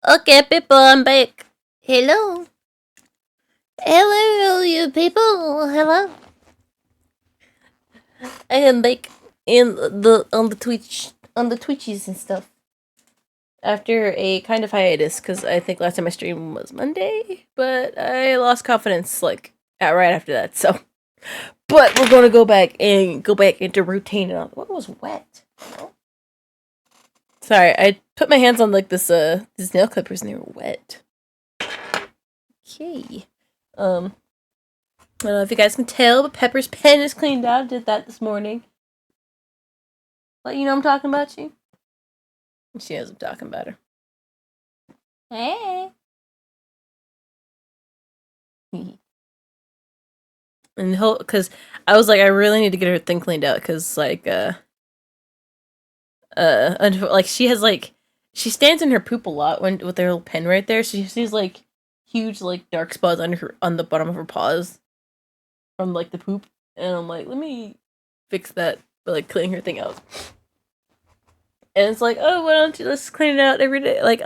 Okay, people, I'm back. Hello. Hello, you people. Hello. I am back in the on the Twitches and stuff. After a kind of hiatus, because I think last time I streamed was Monday, but I lost confidence right after that. So, but we're gonna go back into routine. And all. What was wet? Sorry, I put my hands on these nail clippers and they were wet. Okay. I don't know if you guys can tell, but Pepper's pen is cleaned out. Did that this morning. Let you know I'm talking about you. She knows I'm talking about her. Hey. And because I was like, I really need to get her thing cleaned out because like she has she stands in her poop a lot with her little pen right there. So she sees like huge dark spots on the bottom of her paws from the poop, and I'm like, let me fix that by cleaning her thing out. And it's like, oh, why don't you just clean it out every day? Like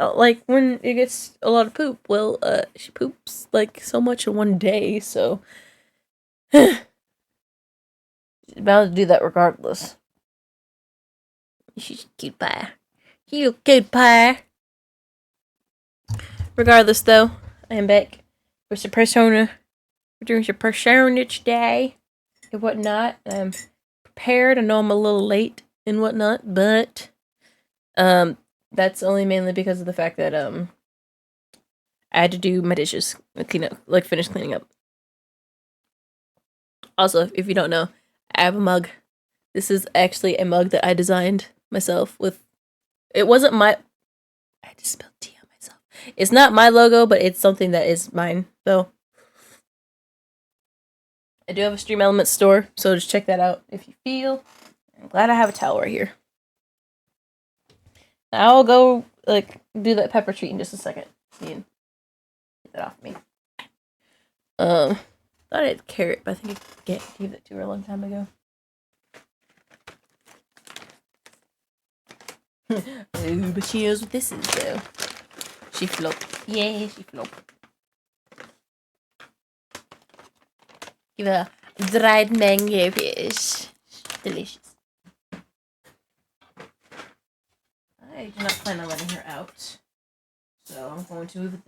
when it gets a lot of poop. Well, she poops so much in one day, so she's bound to do that regardless. She's a cute pie. You cute pie. Regardless, though, I am back with some persona. We're doing some persona today and whatnot. I'm prepared. I know I'm a little late and whatnot, but that's only mainly because of the fact that I had to do my dishes, finish cleaning up. Also, if you don't know, I have a mug. This is actually a mug that I designed myself with. It wasn't my. I just spilled tea on myself. It's not my logo, but it's something that is mine, though. I do have a Stream Elements store, so just check that out if you feel. I'm glad I have a towel right here. I'll go do that pepper treat in just a second. Get that off me. Thought I had carrot, but I think I gave that to her a long time ago. Oh, but she knows what this is though. She flop. Yeah, she flop. Give her a dried mango fish. Delicious. I do not plan on letting her out, so I'm going to move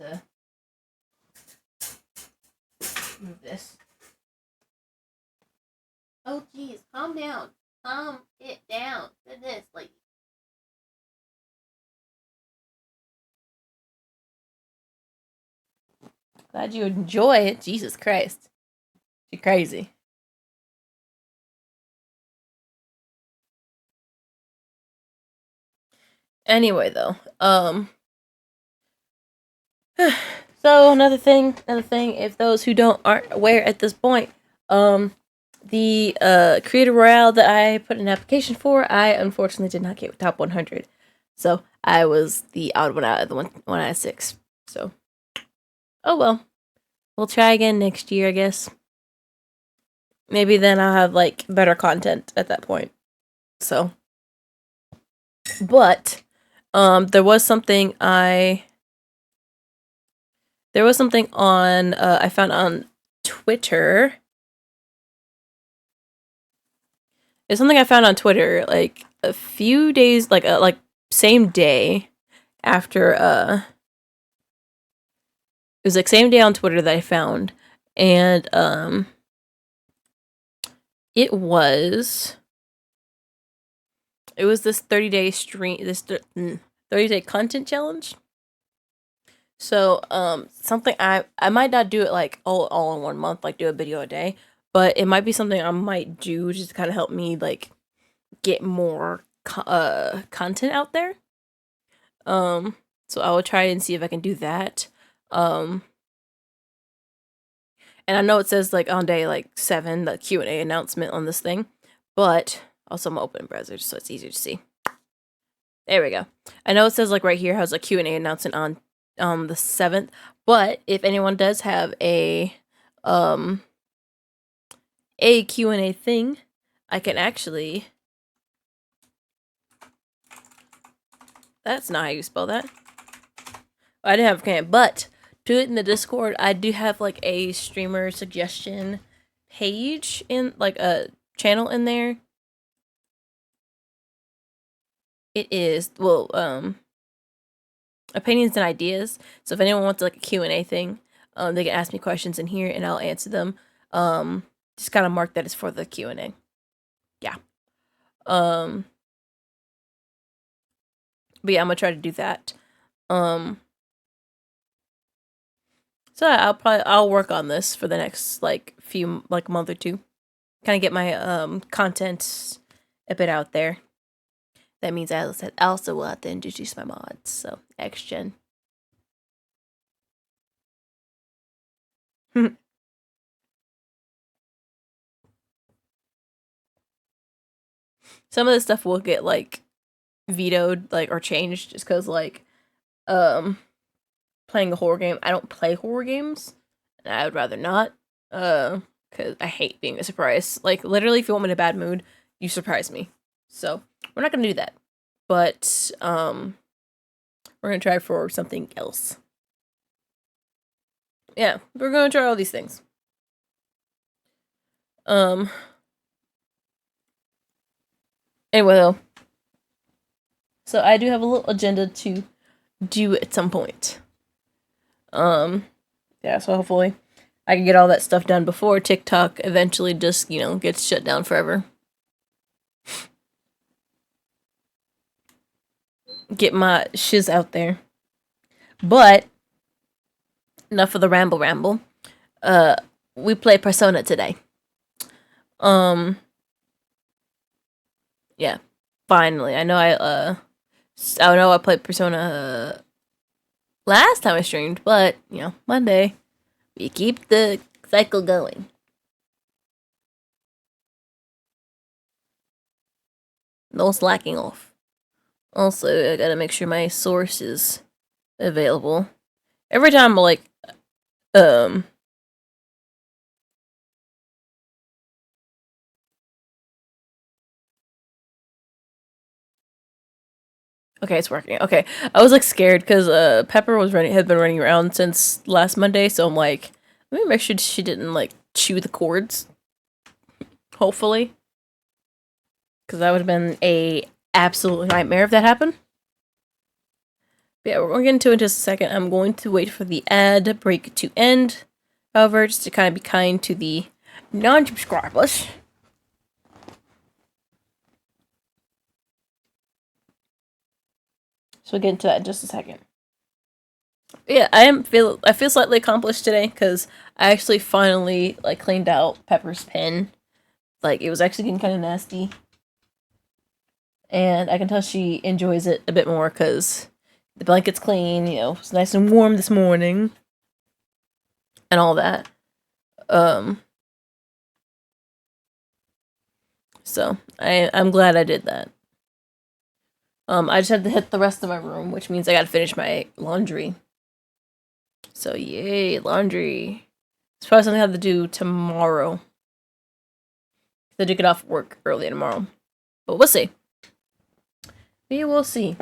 this. Oh, geez, calm down. Calm it down. Goodness, lady. Glad you enjoy it. Jesus Christ. You're crazy. Anyway, though, so another thing, if those who aren't aware at this point, the Creator Royale that I put an application for, I unfortunately did not get top 100. So I was the odd one out of the one out of 6. So, oh well. We'll try again next year, I guess. Maybe then I'll have better content at that point. So, but there was something on I found on Twitter. It's something I found on Twitter a few days same day after it was same day on Twitter that I found, and it was this 30-day stream, this 30-day content challenge. So something I might not do it all in 1 month, do a video a day, but it might be something I might do just to kind of help me get more content out there. So I will try and see if I can do that. And I know it says on day 7 the Q&A announcement on this thing, but also I'm gonna open browser just so it's easier to see. There we go. I know it says right here has a Q&A announcement on the 7th, but if anyone does have a Q&A thing, I can actually. That's not how you spell that. I didn't have a can, but do it in the Discord. I do have like a streamer suggestion page in like a channel in there. It is opinions and ideas. So if anyone wants like a Q&A thing, they can ask me questions in here and I'll answer them. Just kind of mark that as for the Q&A. Yeah. But yeah, I'm gonna try to do that. So I'll work on this for the next like month or two. Kind of get my content a bit out there. That means I also will have to introduce my mods. So X-Gen. Some of the stuff will get like vetoed, like, or changed just because like playing a horror game. I don't play horror games. And I would rather not. Because I hate being a surprise. Like, literally, if you want me in a bad mood, you surprise me. So, we're not gonna do that. But, we're gonna try for something else. Yeah, we're gonna try all these things. Anyway, though. So, I do have a little agenda to do at some point. Yeah, so hopefully I can get all that stuff done before TikTok eventually just, gets shut down forever. Get my shiz out there. But enough of the ramble. We play Persona today. Yeah. Finally. I know I played Persona last time I streamed, but Monday we keep the cycle going. No slacking off. Also, I gotta make sure my source is available. Every time I'm like, okay, it's working. Okay, I was like scared because Pepper had been running around since last Monday, so I'm like, let me make sure she didn't like chew the cords. Hopefully, because that would have been a absolute nightmare if that happened. But yeah, we're going to get into it in just a second. I'm going to wait for the ad break to end. However, just to kind of be kind to the non-subscribers. So we'll get into that in just a second. Yeah, I feel slightly accomplished today because I actually finally like cleaned out Pepper's pen. Like, it was actually getting kind of nasty. And I can tell she enjoys it a bit more because the blanket's clean, it's nice and warm this morning. And all that. So, I'm glad I did that. I just had to hit the rest of my room, which means I gotta finish my laundry. So, yay, laundry. It's probably something I have to do tomorrow. I do get off work early tomorrow. But we'll see. We will see.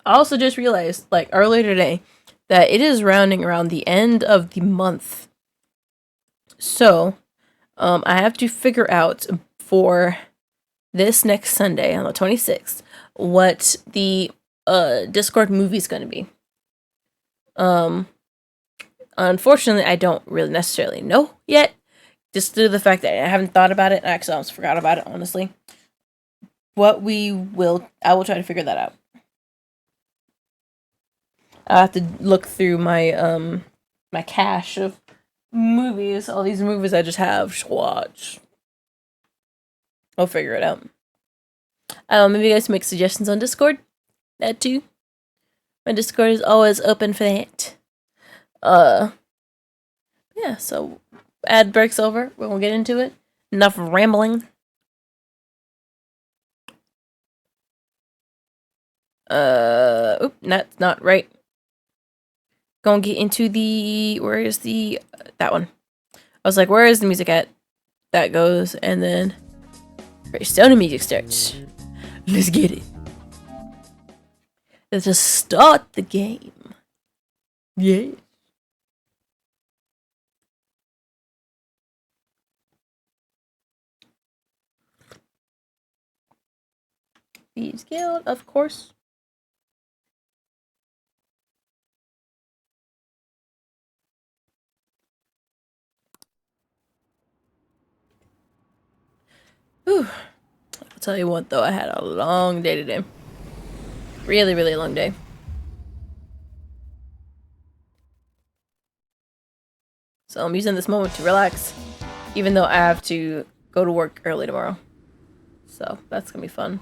I also just realized, like, earlier today, that it is rounding around the end of the month. So, I have to figure out for this next Sunday, on the 26th, what the Discord movie is going to be. Unfortunately, I don't really necessarily know yet. Just due to the fact that I haven't thought about it. I actually almost forgot about it, honestly. I will try to figure that out. I have to look through my my cache of movies, all these movies I just have to watch. I'll figure it out. Maybe you guys make suggestions on Discord. That too. My Discord is always open for that. Yeah, so ad breaks over. We'll get into it. Enough rambling. That's not right. Gonna get into where is that one? I was like, where is the music at? That goes, and then right, still the music starts. Let's get it. Let's just start the game. Yeah. Thieves Guild, of course. Whew. I'll tell you what, though, I had a long day today. Really, really long day. So I'm using this moment to relax, even though I have to go to work early tomorrow. So that's gonna be fun.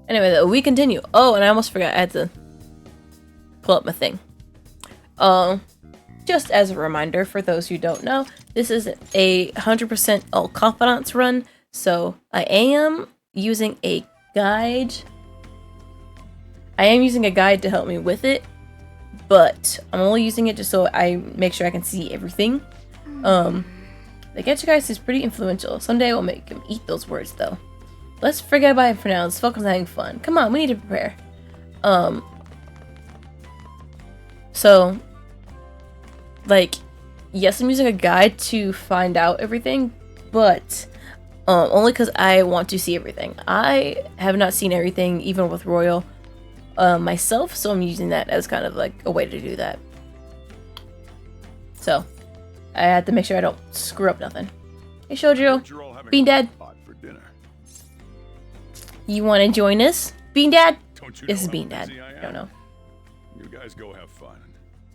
Anyway, though, we continue. Oh, and I almost forgot. I had to pull up my thing. Just as a reminder for those who don't know, this is a 100% all confidants run. So I am using a guide. I am using a guide to help me with it, but I'm only using it just so I make sure I can see everything. The Get You Guys is pretty influential. Someday we'll make him eat those words, though. Let's forget about it for now. Let's focus on having fun. Come on, we need to prepare. So, like, yes, I'm using a guide to find out everything, but only because I want to see everything. I have not seen everything, even with Royal myself, so I'm using that as kind of like a way to do that. So, I had to make sure I don't screw up nothing. Hey, Shoujo. Bean Dad. You want to join us? Bean Dad? This is Bean Dad. I don't know. You guys go have fun.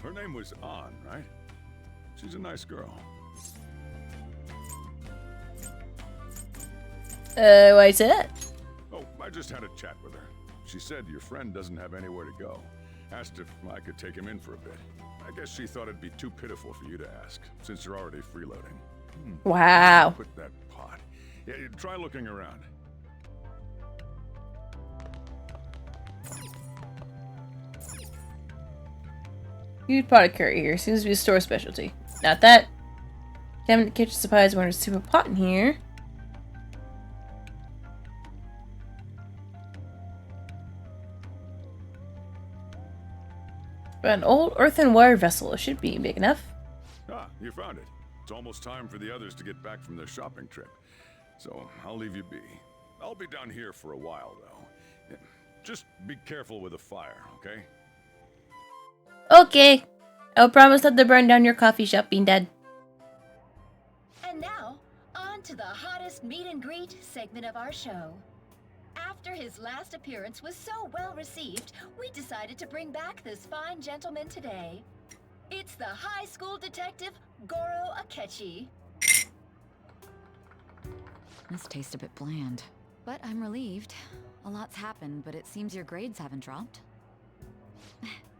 Her name was An, right? She's a nice girl. Why is that? Oh, I just had a chat with her. She said your friend doesn't have anywhere to go. Asked if I could take him in for a bit. I guess she thought it'd be too pitiful for you to ask, since you're already freeloading. Wow. Put that pot. Yeah, try looking around. Huge pot of curry here. Seems to be a store specialty. Not that. Cabinet kitchen supplies. We're in a super pot in here. An old earthenware vessel. It should be big enough. Ah, you found it. It's almost time for the others to get back from their shopping trip. So I'll leave you be. I'll be down here for a while, though. Yeah, just be careful with the fire, okay? Okay. I'll promise not to burn down your coffee shop, Bean Dad. And now, on to the hottest meet and greet segment of our show. After his last appearance was so well received, we decided to bring back this fine gentleman today. It's the high school detective, Goro Akechi. This tastes a bit bland, but I'm relieved. A lot's happened, but it seems your grades haven't dropped.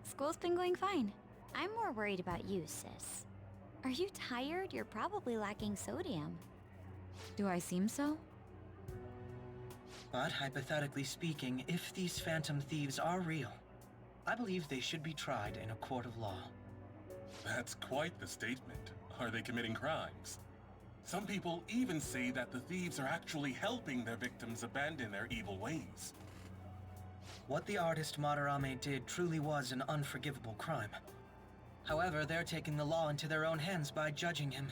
School's been going fine. I'm more worried about you, sis. Are you tired? You're probably lacking sodium. Do I seem so? But hypothetically speaking, if these phantom thieves are real, I believe they should be tried in a court of law. That's quite the statement. Are they committing crimes? Some people even say that the thieves are actually helping their victims abandon their evil ways. What the artist Madarame did truly was an unforgivable crime. However, they're taking the law into their own hands by judging him.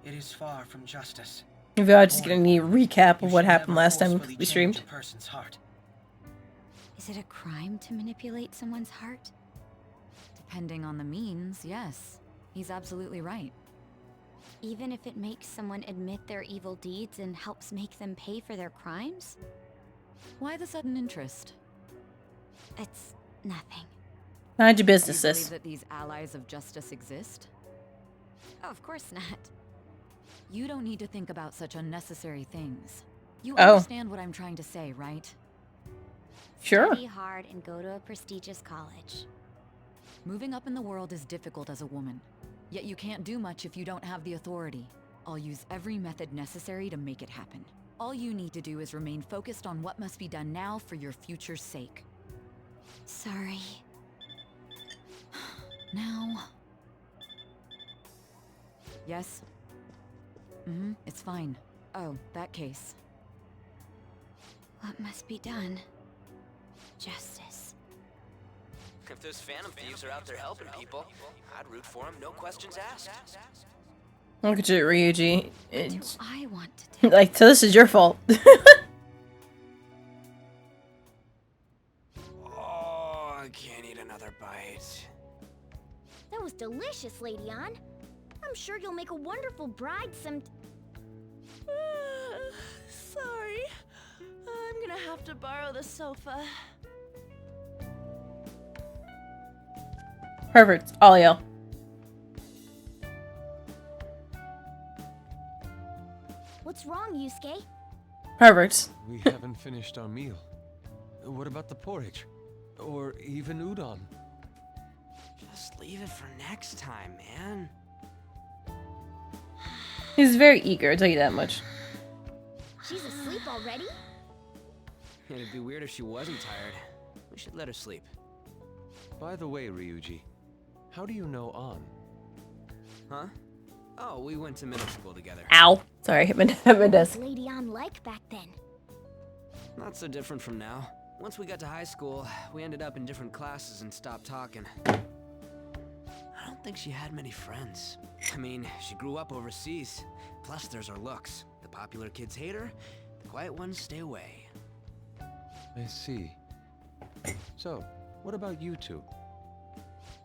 It is far from justice. If you're just gonna need a recap of what happened last time we streamed. Is it a crime to manipulate someone's heart? Depending on the means, yes. He's absolutely right. Even if it makes someone admit their evil deeds and helps make them pay for their crimes? Why the sudden interest? It's nothing. Mind your business, Do you sis. believe that these allies of justice exist? Oh, of course not. You don't need to think about such unnecessary things. You Oh. understand what I'm trying to say, right? Sure. Study hard and go to a prestigious college. Moving up in the world is difficult as a woman. Yet you can't do much if you don't have the authority. I'll use every method necessary to make it happen. All you need to do is remain focused on what must be done now for your future's sake. Sorry. Now... Yes? It's fine. Oh, that case. What must be done? Justice. If those phantom thieves are out there helping people, I'd root for them, no questions asked. Look at you, Ryuji. Do It's I want to take? like, so this is your fault. Oh, I can't eat another bite. That was delicious, Lady Ann. I'm sure you'll make a wonderful bride some... Sorry. I'm gonna have to borrow the sofa. Perverts, all y'all. What's wrong, Yusuke? Perverts. We haven't finished our meal. What about the porridge? Or even udon? Just leave it for next time, man. He's very eager, I'll tell you that much. She's asleep already? It'd be weird if she wasn't tired. We should let her sleep. By the way, Ryuji, how do you know An? Huh? Oh, we went to middle school together. Ow. Sorry, hit my desk. What was Lady Ann like back then? Not so different from now. Once we got to high school, we ended up in different classes and stopped talking. I don't think she had many friends. I mean, she grew up overseas. Plus, there's her looks. The popular kids hate her, the quiet ones stay away. I see. So, what about you two?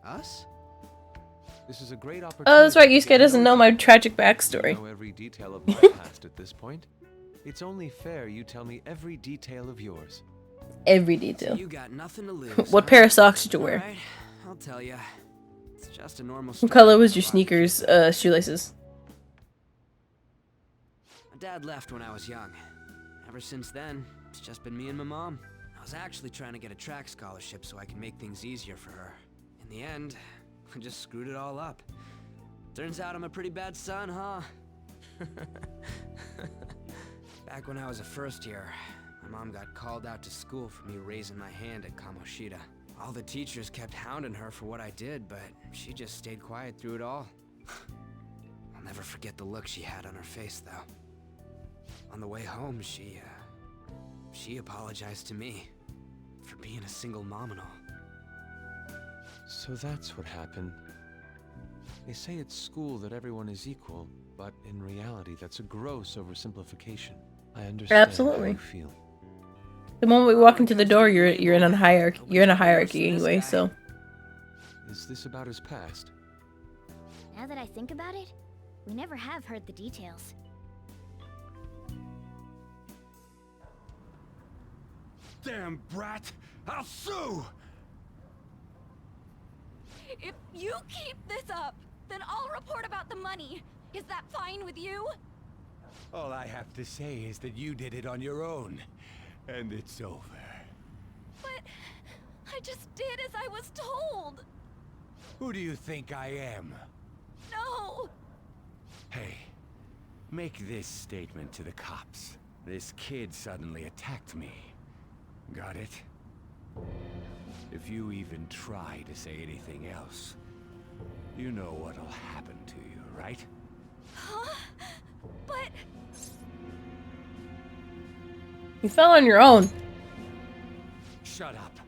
Us? This is a great opportunity. Oh, that's right, to Yusuke get doesn't to know each my other. tragic You backstory. know every detail of my past at this point. It's only fair you tell me every detail of yours. Every So detail. you got nothing to lose. What huh? pair of socks did you wear? Alright, I'll tell ya. It's just a normal What story. color was your sneakers, shoelaces? My dad left when I was young. Ever since then, it's just been me and my mom. I was actually trying to get a track scholarship so I can make things easier for her. In the end, I just screwed it all up. Turns out I'm a pretty bad son, huh? Back when I was a first year, my mom got called out to school for me raising my hand at Kamoshida. All the teachers kept hounding her for what I did, but she just stayed quiet through it all. I'll never forget the look she had on her face, though. On the way home, she apologized to me for being a single mom and all. So that's what happened. They say at school that everyone is equal, but in reality that's a gross oversimplification. I understand Absolutely. how you feel. The moment we walk into the door, you're in a hierarchy. You're in a hierarchy anyway. So Is this about his past? Now that I think about it, we never have heard the details. Damn brat! I'll sue! If you keep this up, then I'll report about the money. Is that fine with you? All I have to say is that you did it on your own, and it's over. But I just did as I was told. Who do you think I am? No. Hey, make this statement to the cops. This kid suddenly attacked me. Got it? If you even try to say anything else, you know what'll happen to you, right? Huh? But you fell on your own. Shut up.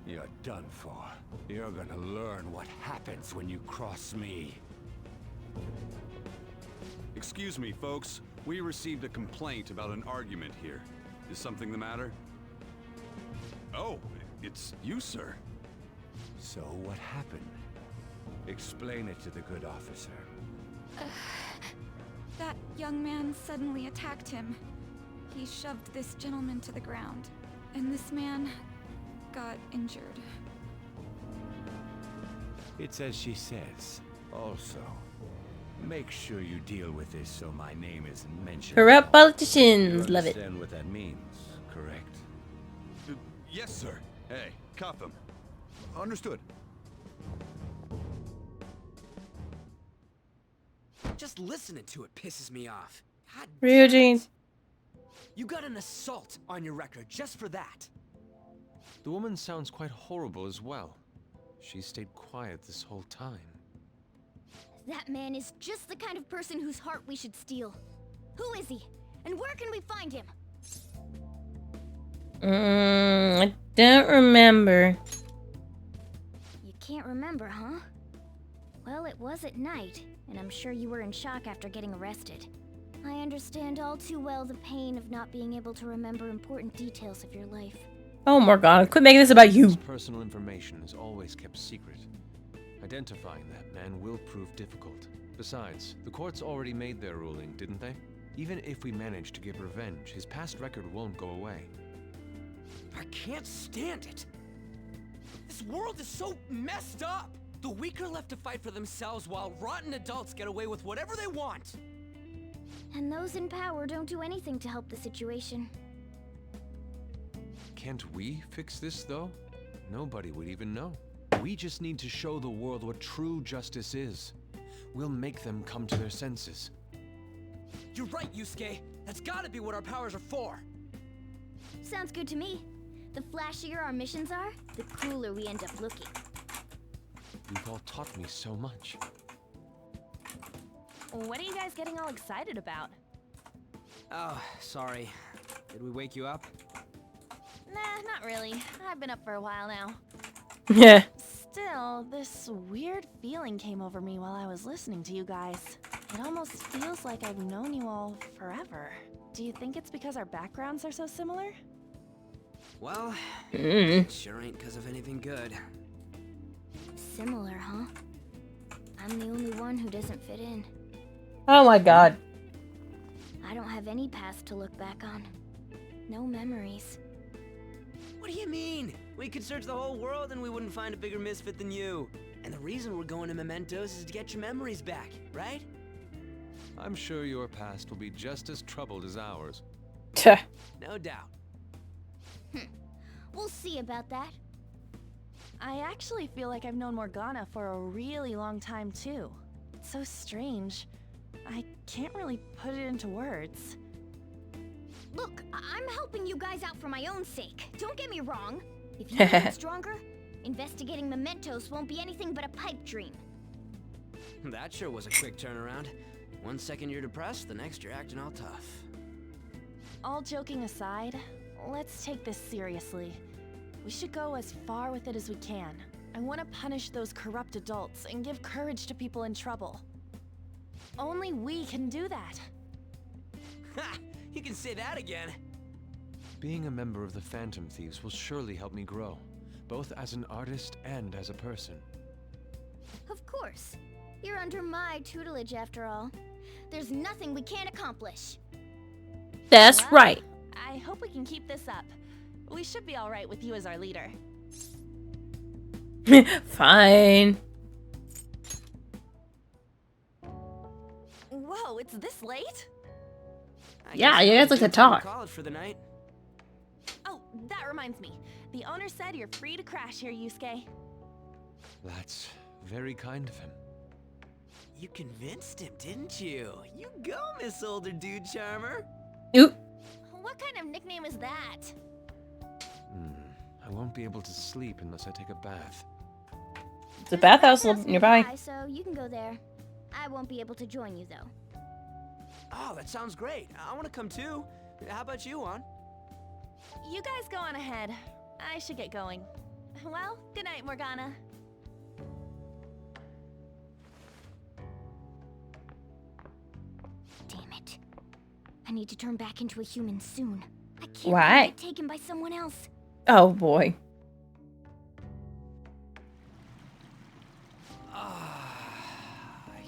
You're done for. You're gonna learn what happens when you cross me. Excuse me, folks. We received a complaint about an argument here. Is something the matter? Oh, it's you, sir. So what happened? Explain it to the good officer. that young man suddenly attacked him. He shoved this gentleman to the ground, and this man got injured. It's as she says. Also, make sure you deal with this so my name isn't mentioned. Corrupt You politicians. Love it. understand what that means, correct? Yes, sir. Hey, cuff him. Understood. Just listening to it pisses me off. God Ryuji. damn it. You got an assault on your record just for that. The woman sounds quite horrible as well. She stayed quiet this whole time. That man is just the kind of person whose heart we should steal. Who is he? And where can we find him? I don't remember. You can't remember, huh? Well, it was at night, and I'm sure you were in shock after getting arrested. I understand all too well the pain of not being able to remember important details of your life. Oh, Morgana, quit making this about you. His personal information is always kept secret. Identifying that man will prove difficult. Besides, the courts already made their ruling, didn't they? Even if we manage to get revenge, his past record won't go away. I can't stand it. This world is so messed up. The weak are left to fight for themselves while rotten adults get away with whatever they want. And those in power don't do anything to help the situation. Can't we fix this, though? Nobody would even know. We just need to show the world what true justice is. We'll make them come to their senses. You're right, Yusuke. That's gotta be what our powers are for. Sounds good to me. The flashier our missions are, the cooler we end up looking. You've all taught me so much. What are you guys getting all excited about? Oh, sorry. Did we wake you up? Nah, not really. I've been up for a while now. Yeah. Still, this weird feeling came over me while I was listening to you guys. It almost feels like I've known you all forever. Do you think it's because our backgrounds are so similar? Well, it sure ain't because of anything good. Similar, huh? I'm the only one who doesn't fit in. Oh my god. I don't have any past to look back on. No memories. What do you mean? We could search the whole world and we wouldn't find a bigger misfit than you. And the reason we're going to Mementos is to get your memories back, right? I'm sure your past will be just as troubled as ours. No doubt. We'll see about that. I actually feel like I've known Morgana for a really long time too. It's so strange. I can't really put it into words. Look, I'm helping you guys out for my own sake. Don't get me wrong. If you get stronger, investigating Mementos won't be anything but a pipe dream. That sure was a quick turnaround. 1 second you're depressed, the next you're acting all tough. All joking aside, let's take this seriously. We should go as far with it as we can. I want to punish those corrupt adults and give courage to people in trouble. Only we can do that. Ha! You can say that again. Being a member of the Phantom Thieves will surely help me grow, both as an artist and as a person. Of course. You're under my tutelage after all. There's nothing we can't accomplish. That's right. I hope we can keep this up. We should be all right with you as our leader. Fine. Whoa, it's this late? Yeah, you guys like to talk. College for the night. Oh, that reminds me. The owner said you're free to crash here, Yusuke. That's very kind of him. You convinced him, didn't you? You go, Miss Older Dude Charmer. Oop. What kind of nickname is that? I won't be able to sleep unless I take a bath. The bathhouse nearby. So you can go there. I won't be able to join you though. Oh, that sounds great. I want to come too. How about you, Juan? You guys go on ahead. I should get going. Well, good night, Morgana. Damn it. I need to turn back into a human soon. I can't Why? get taken by someone else. Oh boy.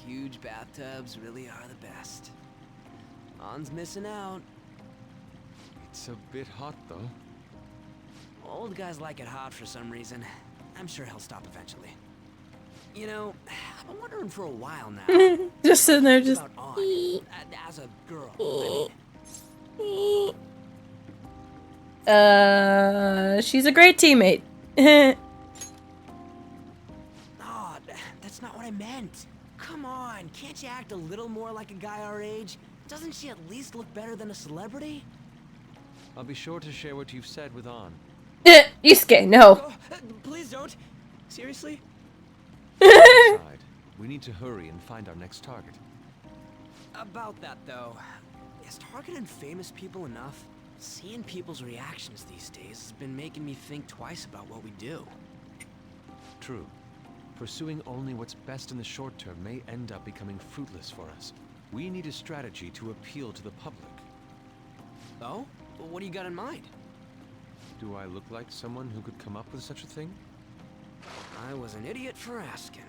Huge bathtubs really are the best. Juan's missing out. It's a bit hot, though. Old guys like it hot for some reason. I'm sure he'll stop eventually. You know, I've been wondering for a while now. Just sitting there, just. About Ann, as a girl. She's a great teammate. No, that's not what I meant. Come on, can't you act a little more like a guy our age? Doesn't she at least look better than a celebrity? I'll be sure to share what you've said with Ann. Yusuke, no. Oh, please don't. Seriously? Aside, we need to hurry and find our next target. About that, though, is targeting famous people enough? Seeing people's reactions these days has been making me think twice about what we do. True. Pursuing only what's best in the short term may end up becoming fruitless for us. We need a strategy to appeal to the public. Oh? What do you got in mind? Do I look like someone who could come up with such a thing? I was an idiot for asking.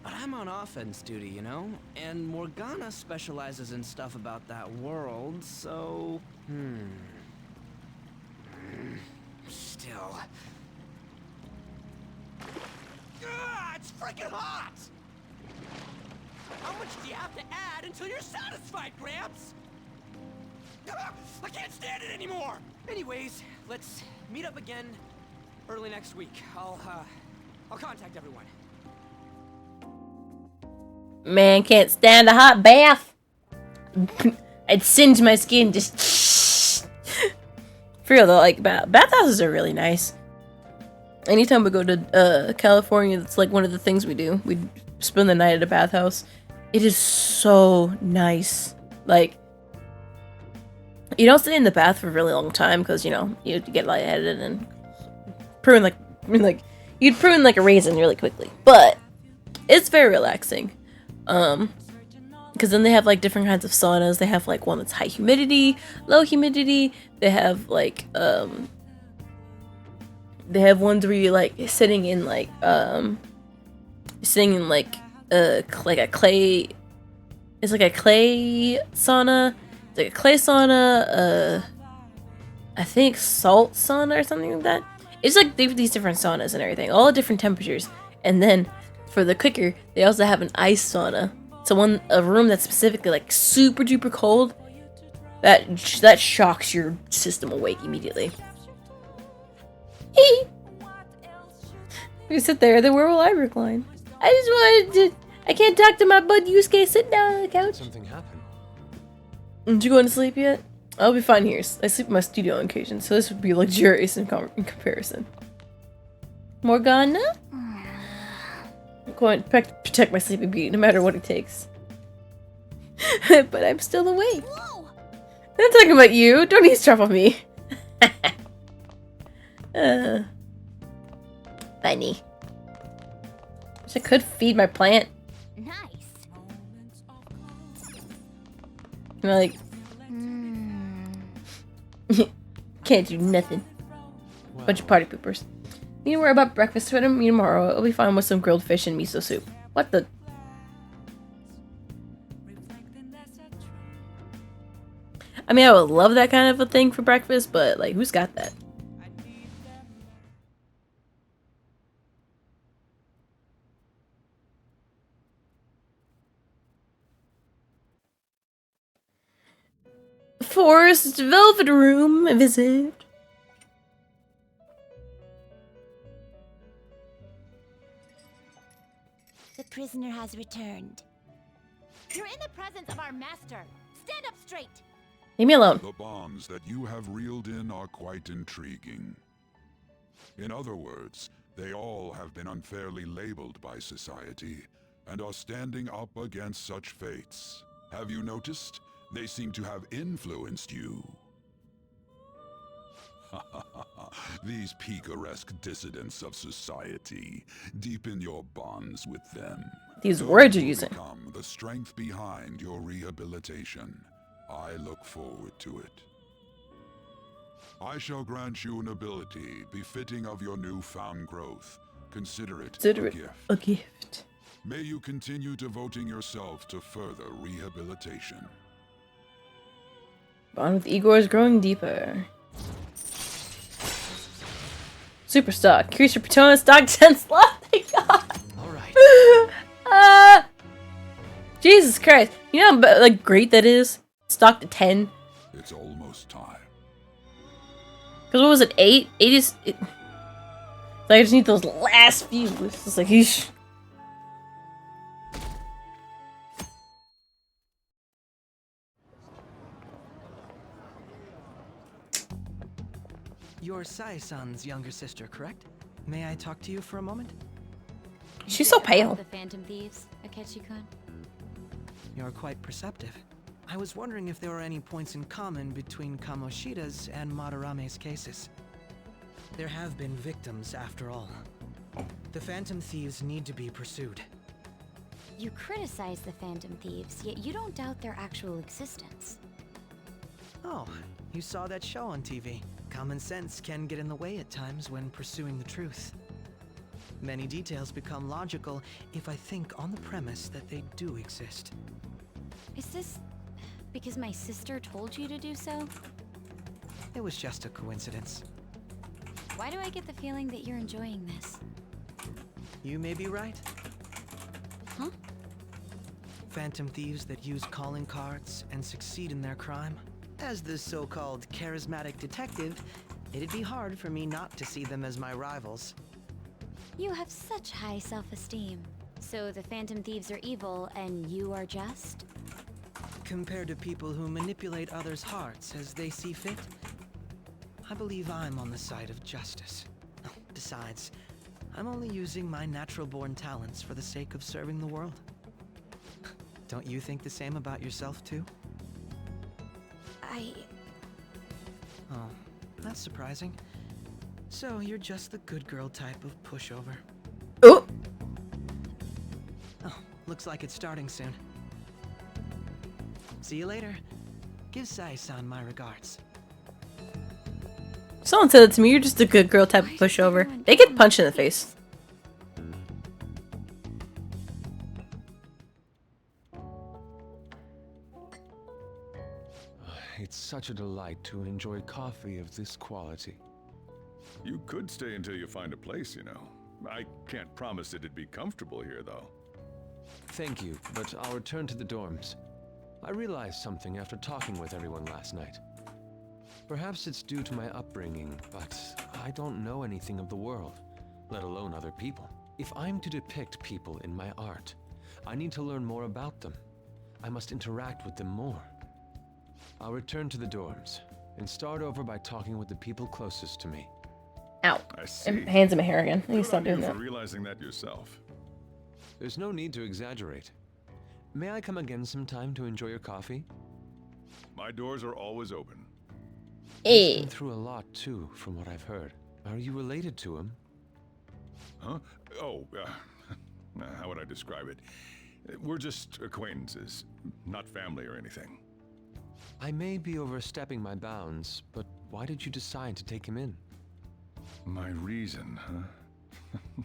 But I'm on offense duty, you know? And Morgana specializes in stuff about that world, so... Still... It's freaking hot! How much do you have to add until you're satisfied, Gramps? I can't stand it anymore! Anyways, let's meet up again early next week. I'll contact everyone. Man, can't stand a hot bath. I'd singe my skin just... For real though, like, bathhouses are really nice. Anytime we go to California, that's like one of the things we do. We spend the night at a bathhouse. It is so nice. Like, you don't stay in the bath for a really long time because, you know, you get lightheaded and prune you'd prune like a raisin really quickly. But it's very relaxing. Because then they have like different kinds of saunas. They have like one that's high humidity, low humidity. They have like they have ones where you're like sitting in like a clay. It's like a clay sauna. It's like a clay sauna. I think salt sauna or something like that. It's like these different saunas and everything, all different temperatures. And then for the quicker, they also have an ice sauna. So a room that's specifically like super duper cold, that shocks your system awake immediately. Hey, you sit there. Then where will I recline? I just wanted to. I can't talk to my bud Yusuke. Sit down on the couch. Something happened. Did you go to sleep yet? I'll be fine here. I sleep in my studio on occasion, so this would be luxurious in comparison. Morgana? I'm going to protect my sleeping beauty, no matter what it takes. But I'm still awake. Whoa. I'm talking about you. Don't eavesdrop on me. Funny. Wish I could feed my plant. Nice. You know, like... Can't do nothing. Wow. Bunch of party poopers. You need to worry about breakfast with me tomorrow. It'll be fine with some grilled fish and miso soup. What the? I mean, I would love that kind of a thing for breakfast, but like, who's got that? Forest Velvet Room visit. The prisoner has returned. You're in the presence of our master. Stand up straight. Leave me alone. The bonds that you have reeled in are quite intriguing. In other words, they all have been unfairly labeled by society and are standing up against such fates. Have you noticed? They seem to have influenced you. These picaresque dissidents of society. Deepen your bonds with them. These words you're using. Become the strength behind your rehabilitation. I look forward to it. I shall grant you an ability befitting of your newfound growth. Consider it a gift. A gift. May you continue devoting yourself to further rehabilitation. Bond with Igor is growing deeper. Super stock. Increase your Patona stock 10 slot. Thank God. Alright. Jesus Christ. You know how like great that is? Stock to 10. It's almost time. Because what was it? 8? 8 is... So I just need those last few. It's just like, eesh. You're Sai-san's younger sister, correct? May I talk to you for a moment? She's so pale. The Phantom Thieves, Akechi-kun? You're quite perceptive. I was wondering if there were any points in common between Kamoshida's and Madarame's cases. There have been victims, after all. The Phantom Thieves need to be pursued. You criticize the Phantom Thieves, yet you don't doubt their actual existence. Oh, you saw that show on TV. Common sense can get in the way at times when pursuing the truth. Many details become logical if I think on the premise that they do exist. Is this because my sister told you to do so? It was just a coincidence. Why do I get the feeling that you're enjoying this? You may be right. Huh? Phantom thieves that use calling cards and succeed in their crime. As the so-called charismatic detective, it'd be hard for me not to see them as my rivals. You have such high self-esteem. So the Phantom Thieves are evil and you are just? Compared to people who manipulate others' hearts as they see fit, I believe I'm on the side of justice. Besides, I'm only using my natural-born talents for the sake of serving the world. Don't you think the same about yourself, too? Oh, that's surprising. So you're just the good girl type of pushover. Oh! Oh, looks like it's starting soon. See you later. Give Sai-san my regards. Someone said it to me, you're just a good girl type of pushover. They get punched in the face. It's such a delight to enjoy coffee of this quality. You could stay until you find a place, you know. I can't promise it'd be comfortable here, though. Thank you, but I'll return to the dorms. I realized something after talking with everyone last night. Perhaps it's due to my upbringing, but I don't know anything of the world, let alone other people. If I'm to depict people in my art, I need to learn more about them. I must interact with them more. I'll return to the dorms and start over by talking with the people closest to me. Ow. I see. And hands him a hair again. I need to stop doing Good on that. you for realizing that yourself. There's no need to exaggerate. May I come again sometime to enjoy your coffee? My doors are always open. He's been through a lot too, from what I've heard. Are you related to him? Huh? Oh, how would I describe it? We're just acquaintances, not family or anything. I may be overstepping my bounds, but why did you decide to take him in? My reason, huh?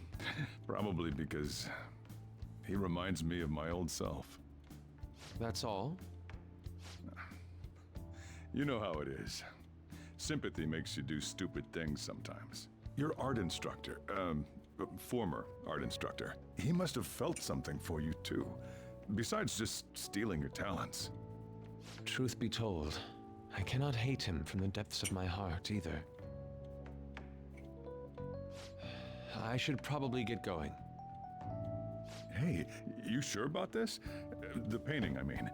Probably because he reminds me of my old self. That's all? You know how it is. Sympathy makes you do stupid things sometimes. Your art instructor, former art instructor, he must have felt something for you too, besides just stealing your talents. Truth be told, I cannot hate him from the depths of my heart either. I should probably get going. Hey, you sure about this? The painting, I mean.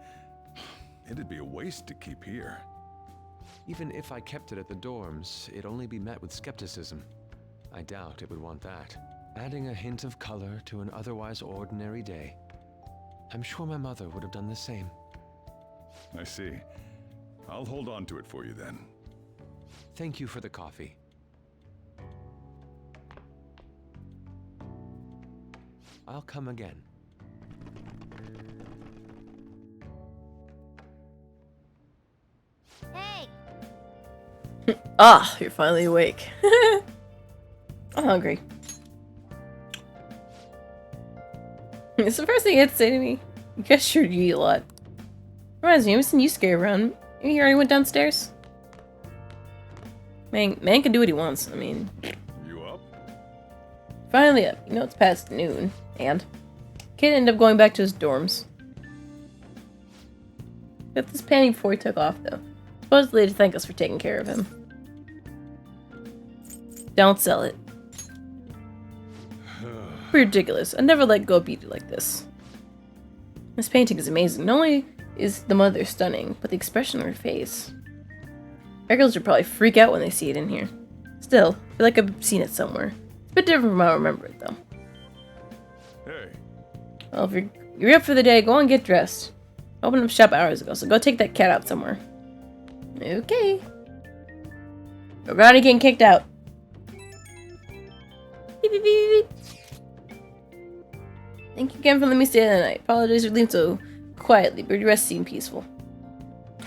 It'd be a waste to keep here. Even if I kept it at the dorms, it'd only be met with skepticism. I doubt it would want that. Adding a hint of color to an otherwise ordinary day. I'm sure my mother would have done the same. I see. I'll hold on to it for you then. Thank you for the coffee. I'll come again. Hey! Ah, you're finally awake. I'm hungry. It's the first thing he'd say to me. You guys sure you eat a lot. Reminds me, I haven't seen you scare around. You already went downstairs? Man can do what he wants. I mean... You up? Finally up. You know it's past noon. And? Kid ended up going back to his dorms. Got this painting before he took off, though. Supposedly to thank us for taking care of him. Don't sell it. Ridiculous. I never let go of beauty like this. This painting is amazing. Not only is the mother stunning, but the expression on her face. Regulars would probably freak out when they see it in here. Still, I feel like I've seen it somewhere. It's a bit different from how I remember it, though. Well, if you're up for the day, go and get dressed. Opened up shop hours ago, so go take that cat out somewhere. Okay. We're not getting kicked out. Beep, beep, beep, beep. Thank you again for letting me stay the night. Apologies for leaving so quietly, but your rest seemed peaceful.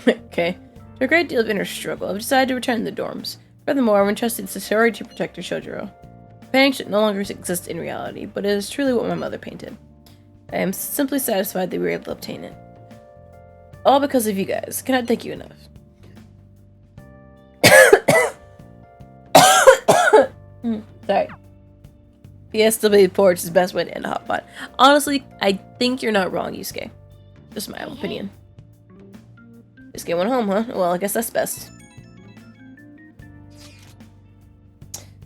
Okay. After a great deal of inner struggle, I've decided to return to the dorms. Furthermore, I've entrusted the sorority to protect Shojiro. Painting should no longer exist in reality, but it is truly what my mother painted. I am simply satisfied that we were able to obtain it. All because of you guys. Cannot thank you enough. Sorry. PSW porch is the best way to end a hot pot. Honestly, I think you're not wrong, Yusuke. Just my own opinion. Yusuke went home, huh? Well, I guess that's best.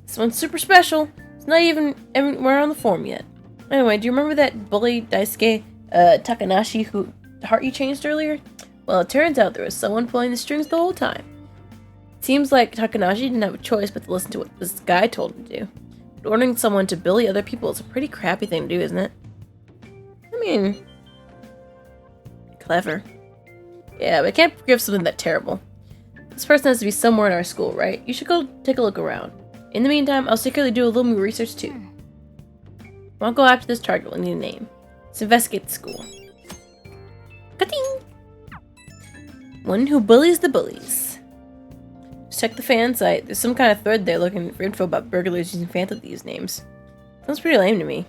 This one's super special. It's not even anywhere on the form yet. Anyway, do you remember that bully Daisuke Takanashi who heart you changed earlier? Well, it turns out there was someone pulling the strings the whole time. It seems like Takanashi didn't have a choice but to listen to what this guy told him to do. But ordering someone to bully other people is a pretty crappy thing to do, isn't it? I mean, clever. Yeah, but I can't forgive something that terrible. This person has to be somewhere in our school, right? You should go take a look around. In the meantime, I'll secretly do a little more research too. I'll go after this target. We'll need a name. Let's investigate the school. Ka-ting! One who bullies the bullies. Just check the fan site. There's some kind of thread there looking for info about burglars using Phantom Thieves names. Sounds pretty lame to me.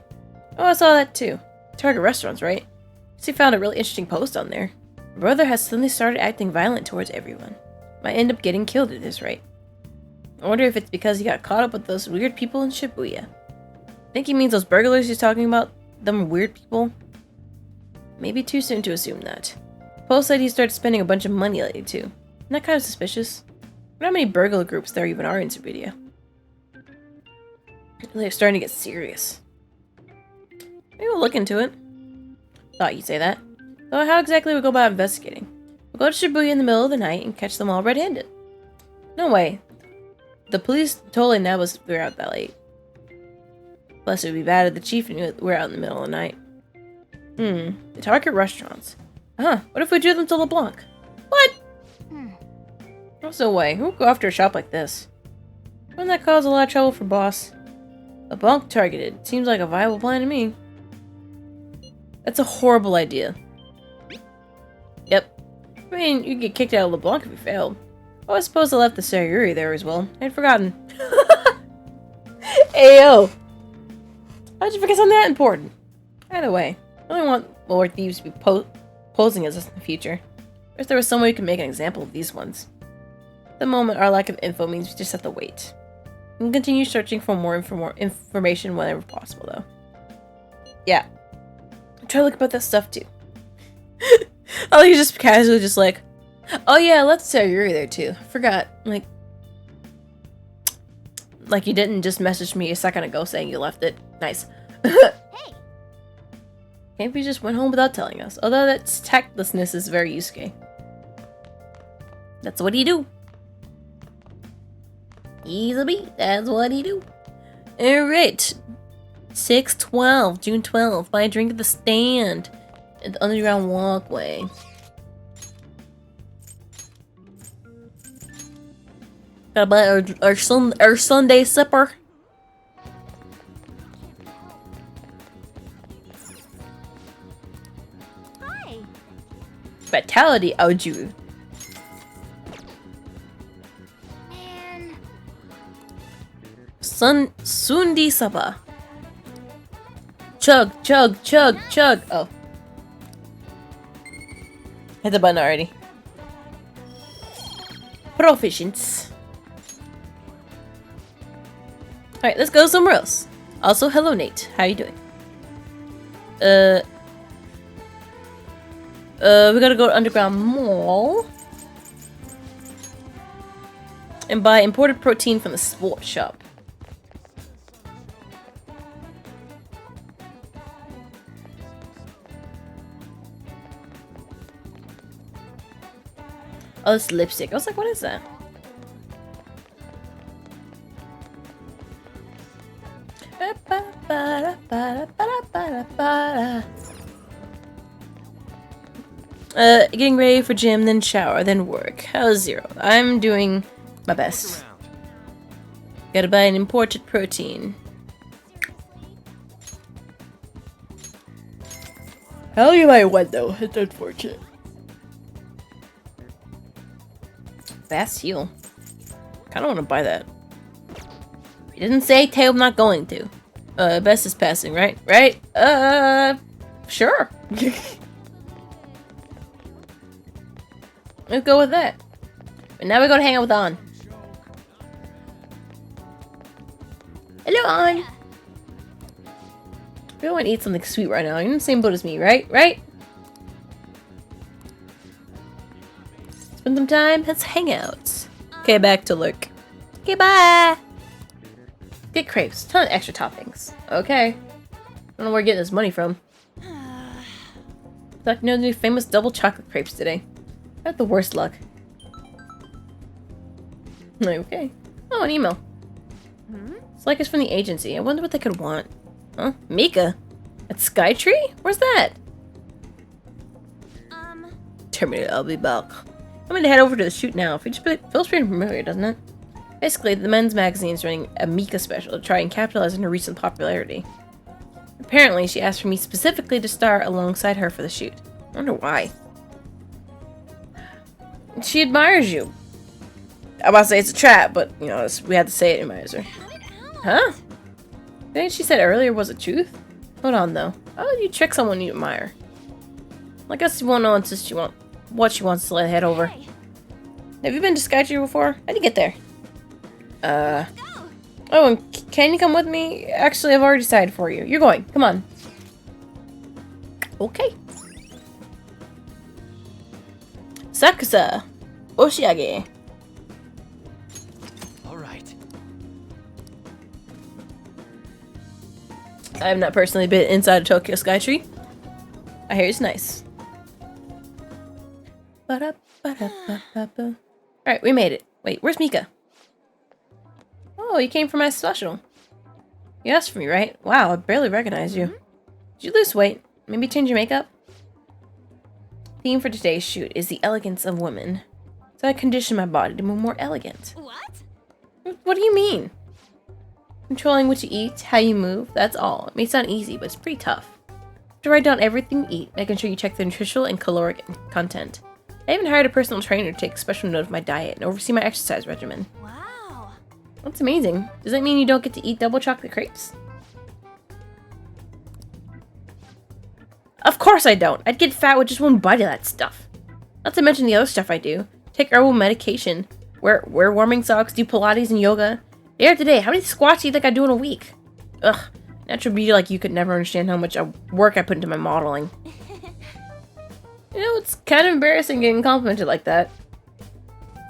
Oh, I saw that too. Target restaurants, right? She found a really interesting post on there. My brother has suddenly started acting violent towards everyone. Might end up getting killed at this rate. I wonder if it's because he got caught up with those weird people in Shibuya. I think he means those burglars he's talking about, them weird people. Maybe too soon to assume that. Post said he started spending a bunch of money lately too. Isn't that kind of suspicious? I wonder how many burglar groups there even are in Shibuya. They're starting to get serious. Maybe we'll look into it. Thought you'd say that. So how exactly we go about investigating? We'll go to Shibuya in the middle of the night and catch them all red-handed. No way. The police totally know us if we're out that late. Plus, it would be bad if the chief knew we're out in the middle of the night. The target restaurants. Huh, what if we drew them to LeBlanc? What? Also, way, who would go after a shop like this? Wouldn't that cause a lot of trouble for boss? LeBlanc targeted. Seems like a viable plan to me. That's a horrible idea. Yep. I mean, you'd get kicked out of LeBlanc if you failed. Oh, I suppose I left the Sayuri there as well. I'd forgotten. Ayo! How'd you forget something that important? Either way, I only want more thieves to be posing as us in the future. I wish there was some way we could make an example of these ones. At the moment, our lack of info means we just have to wait. We can continue searching for more information whenever possible, though. Yeah. Try to look about that stuff, too. Oh, you just casually just like, oh yeah, let's say you're there, too. I forgot. Like you didn't just message me a second ago saying you left it. Nice. Hey! Can't we just went home without telling us? Although that tactlessness is very Yusuke. That's what he do. He's a beat. That's what he do. Alright. 6/12, June 12th. Buy a drink at the stand. At the underground walkway. Gotta buy our Sunday supper. Hi. Fatality, Aoju. Man. Sundi Sapa. Chug, chug, chug, chug. Oh. Hit the button already. Proficients. Alright, let's go somewhere else. Also, hello Nate. How you doing? We gotta go to Underground Mall. And buy imported protein from the sports shop. Oh, it's lipstick. I was like, what is that? Getting ready for gym, then shower, then work. How's Zero? I'm doing my best. Gotta buy an imported protein. Hell, you might win though. It's unfortunate. Fast heal. Kinda wanna buy that. He didn't say tail, I'm not going to. Best is passing, right? Right? Sure. Let's go with that. But now we go to hang out with On. Hello, On. I really want to eat something sweet right now. You're in the same boat as me, right? Right? Spend some time. Let's hang out. Okay, back to Lurk. Okay, bye. Get crepes. Ton of extra toppings. Okay. I don't know where you're getting this money from. Like, no new famous double chocolate crepes today. I had the worst luck. Okay. Oh, an email. It's like it's from the agency. I wonder what they could want. Huh? Mika? At Skytree? Where's that? Terminator, I'll be back. I'm gonna head over to the shoot now. Feels pretty familiar, doesn't it? Basically, the men's magazine is running a Mika special to try and capitalize on her recent popularity. Apparently, she asked for me specifically to star alongside her for the shoot. I wonder why. She admires you. I'm about to say it's a trap, but, you know, we had to say it admires her. Huh? The thing she said earlier was the truth? Hold on, though. How would you trick someone you admire? I guess you won't know until what she wants to let head over. Have you been to Skytree before? How'd you get there? Oh, and can you come with me? Actually, I've already decided for you. You're going. Come on. Okay. Sakusa. Oshiage. Alright. I have not personally been inside of Tokyo Skytree. I hear it's nice. Alright, we made it. Wait, where's Mika? Oh, you came for my special. You asked for me, right? Wow, I barely recognized you. Did you lose weight? Maybe change your makeup? Theme for today's shoot is the elegance of women. So I condition my body to move more elegant. What? What do you mean? Controlling what you eat, how you move, that's all. It may sound easy, but it's pretty tough. To write down everything you eat, making sure you check the nutritional and caloric content. I even hired a personal trainer to take special note of my diet and oversee my exercise regimen. Wow. That's amazing. Does that mean you don't get to eat double chocolate crepes? Of course I don't. I'd get fat with just one bite of that stuff. Not to mention the other stuff I do. Take herbal medication, wear warming socks, do Pilates and yoga. Day after day, how many squats do you think I do in a week? Ugh, natural beauty like you could never understand how much work I put into my modeling. You know, it's kind of embarrassing getting complimented like that.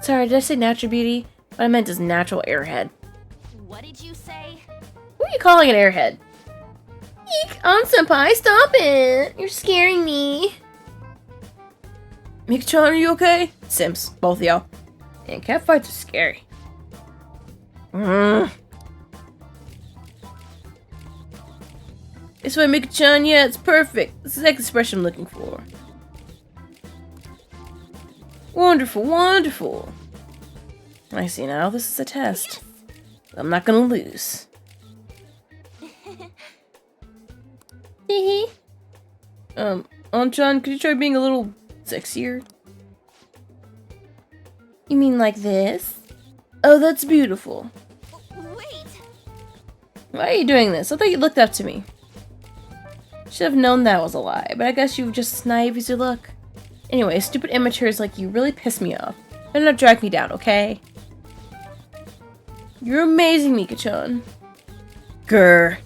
Sorry, did I say natural beauty? What I meant is natural airhead. What did you say? Who are you calling an airhead? Eek, senpai, stop it! You're scaring me. Mika-chan, are you okay? Sims, both of y'all. And catfights are scary. This way, Mika-chan, yeah, it's perfect. This is the expression I'm looking for. Wonderful, wonderful. I see now, this is a test. I'm not gonna lose. Hehe. An-chan, could you try being a little sexier? You mean like this? Oh, that's beautiful. Wait! Why are you doing this? I thought you looked up to me. Should have known that was a lie, but I guess you were just as naive as you look. Anyway, stupid immatures like you really piss me off. Better not drag me down, okay? You're amazing, Mika-chan. Grr.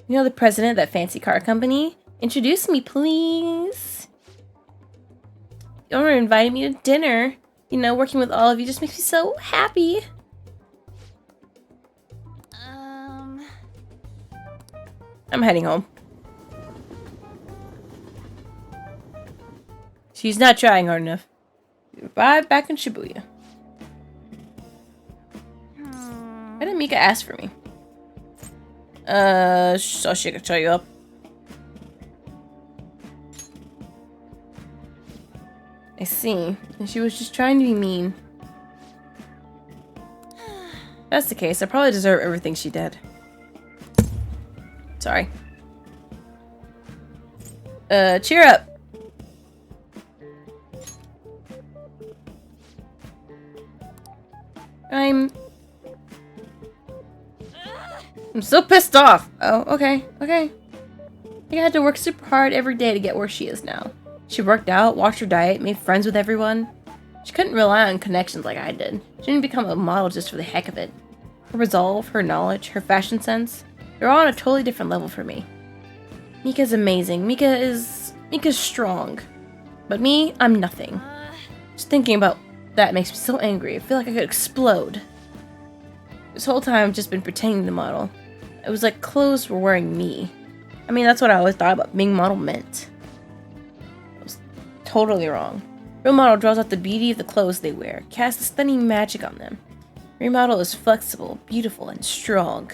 You know the president of that fancy car company? Introduce me, please. The owner invited me to dinner. You know, working with all of you just makes me so happy. I'm heading home. She's not trying hard enough. Goodbye, back in Shibuya. Why did Mika ask for me? So she could show you up. I see. And she was just trying to be mean. If that's the case, I probably deserve everything she did. Sorry. Cheer up. I'm so pissed off. Oh, okay, okay. I had to work super hard every day to get where she is now. She worked out, watched her diet, made friends with everyone. She couldn't rely on connections like I did. She didn't become a model just for the heck of it. Her resolve, her knowledge, her fashion sense, they're all on a totally different level for me. Mika's amazing. Mika's strong. But me, I'm nothing. Just thinking about that makes me so angry. I feel like I could explode. This whole time I've just been pretending to model. It was like clothes were wearing me. I mean, that's what I always thought about being model meant. I was totally wrong. Real model draws out the beauty of the clothes they wear, casts stunning magic on them. Real model is flexible, beautiful, and strong.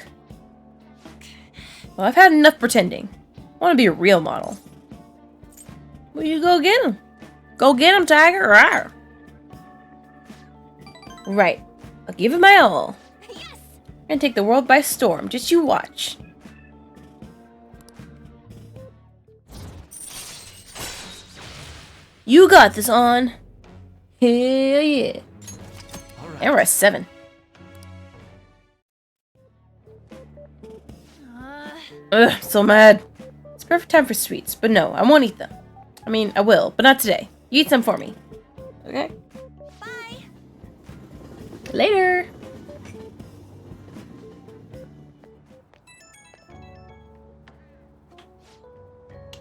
Well, I've had enough pretending. I want to be a real model. Well, you go get him. Go get him, Tiger. Rawr. Right. I'll give it my all. Yes. I'm gonna take the world by storm. Just you watch. You got this on. Hell yeah. Right. And we're at 7. Ugh, so mad. It's perfect time for sweets, but no, I won't eat them. I mean, I will, but not today. You eat some for me. Okay? Bye. Later.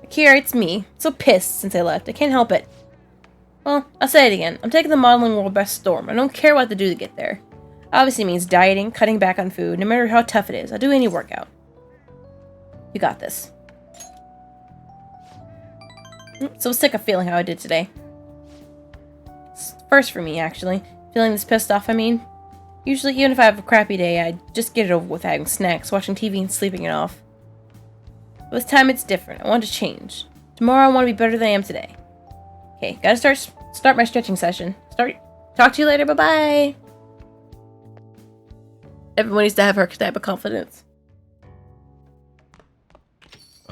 Akira, it's me. So pissed since I left. I can't help it. Well, I'll say it again. I'm taking the modeling world by storm. I don't care what to do to get there. Obviously means dieting, cutting back on food, no matter how tough it is. I'll do any workout. You got this. So sick of feeling how I did today. It's first for me, actually. Feeling this pissed off, I mean. Usually, even if I have a crappy day, I just get it over with having snacks, watching TV, and sleeping it off. But this time it's different. I want to change. Tomorrow I want to be better than I am today. Okay, gotta start my stretching session. Talk to you later, bye-bye! Everyone needs to have her type of confidence.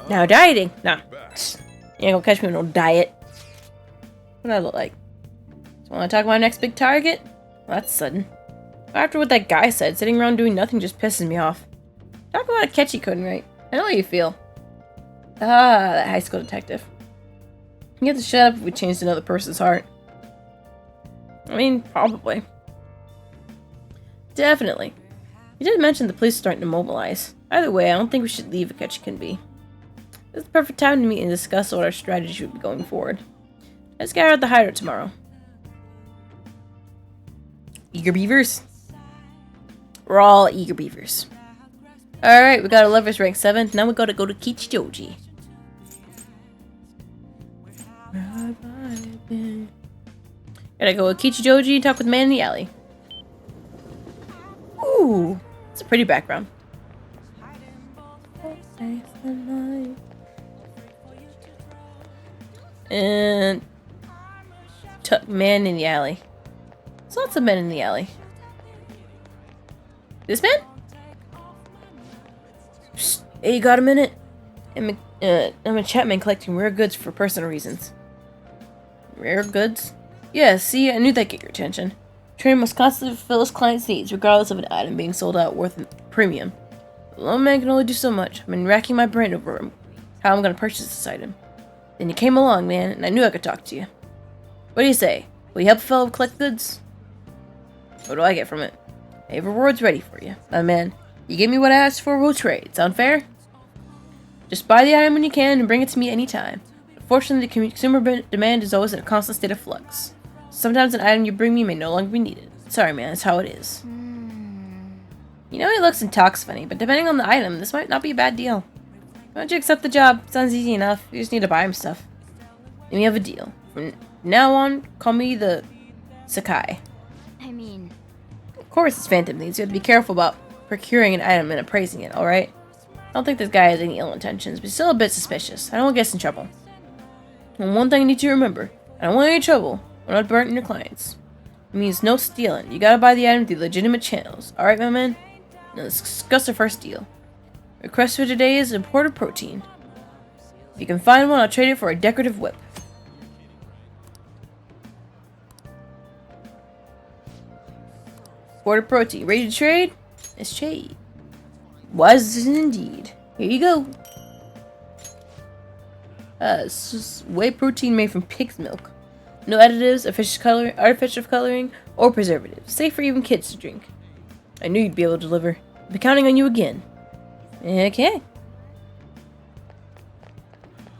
Now dieting. Nah. You ain't gonna catch me with no diet. What do I look like? So wanna talk about my next big target? Well, that's sudden. After what that guy said, sitting around doing nothing just pisses me off. Talk about a catch he couldn't write. I know how you feel. Ah, that high school detective. You have to shut up if we changed another person's heart. I mean, probably. Definitely. You did mention the police are starting to mobilize. Either way, I don't think we should leave Akechikanbi. This is the perfect time to meet and discuss what our strategy should be going forward. Let's get out of the hideout tomorrow. Eager beavers? We're all eager beavers. Alright, we got a lover's rank 7. Now we gotta go to Kichijoji. Gotta go with Kichijoji and talk with the man in the alley. Ooh, it's a pretty background. And man in the alley. There's lots of men in the alley. This man? Psst, hey, you got a minute? I'm a Chapman collecting rare goods for personal reasons. Rare goods? Yeah, see, I knew that'd get your attention. Trader must constantly fulfill his client's needs, regardless of an item being sold out worth a premium. The lone man can only do so much. I've been racking my brain over how I'm gonna purchase this item. Then you came along, man, and I knew I could talk to you. What do you say? Will you help a fellow collect goods? What do I get from it? I have rewards ready for you. Man, you give me what I asked for, we'll trade. Sound fair? Just buy the item when you can and bring it to me anytime. Unfortunately, the consumer demand is always in a constant state of flux. Sometimes an item you bring me may no longer be needed. Sorry, man, that's how it is. You know he looks and talks funny, but depending on the item, this might not be a bad deal. Why don't you accept the job? Sounds easy enough. You just need to buy him stuff. Then we have a deal. From now on, call me the Sakai. I mean... Of course it's Phantom Thieves. You have to be careful about procuring an item and appraising it, alright? I don't think this guy has any ill intentions, but he's still a bit suspicious. I don't want to get us in trouble. And one thing I need you to remember. I don't want any trouble. We're not burning your clients. It means no stealing. You gotta buy the item through legitimate channels. Alright, my man? Now let's discuss our first deal. Request for today is imported protein. If you can find one, I'll trade it for a decorative whip. Imported protein. Ready to trade? Let's trade. Wise indeed. Here you go. This is whey protein made from pig's milk. No additives, artificial coloring, or preservatives. Safe for even kids to drink. I knew you'd be able to deliver. I'll be counting on you again. Okay.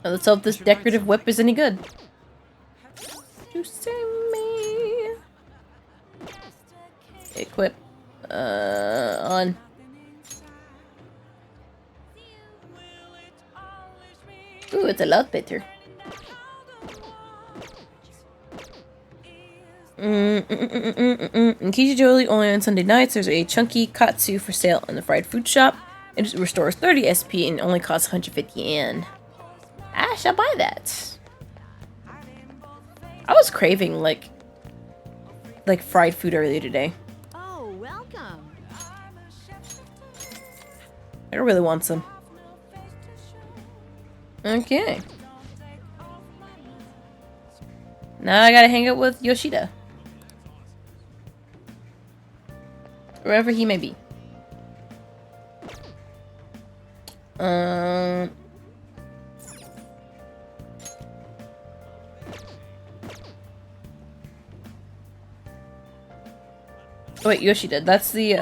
Now let's hope this decorative whip is any good. You say me. Equip. On. Ooh, it's a lot better. In Kijijoli, only on Sunday nights, there's a chunky katsu for sale in the fried food shop. It restores 30 SP and only costs 150 yen. I shall buy that. I was craving like fried food earlier today. Oh, welcome. I really want some. Okay. Now I gotta hang out with Yoshida. Wherever he may be. Oh, wait, Yoshida. That's the,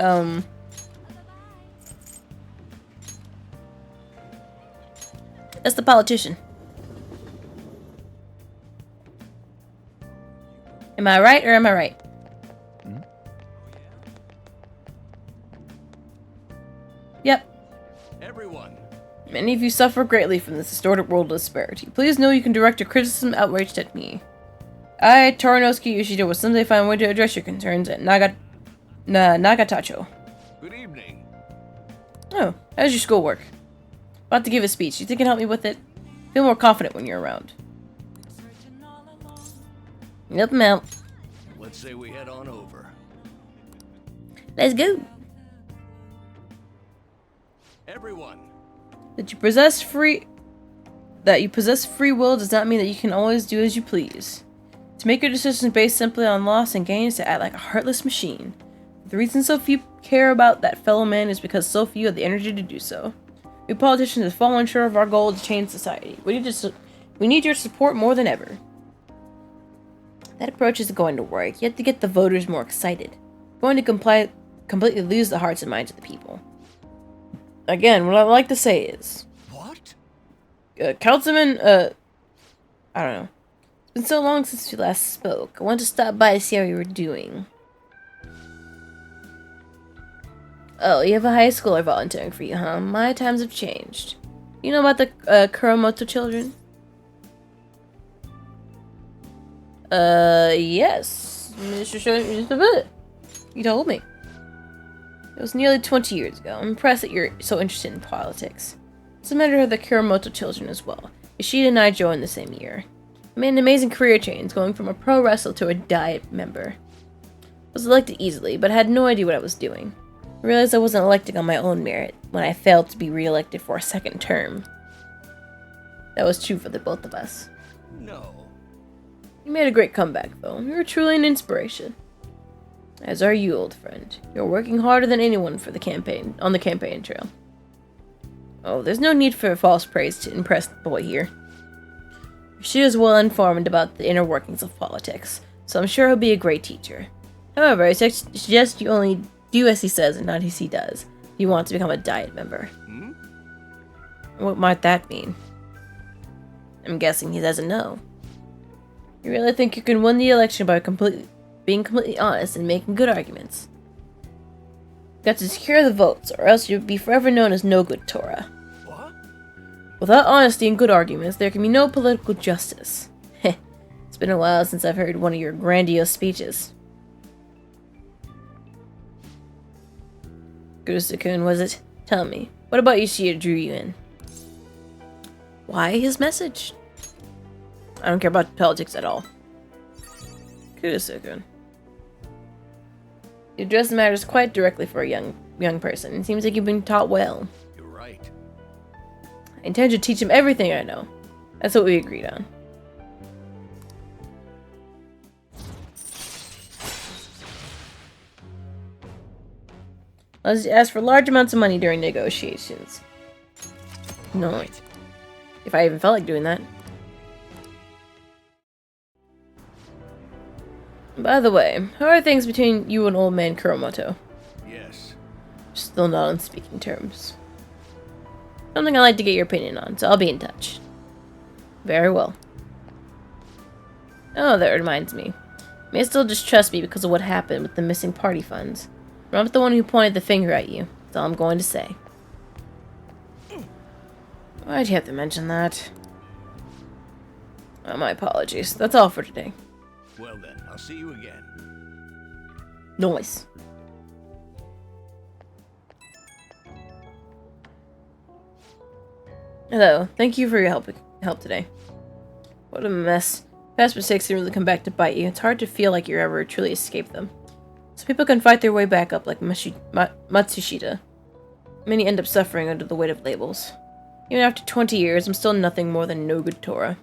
that's the politician. Am I right or am I right? Yep. Everyone. Many of you suffer greatly from this distorted world of disparity. Please know you can direct your criticism outraged at me. I, Torinosuke Yoshida, will someday find a way to address your concerns at Nagatacho. Good evening. Oh, how's your schoolwork? About to give a speech. You think you can help me with it? Feel more confident when you're around. Help him out. Let's say we head on over. Let's go. Everyone. That you possess free will does not mean that you can always do as you please. To make your decisions based simply on loss and gain is to act like a heartless machine. The reason so few care about that fellow man is because so few have the energy to do so. We politicians have fallen short of our goal to change society. We need your support more than ever. That approach isn't going to work. You have to get the voters more excited. You're going to completely lose the hearts and minds of the people. Again, what I like to say is... What? Councilman, I don't know. It's been so long since we last spoke. I wanted to stop by to see how you were doing. Oh, you have a high schooler volunteering for you, huh? My times have changed. You know about the Kuramoto children? Yes. Mr. You told me. It was nearly 20 years ago. I'm impressed that you're so interested in politics. It's a matter of the Kuramoto children as well. Yoshida and I joined the same year. I made an amazing career change, going from a pro wrestler to a diet member. I was elected easily, but I had no idea what I was doing. I realized I wasn't electing on my own merit when I failed to be re-elected for a second term. That was true for the both of us. No. You made a great comeback, though. You were truly an inspiration. As are you, old friend. You're working harder than anyone for the campaign on the campaign trail. Oh, there's no need for false praise to impress the boy here. She is well informed about the inner workings of politics, so I'm sure he'll be a great teacher. However, I suggest you only do as he says and not as he does. If you want to become a diet member. What might that mean? I'm guessing he doesn't know. You really think you can win the election by being completely honest and making good arguments? You got to secure the votes, or else you'll be forever known as no good Torah. What? Without honesty and good arguments, there can be no political justice. Heh, it's been a while since I've heard one of your grandiose speeches. Gurusa-kun, was it? Tell me, what about Yoshida drew you in? Why his message? I don't care about politics at all. Kurisugun. Your dress matters quite directly for a young person. It seems like you've been taught well. You're right. I intend to teach him everything I know. That's what we agreed on. Let's ask for large amounts of money during negotiations. No. Right. If I even felt like doing that. By the way, how are things between you and old man Kuromoto? Yes. Still not on speaking terms. Something I'd like to get your opinion on, so I'll be in touch. Very well. Oh, that reminds me. You may still distrust me because of what happened with the missing party funds. I'm not the one who pointed the finger at you. That's all I'm going to say. Why'd you have to mention that? Oh, my apologies. That's all for today. Well then, I'll see you again. Nice. Hello. Thank you for your help today. What a mess. Past mistakes can really come back to bite you. It's hard to feel like you're ever truly escaped them. Some people can fight their way back up like Matsushita. Many end up suffering under the weight of labels. Even after 20 years, I'm still nothing more than no good Torah.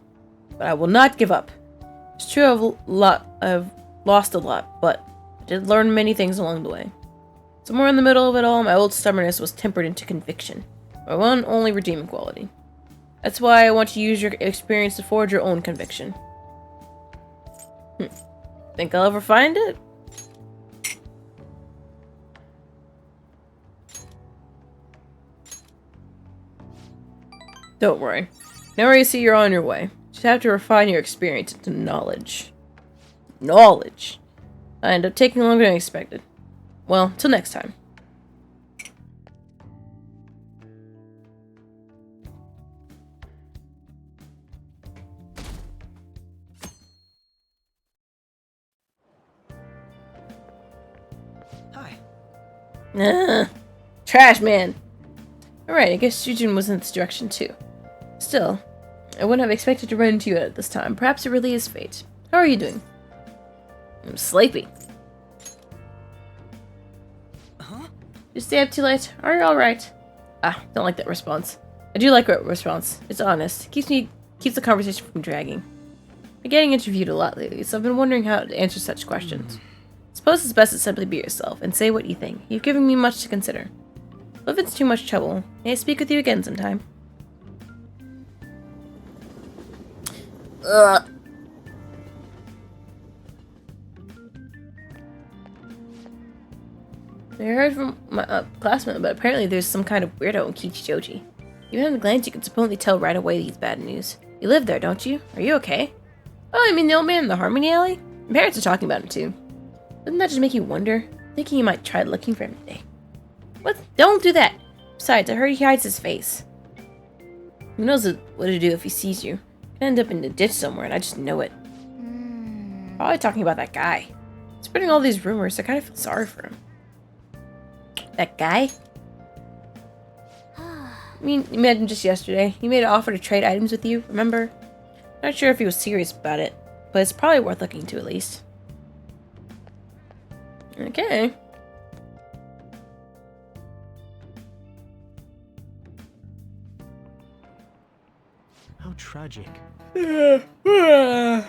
But I will not give up. It's true I've lost a lot, but I did learn many things along the way. Somewhere in the middle of it all, my old stubbornness was tempered into conviction. My one only redeeming quality. That's why I want to use your experience to forge your own conviction. Think I'll ever find it? Don't worry. Now you see you're on your way. Just have to refine your experience into knowledge. Knowledge! I end up taking longer than expected. Well, till next time. Hi. Trash man! Alright, I guess Shujin was in this direction too. Still, I wouldn't have expected to run into you at this time. Perhaps it really is fate. How are you doing? I'm sleepy. Huh? Did you stay up too late? Are you alright? Ah, don't like that response. I do like that response. It's honest. Keeps the conversation from dragging. I'm getting interviewed a lot lately, so I've been wondering how to answer such questions. Suppose it's best to simply be yourself and say what you think. You've given me much to consider. But if it's too much trouble, may I speak with you again sometime? Ugh. I heard from my classmate, but apparently there's some kind of weirdo in Kichijoji. Even at a glance, you can supposedly tell right away he's bad news. You live there, don't you? Are you okay? Oh, I mean the old man in the Harmony Alley? My parents are talking about him too. Doesn't that just make you wonder? Thinking you might try looking for him today. What? Don't do that! Besides, I heard he hides his face. Who knows what to do if he sees you? Could end up in the ditch somewhere and I just know it. Probably talking about that guy. Spreading all these rumors, I kind of feel sorry for him. That guy? I mean, you met him just yesterday. He made an offer to trade items with you, remember? Not sure if he was serious about it, but it's probably worth looking into at least. Okay. How tragic. Well, I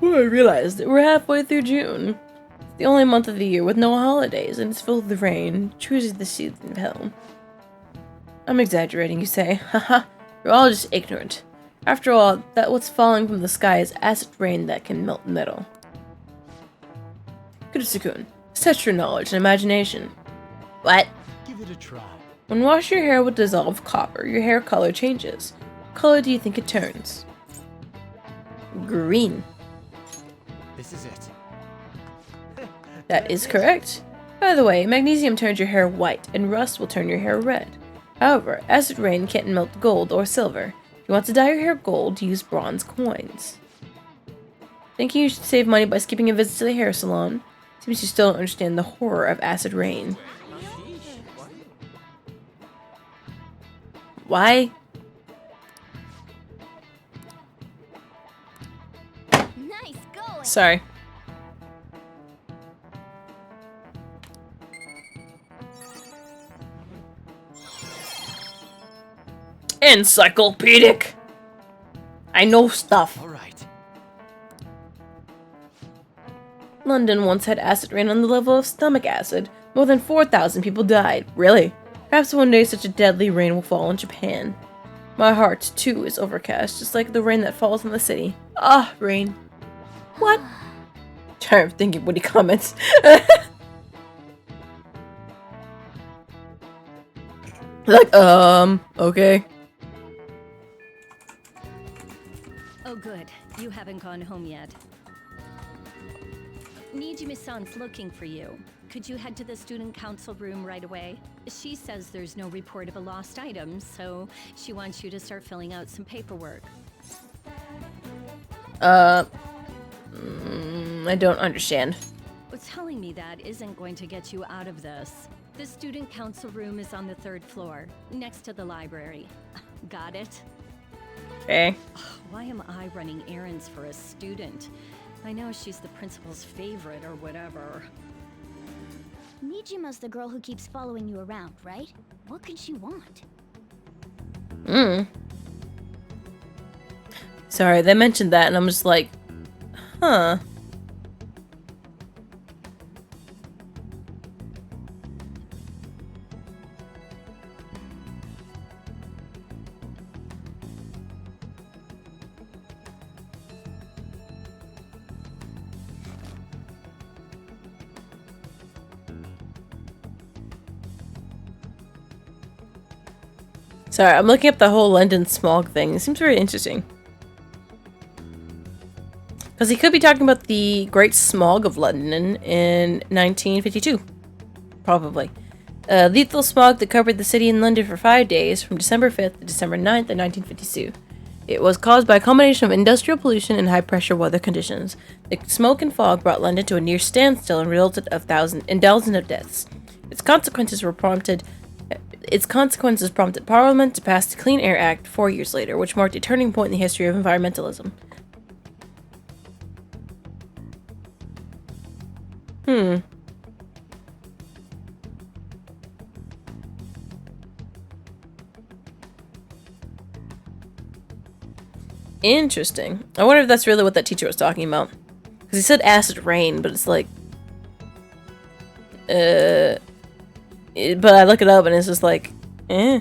realized that we're halfway through June. It's the only month of the year with no holidays, and it's filled with rain. Chooses the season of hell. I'm exaggerating, you say. Haha, you're all just ignorant. After all, that what's falling from the sky is acid rain that can melt metal. Kurisugun, test your knowledge and imagination. What? Give it a try. When wash your hair with dissolved copper, your hair color changes. What color do you think it turns? Green. This is it. That is correct. By the way, magnesium turns your hair white, and rust will turn your hair red. However, acid rain can't melt gold or silver. If you want to dye your hair gold, use bronze coins. Thinking you should save money by skipping a visit to the hair salon? Seems you still don't understand the horror of acid rain. Why? Nice going. Sorry. Encyclopedic. I know stuff. All right. London once had acid rain on the level of stomach acid. More than 4,000 people died. Really? Perhaps one day such a deadly rain will fall in Japan. My heart, too, is overcast, just like the rain that falls in the city. Ah, rain. What? Tired of thinking witty comments. Like, okay. Oh good, you haven't gone home yet. Nijimi-san's looking for you. Could you head to the student council room right away? She says there's no report of a lost item, so she wants you to start filling out some paperwork. I don't understand. Telling me that isn't going to get you out of this. The student council room is on the 3rd floor, next to the library. Got it? Okay. Why am I running errands for a student? I know she's the principal's favorite or whatever. Nijima's the girl who keeps following you around, right? What could she want? Sorry, they mentioned that and I'm just like, huh. Sorry, I'm looking up the whole London smog thing. It seems very interesting. Because he could be talking about the Great Smog of London in 1952. Probably. Lethal smog that covered the city in London for 5 days, from December 5th to December 9th in 1952. It was caused by a combination of industrial pollution and high-pressure weather conditions. The smoke and fog brought London to a near standstill and resulted in thousands of deaths. Its consequences prompted Parliament to pass the Clean Air Act 4 years later, which marked a turning point in the history of environmentalism. Interesting. I wonder if that's really what that teacher was talking about. Because he said acid rain, but it's like... but I look it up and it's just like, eh.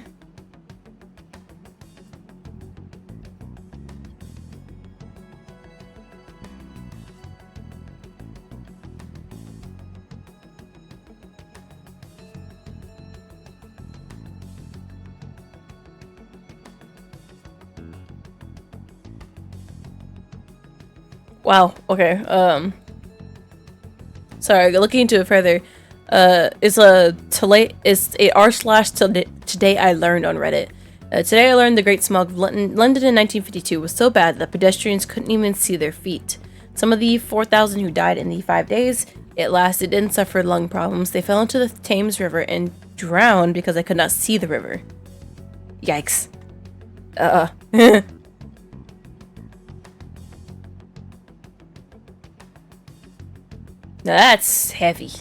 Wow, okay, sorry, looking into it further, it's a r/today I learned on Reddit. Today I learned the Great Smog of London in 1952 was so bad that pedestrians couldn't even see their feet. Some of the 4,000 who died in the 5 days it lasted didn't suffer lung problems. They fell into the Thames River and drowned because they could not see the river. Yikes. Now that's heavy.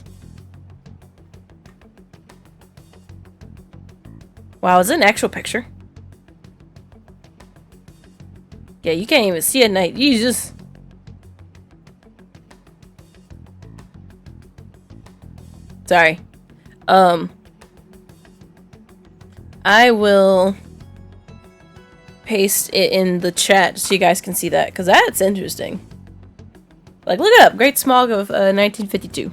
Wow, is it an actual picture? Yeah, you can't even see at night. Jesus. Sorry. I will paste it in the chat so you guys can see that, because that's interesting. Like, look it up. Great Smog of 1952.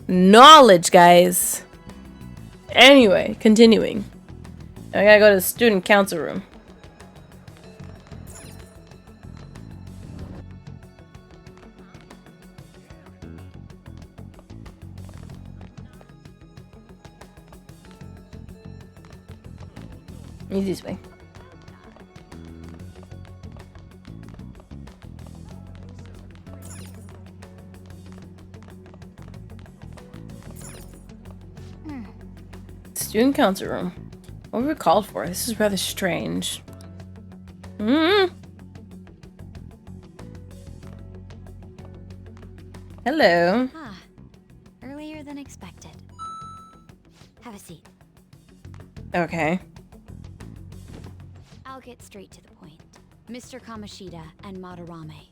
Knowledge, guys. Anyway, continuing. I gotta go to the student council room. Easiest way. Student council room. What were we called for? This is rather strange. Hello. Ah, earlier than expected. Have a seat. Okay. I'll get straight to the point. Mr. Kamoshida and Madarame.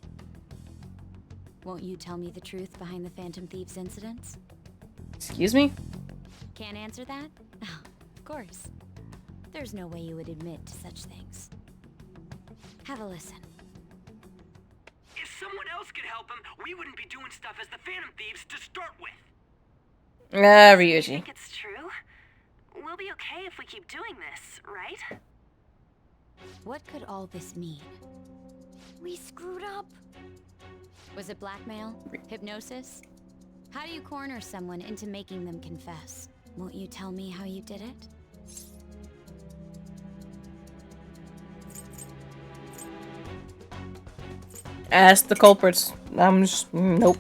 Won't you tell me the truth behind the Phantom Thieves incidents? Excuse me? Can't answer that? Oh, of course. There's no way you would admit to such things. Have a listen. If someone else could help him, we wouldn't be doing stuff as the Phantom Thieves to start with. Ryuji. You think it's true? We'll be okay if we keep doing this, right? What could all this mean? We screwed up. Was it blackmail? Hypnosis? How do you corner someone into making them confess? Won't you tell me how you did it? Ask the culprits. I'm just... nope.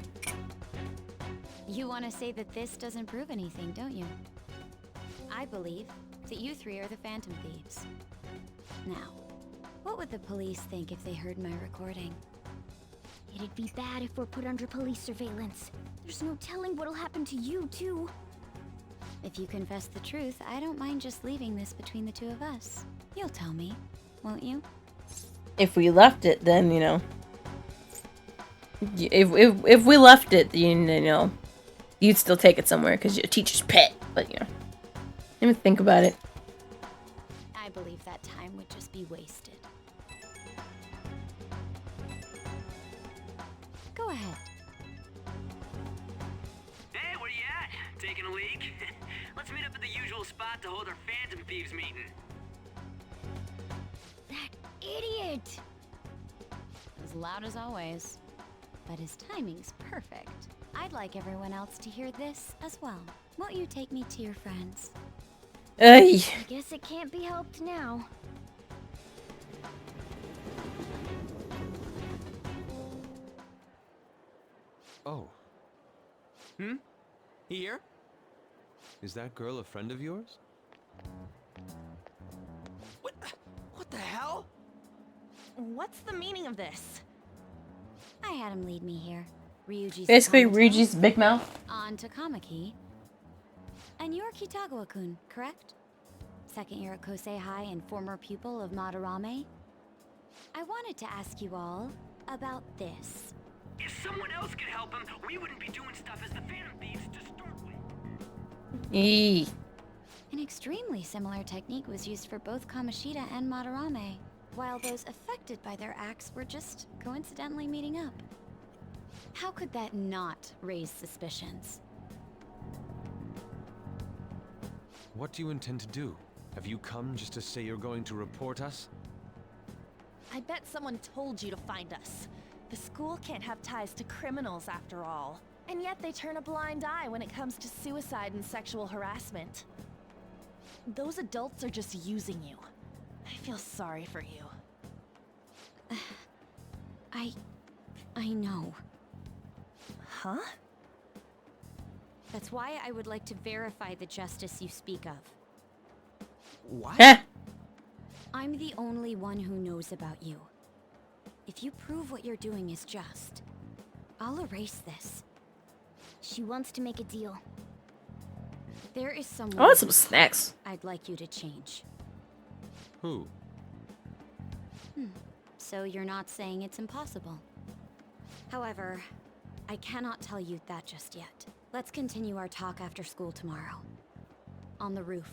You want to say that this doesn't prove anything, don't you? I believe that you three are the Phantom Thieves. Now, what would the police think if they heard my recording? It'd be bad if we're put under police surveillance. There's no telling what'll happen to you, too. If you confess the truth, I don't mind just leaving this between the two of us. You'll tell me, won't you? If we left it, then, you know... If we left it, you know... You'd still take it somewhere, because you're a teacher's pet. But, you know... Let me think about it. I believe that time would just be wasted. Go ahead. Hey, where you at? Taking a leak? Let's meet up at the usual spot to hold our Phantom Thieves meeting. That idiot! As loud as always. But his timing's perfect. I'd like everyone else to hear this as well. Won't you take me to your friends? Ay. I guess it can't be helped now. Oh. Here? Is that girl a friend of yours? What the hell? What's the meaning of this? I had him lead me here. Ryuji's Basically, Kamata, Ryuji's big mouth. on to Kamaki. And you're Kitagawa-kun, correct? Second year at Kosei High and former pupil of Madarame? I wanted to ask you all about this. If someone else could help him, we wouldn't be doing stuff as the Phantom Thieves to start with. Eee. An extremely similar technique was used for both Kamoshida and Madarame, while those affected by their acts were just coincidentally meeting up. How could that not raise suspicions? What do you intend to do? Have you come just to say you're going to report us? I bet someone told you to find us. The school can't have ties to criminals after all. And yet they turn a blind eye when it comes to suicide and sexual harassment. Those adults are just using you. I feel sorry for you. I know. Huh? That's why I would like to verify the justice you speak of. What? I'm the only one who knows about you. If you prove what you're doing is just, I'll erase this. She wants to make a deal. There is someone I want some snacks. I'd like you to change. Who? So you're not saying it's impossible. However, I cannot tell you that just yet. Let's continue our talk after school tomorrow. On the roof.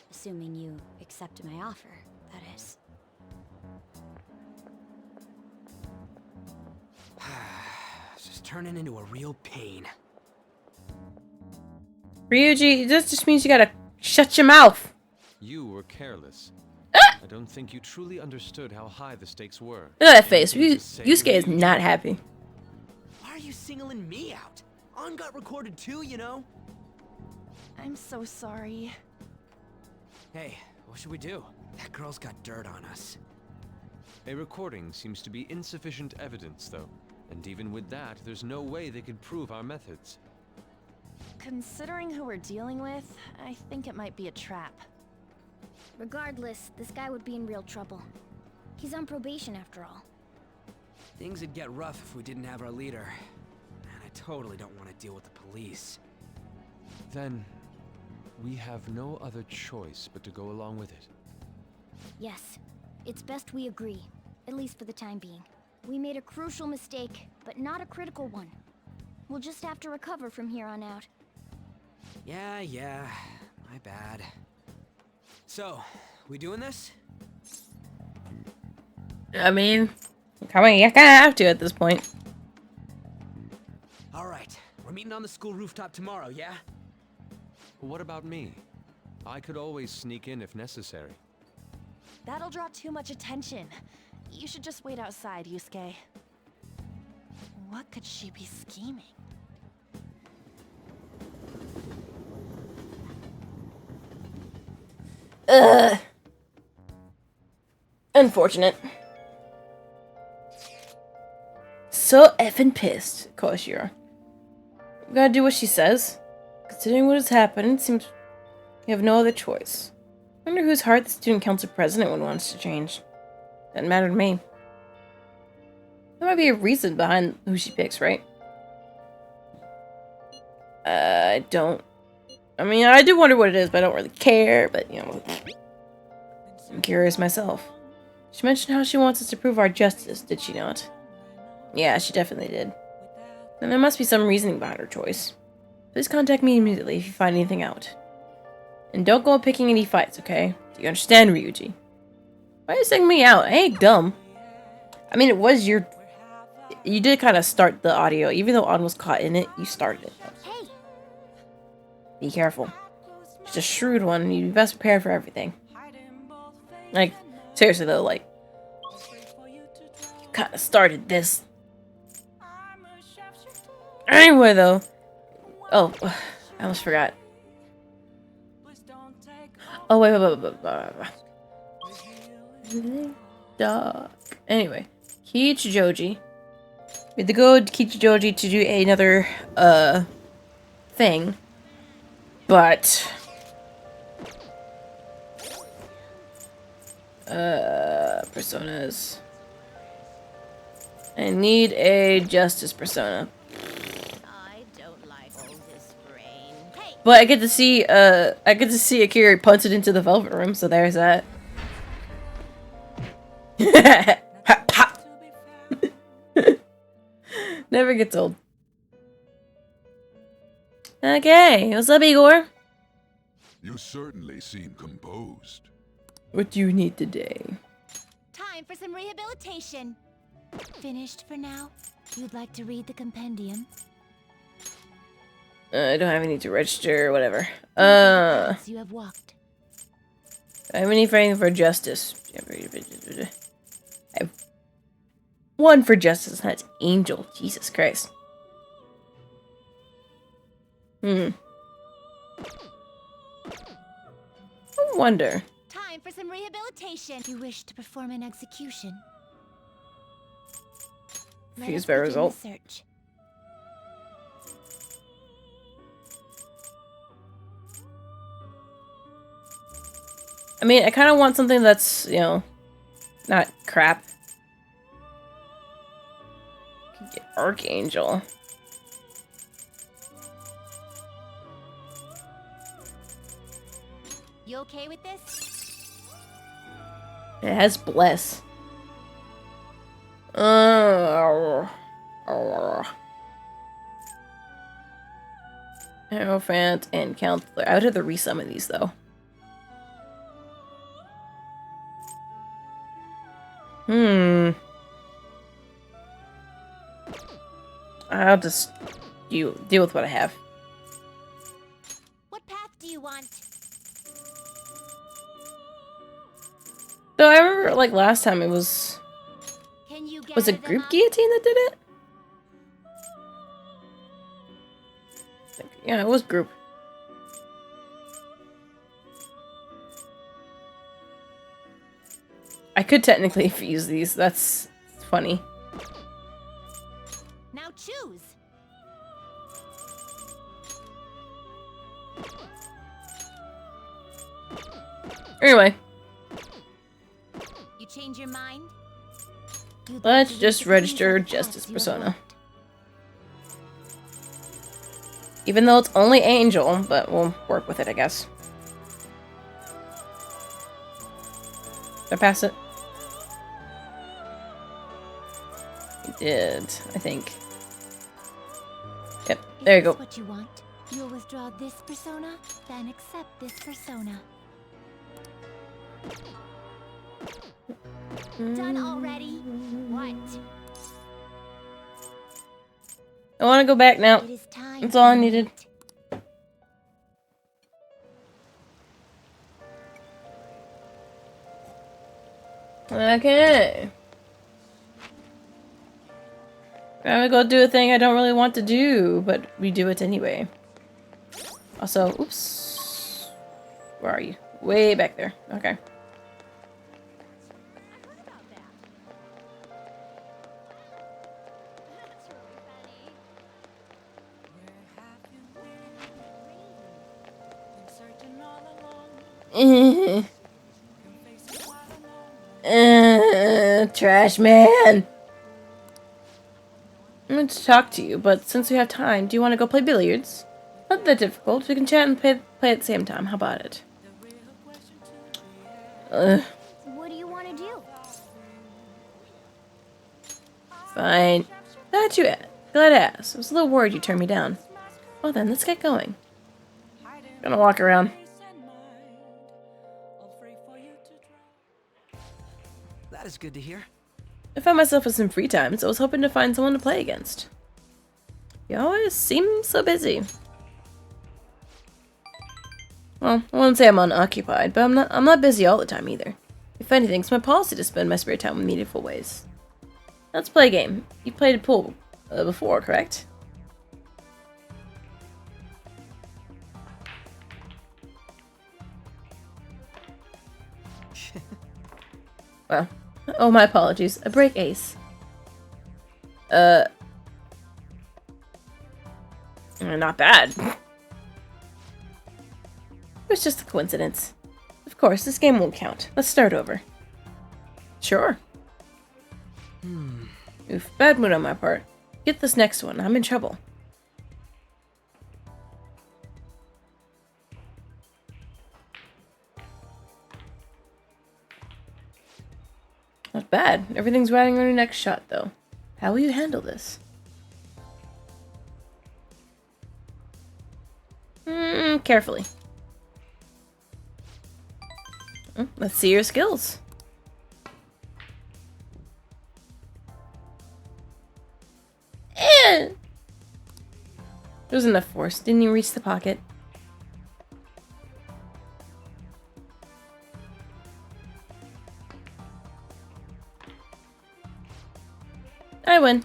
Assuming you accept my offer, that is. It's just turning into a real pain. Ryuji, this just means you gotta shut your mouth. You were careless. I don't think you truly understood how high the stakes were. Look at that face. Anything to say Yusuke is you- not happy. Why are you singling me out? On got recorded too, you know? I'm so sorry. Hey, what should we do? That girl's got dirt on us. A recording seems to be insufficient evidence, though. And even with that, there's no way they could prove our methods. Considering who we're dealing with, I think it might be a trap. Regardless, this guy would be in real trouble. He's on probation after all. Things would get rough if we didn't have our leader. And I totally don't want to deal with the police. Then, we have no other choice but to go along with it. Yes, it's best we agree, at least for the time being. We made a crucial mistake, but not a critical one. We'll just have to recover from here on out. Yeah, my bad. So, we doing this? I mean, you kind of have to at this point. Alright, we're meeting on the school rooftop tomorrow, yeah? What about me? I could always sneak in if necessary. That'll draw too much attention. You should just wait outside, Yusuke. What could she be scheming? Ugh. Unfortunate. So effing pissed, Koshiro. We gotta do what she says. Considering what has happened, it seems we have no other choice. I wonder whose heart the student council president would want us to change. Doesn't matter to me. There might be a reason behind who she picks, right? I don't. I mean, I do wonder what it is, but I don't really care, but, you know. I'm curious myself. She mentioned how she wants us to prove our justice, did she not? Yeah, she definitely did. Then there must be some reasoning behind her choice. Please contact me immediately if you find anything out. And don't go picking any fights, okay? Do you understand, Ryuji? Why are you singing me out? I ain't dumb. I mean, it was your... You did kind of start the audio. Even though An was caught in it, you started it. Hey! Be careful. She's a shrewd one, and you'd be best prepared for everything. Like, seriously though, like... You kind of started this. Anyway, though... Oh, I almost forgot. Oh, wait. Dog. Anyway, Kichijoji. We had to go to Kichijoji to do another, thing. But... personas. I need a justice persona. But I get to see Akira punted into the velvet room, so there's that. Never gets old. Okay, what's up, Igor? You certainly seem composed. What do you need today? Time for some rehabilitation. Finished for now? You'd like to read the compendium? I don't have any to register, whatever. You have walked. I have anything for justice. I have one for justice, and that's Angel. Jesus Christ. I wonder. Time for some rehabilitation. You wish to perform an execution. Fuse by result. Search. I mean, I kind of want something that's, you know, not crap. Could get Archangel. You okay with this? It has Bless. Hierophant and Counselor. I would have to resummon these, though. I'll just deal with what I have. What path do you want? So I remember, like, last time it was... Was it Group Guillotine that did it? Yeah, it was Group. I could technically use these. That's funny. Now choose. Anyway. You change your mind? Let's just register Justice Persona. Even though it's only Angel, but we'll work with it, I guess. Did I pass it? I did, I think. Yep, there you go. Is this what you want? You'll withdraw this persona, then accept this persona. Done already? What? I want to go back now. That's all I needed. Okay. I'm gonna go do a thing I don't really want to do, but we do it anyway. Also, oops. Where are you? Way back there. Okay. Trash man. I'm going to talk to you, but since we have time, do you want to go play billiards? Not that difficult. We can chat and play at the same time. How about it? What do you want to do? Fine. Glad to ask. I was a little worried you turned me down. Well then, let's get going. Gonna walk around. That is good to hear. I found myself with some free time, so I was hoping to find someone to play against. You always seem so busy. Well, I wouldn't say I'm unoccupied, but I'm not busy all the time either. If anything, it's my policy to spend my spare time in meaningful ways. Let's play a game. You played pool before, correct? Well, oh my apologies. A break ace. Not bad. It was just a coincidence. Of course, this game won't count. Let's start over. Sure. Oof, bad mood on my part. Get this next one. I'm in trouble. Not bad. Everything's riding on your next shot, though. How will you handle this? Carefully. Let's see your skills. There was enough force. Didn't even reach the pocket. I win.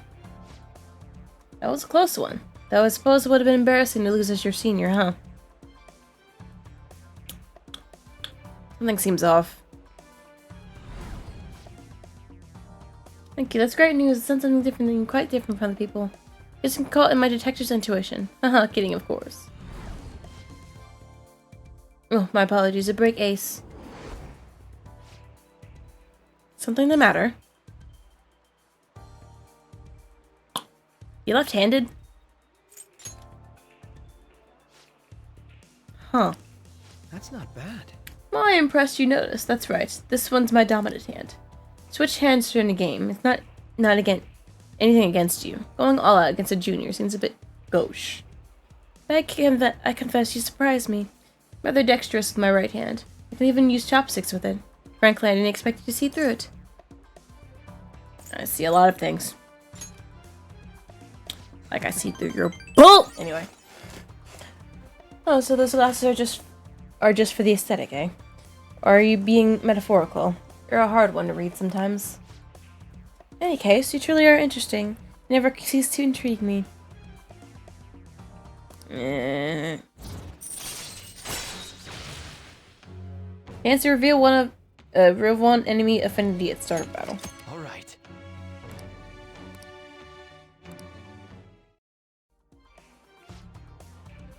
That was a close one. Though I suppose it would have been embarrassing to lose as your senior, huh? Something seems off. Thank you, that's great news. It's something different, quite different from the people. Just caught in my detector's intuition. Haha, kidding, of course. Oh, my apologies. A break ace. Something the matter? You left-handed? Huh. That's not bad. Well, I am impressed you noticed. That's right. This one's my dominant hand. Switch hands during a game. It's not against anything against you. Going all out against a junior seems a bit gauche. I confess you surprised me. Rather dexterous with my right hand. I can even use chopsticks with it. Frankly, I didn't expect you to see through it. I see a lot of things. Like I see through your bull. Anyway. Oh, so those glasses are just for the aesthetic, eh? Or are you being metaphorical? You're a hard one to read sometimes. In any case, you truly are interesting. You never cease to intrigue me. Chance to reveal one enemy affinity at start of battle. All right.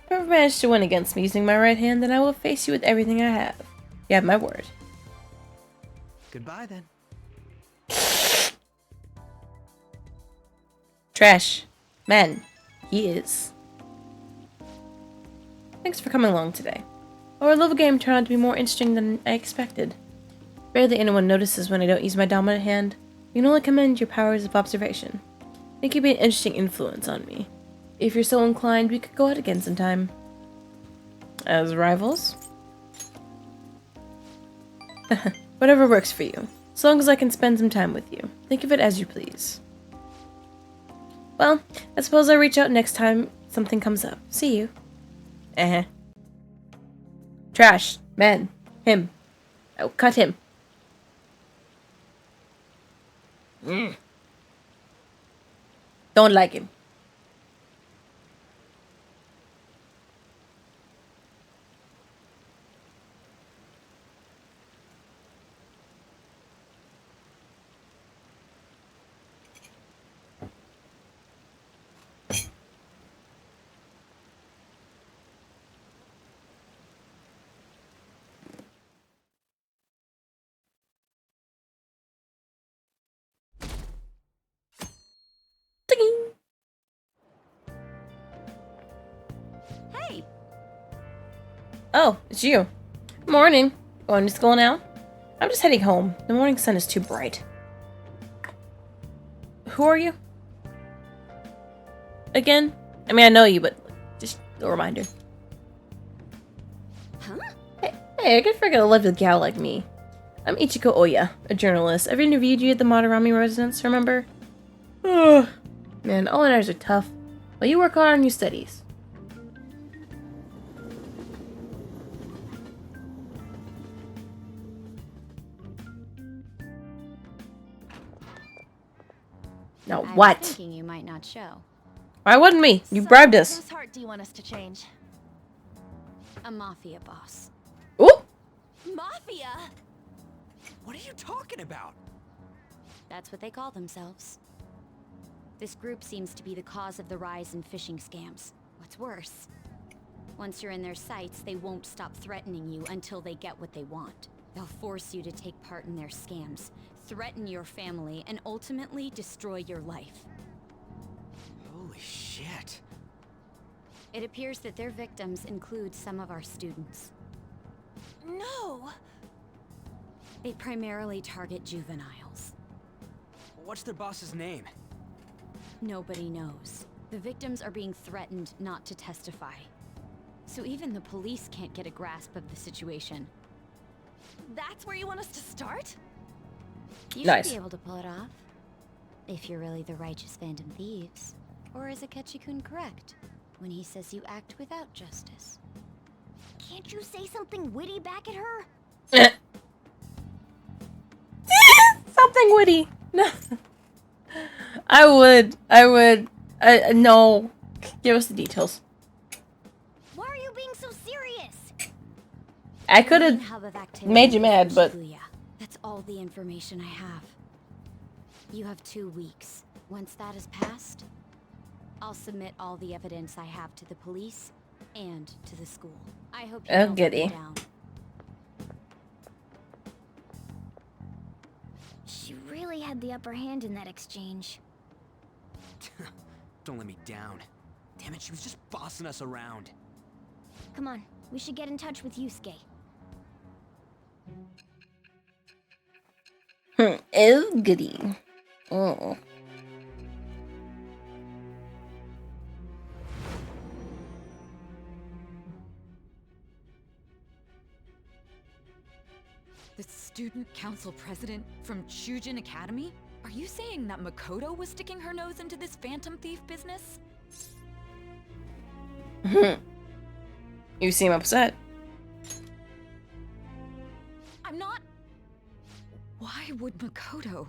If you ever manage to win against me using my right hand, then I will face you with everything I have. You have my word. Goodbye then. Trash. Man. He is. Thanks for coming along today. Our little game turned out to be more interesting than I expected. Barely anyone notices when I don't use my dominant hand. You can only commend your powers of observation. I think you'd be an interesting influence on me. If you're so inclined, we could go out again sometime. As rivals? Whatever works for you. As long as I can spend some time with you. Think of it as you please. Well, I suppose I'll reach out next time something comes up. See you. Trash. Man. Him. Oh, cut him. Don't like him. Hey! Oh, it's you. Morning. Going to school now? I'm just heading home. The morning sun is too bright. Who are you? Again? I mean, I know you, but just a reminder. Huh? Hey, I could forget a lovely gal like me. I'm Ichiko Oya, a journalist. I've interviewed you at the Madarami residence, remember? Ugh. Man, all nights are tough. But you work hard on your studies. Now I was what? thinking you might not show. Why wouldn't me? You bribed us. Whose heart do you want us to change? A mafia boss. Ooh! Mafia? What are you talking about? That's what they call themselves. This group seems to be the cause of the rise in phishing scams. What's worse, once you're in their sights, they won't stop threatening you until they get what they want. They'll force you to take part in their scams, threaten your family, and ultimately destroy your life. Holy shit. It appears that their victims include some of our students. No! They primarily target juveniles. What's their boss's name? Nobody knows. The victims are being threatened not to testify. So even the police can't get a grasp of the situation. That's where you want us to start? You Nice. should be able to pull it off. If you're really the righteous Phantom Thieves. Or is Akechi-kun correct when he says you act without justice? Can't you say something witty back at her? Something witty. No. I would. No. Give us the details. Why are you being so serious? I could have made you mad, but... That's all the information I have. You have 2 weeks. Once that is passed, I'll submit all the evidence I have to the police and to the school. I hope you don't let me down. She really had the upper hand in that exchange. Don't let me down. Damn it, she was just bossing us around. Come on, we should get in touch with Yusuke. Oh, goody. Oh. The student council president from Chujin Academy? Are you saying that Makoto was sticking her nose into this phantom thief business? You seem upset. I'm not... Why would Makoto?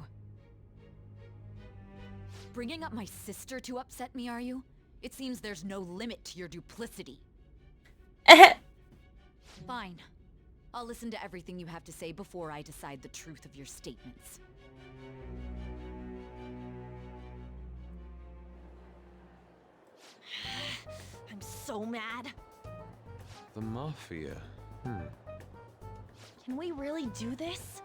Bringing up my sister to upset me, are you? It seems there's no limit to your duplicity. Fine. I'll listen to everything you have to say before I decide the truth of your statements. I'm so mad. The Mafia. Can we really do this?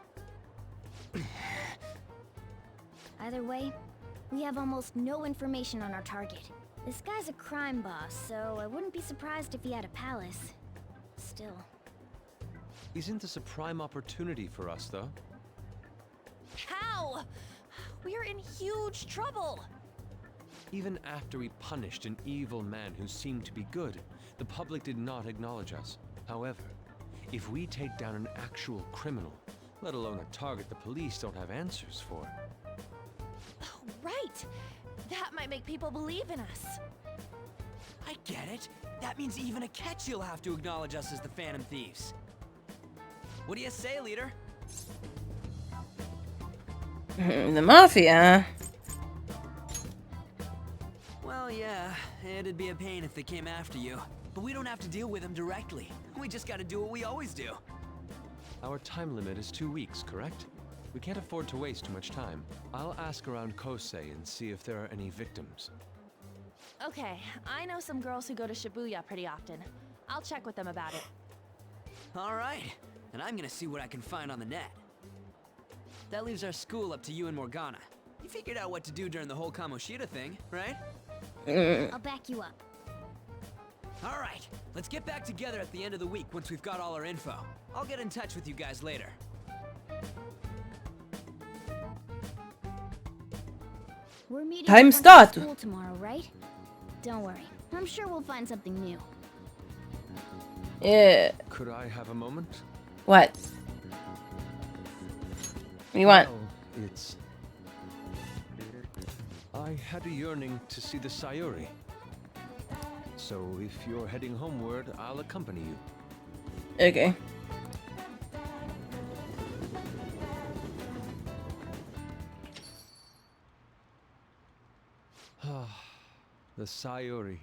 Either way, we have almost no information on our target. This guy's a crime boss, so I wouldn't be surprised if he had a palace. Still. Isn't this a prime opportunity for us, though? We are in huge trouble. Even after we punished an evil man who seemed to be good, the public did not acknowledge us. However, if we take down an actual criminal, let alone a target the police don't have answers for. Oh, right. That might make people believe in us. I get it. That means even a Ketchy will have to acknowledge us as the Phantom Thieves. What do you say, leader? The Mafia, Well, yeah, it'd be a pain if they came after you. But we don't have to deal with them directly. We just gotta do what we always do. Our time limit is 2 weeks, correct? We can't afford to waste too much time. I'll ask around Kosei and see if there are any victims. Okay, I know some girls who go to Shibuya pretty often. I'll check with them about it. All right, and I'm gonna see what I can find on the net. That leaves our school up to you and Morgana. You figured out what to do during the whole Kamoshida thing, right? I'll back you up. All right, let's get back together at the end of the week once we've got all our info. I'll get in touch with you guys later. We're meeting Time at start. school tomorrow, right? Don't worry. I'm sure we'll find something new. Yeah. Could I have a moment? What? What do you want? Well, it's... I had a yearning to see the Sayuri. So if you're heading homeward, I'll accompany you. Okay. The Sayuri.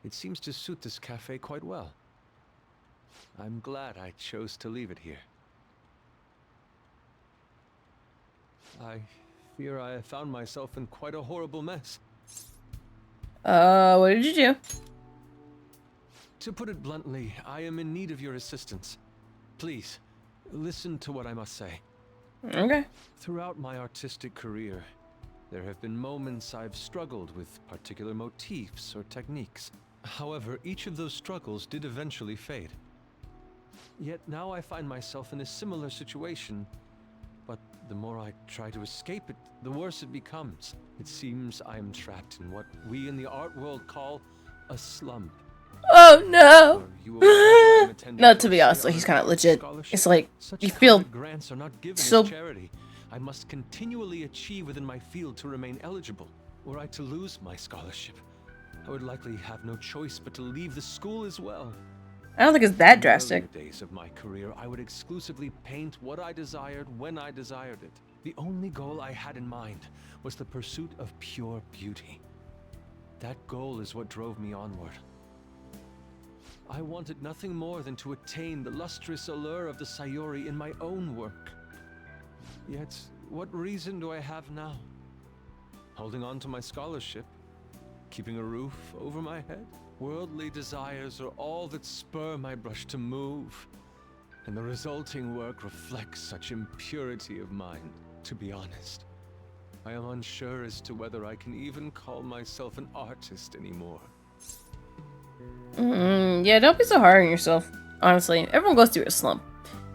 It seems to suit this cafe quite well. I'm glad I chose to leave it here. I fear I have found myself in quite a horrible mess. What did you do? To put it bluntly, I am in need of your assistance. Please, listen to what I must say. Okay. Throughout my artistic career, there have been moments I've struggled with particular motifs or techniques. However, each of those struggles did eventually fade. Yet now I find myself in a similar situation, but the more I try to escape it, the worse it becomes. It seems I am trapped in what we in the art world call a slump. Oh no! No, to be honest, like, he's kind of legit. It's like you feel grants are not given so. as charity. I must continually achieve within my field to remain eligible. Were I to lose my scholarship, I would likely have no choice but to leave the school as well. I don't think it's that drastic. In the earlier days of my career, I would exclusively paint what I desired when I desired it. The only goal I had in mind was the pursuit of pure beauty. That goal is what drove me onward. I wanted nothing more than to attain the lustrous allure of the Sayuri in my own work. Yet, what reason do I have now? Holding on to my scholarship? Keeping a roof over my head? Worldly desires are all that spur my brush to move, and the resulting work reflects such impurity of mind. To be honest, I am unsure as to whether I can even call myself an artist anymore. Yeah, don't be so hard on yourself. Honestly, everyone goes through a slump.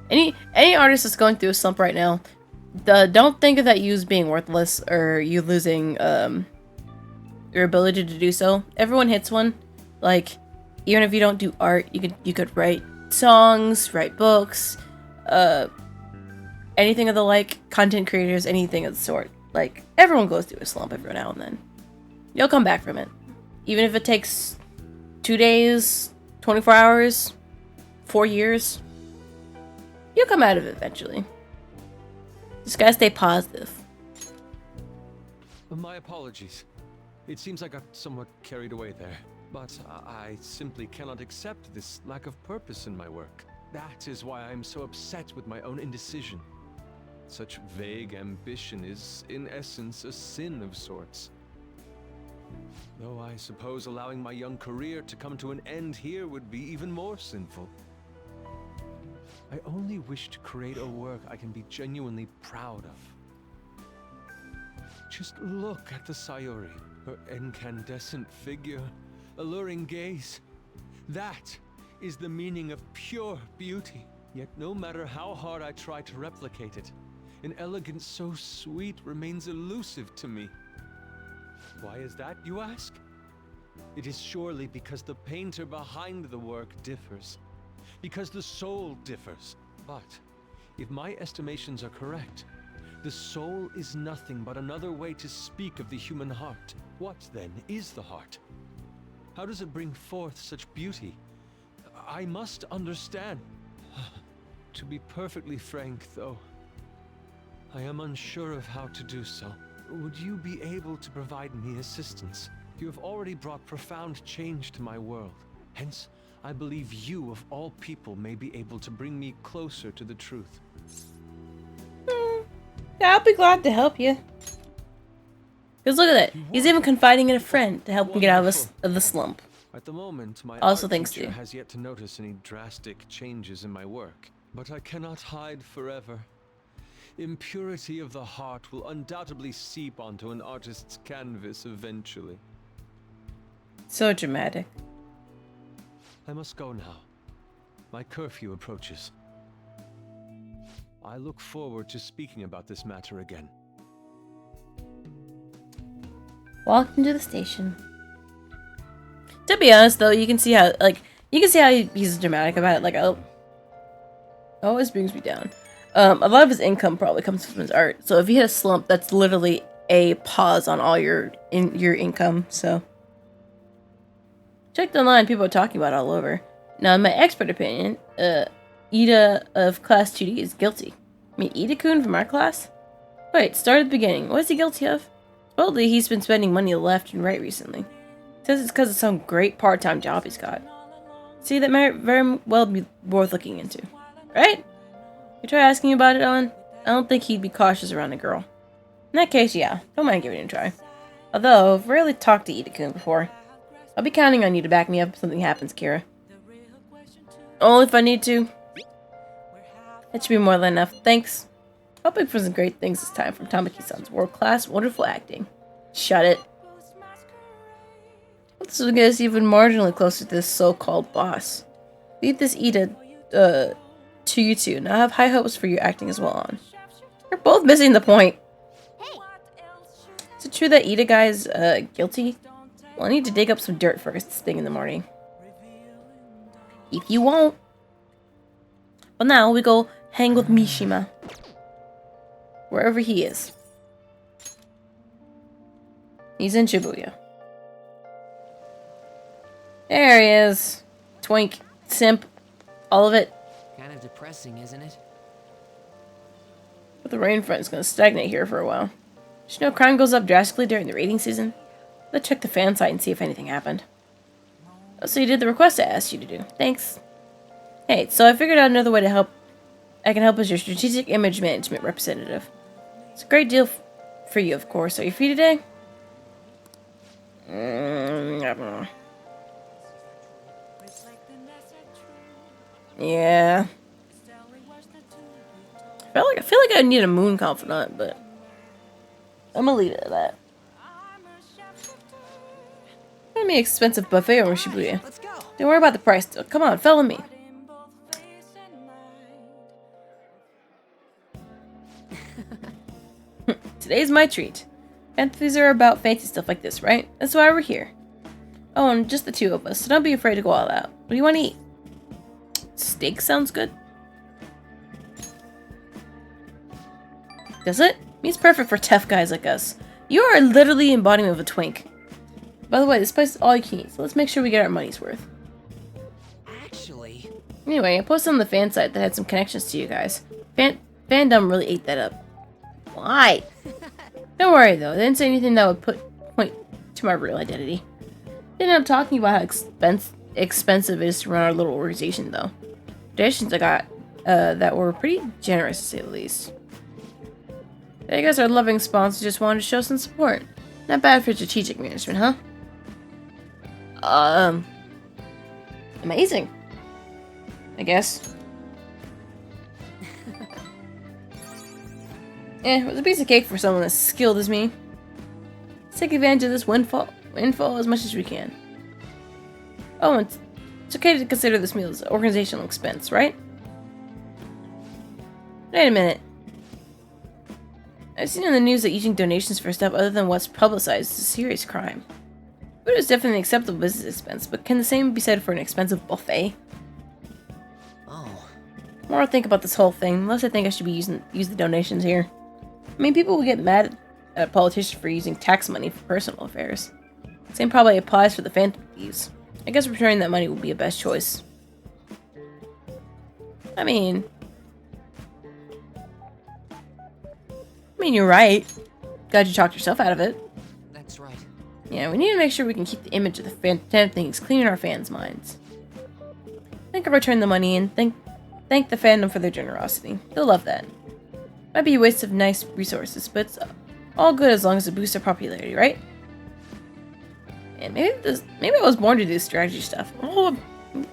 Any artist that's going through a slump right now, don't think of that you as being worthless or you losing your ability to do so. Everyone hits one. Like, even if you don't do art, you could write songs, write books, anything of the like, content creators, anything of the sort. Like, everyone goes through a slump every now and then. You'll come back from it. Even if it takes 2 days, 24 hours, 4 years, you'll come out of it eventually. Just gotta stay positive. My apologies. It seems I got somewhat carried away there. But I simply cannot accept this lack of purpose in my work. That is why I am so upset with my own indecision. Such vague ambition is, in essence, a sin of sorts. Though I suppose allowing my young career to come to an end here would be even more sinful. I only wish to create a work I can be genuinely proud of. Just look at the Sayuri, her incandescent figure, alluring gaze. That is the meaning of pure beauty. Yet no matter how hard I try to replicate it, An elegance so sweet remains elusive to me. Why is that, you ask? It is surely because the painter behind the work differs. Because the soul differs. But, if my estimations are correct, the soul is nothing but another way to speak of the human heart. What, then, is the heart? How does it bring forth such beauty? I must understand. To be perfectly frank, though, I am unsure of how to do so. Would you be able to provide me assistance? You have already brought profound change to my world. Hence, I believe you, of all people, may be able to bring me closer to the truth. Yeah, I'll be glad to help you. Because look at that. He's even confiding in a friend to help him get out of the slump. At the moment, my Also art thanks teacher to you. has yet to notice any drastic changes in my work. But I cannot hide forever. Impurity of the heart will undoubtedly seep onto an artist's canvas eventually. So dramatic. I must go now. My curfew approaches. I look forward to speaking about this matter again. Walked into the station. To be honest, though, you can see how he's dramatic about it. Like, oh, always brings me down. A lot of his income probably comes from his art. So if you hit a slump, that's literally a pause on all your income. So checked online, people are talking about it all over. Now, in my expert opinion, Ida of Class 2D is guilty. I mean, Ida-kun from our class? Wait, start at the beginning. What is he guilty of? Supposedly, he's been spending money left and right recently. Says it's because of some great part-time job he's got. See, that might very well be worth looking into. Right? You try asking about it, Ellen? I don't think he'd be cautious around a girl. In that case, yeah, don't mind giving it a try. Although, I've rarely talked to Ida-kun before. I'll be counting on you to back me up if something happens, Kira. Only if I need to. That should be more than enough. Thanks. Hoping for some great things this time from Tamaki-san's world-class, wonderful acting. Shut it. This will get us even marginally closer to this so-called boss. Leave this Ida, to you two, and I have high hopes for your acting as well on. You're both missing the point. Is it true that Ida guy is, guilty? Well, I need to dig up some dirt first thing in the morning. If you won't. Well, now we go hang with Mishima. Wherever he is. He's in Shibuya. There he is. Twink. Simp. All of it. Kind of depressing, isn't it? But the rain front is going to stagnate here for a while. Did you know crime goes up drastically during the rating season? Let's check the fan site and see if anything happened. Oh, so you did the request I asked you to do. Thanks. Hey, so I figured out another way to help. I can help as your strategic image management representative. It's a great deal for you, of course. Are you free today? Yeah. I feel like I need a moon confidant, but I'm gonna leave it at that. Find me an expensive buffet over Shibuya. Don't worry about the price though. Come on, follow me. Today's my treat. Fantasies are about fancy stuff like this, right? That's why we're here. Oh, and just the two of us, so don't be afraid to go all out. What do you want to eat? Steak sounds good. Does it? Meat's perfect for tough guys like us. You are literally the embodiment of a twink. By the way, this place is all you can eat, so let's make sure we get our money's worth. Actually... Anyway, I posted on the fan site that had some connections to you guys. Fandom really ate that up. Why? Don't worry though, they didn't say anything that would point to my real identity. They ended up talking about how expensive it is to run our little organization though. Donations I got that were pretty generous to say the least. I guess our loving sponsor just wanted to show some support. Not bad for strategic management, huh? Amazing. I guess. It was a piece of cake for someone as skilled as me. Let's take advantage of this windfall as much as we can. Oh, and it's okay to consider this meal as an organizational expense, right? Wait a minute. I've seen in the news that using donations for stuff other than what's publicized is a serious crime. Food is definitely an acceptable business expense, but can the same be said for an expensive buffet? Oh. The more I think about this whole thing, the less I think I should be use the donations here. I mean, people will get mad at politicians for using tax money for personal affairs. Same probably applies for the Phantom Thieves. I guess returning that money would be a best choice. I mean, you're right. Glad you talked yourself out of it. That's right. Yeah, we need to make sure we can keep the image of the Phantom Thieves clean in our fans' minds. I think I'll return the money and thank the fandom for their generosity. They'll love that. Might be a waste of nice resources, but it's all good as long as it boosts their popularity, right? And maybe I was born to do strategy stuff. Oh, I'm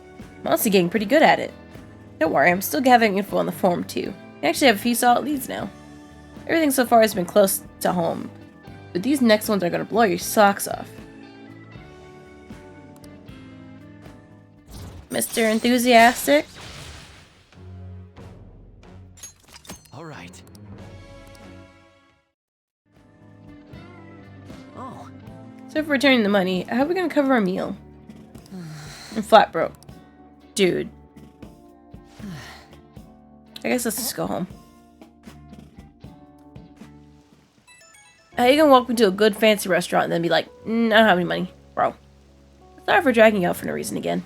honestly getting pretty good at it. Don't worry, I'm still gathering info on the forum too. I actually have a few solid leads now. Everything so far has been close to home, but these next ones are gonna blow your socks off. Mr. Enthusiastic? Alright. Oh. So for returning the money, how are we gonna cover our meal? I'm flat broke. Dude. I guess let's just go home. How you gonna walk me to a good fancy restaurant and then be like, I don't have any money, bro? Sorry for dragging you out for no reason again.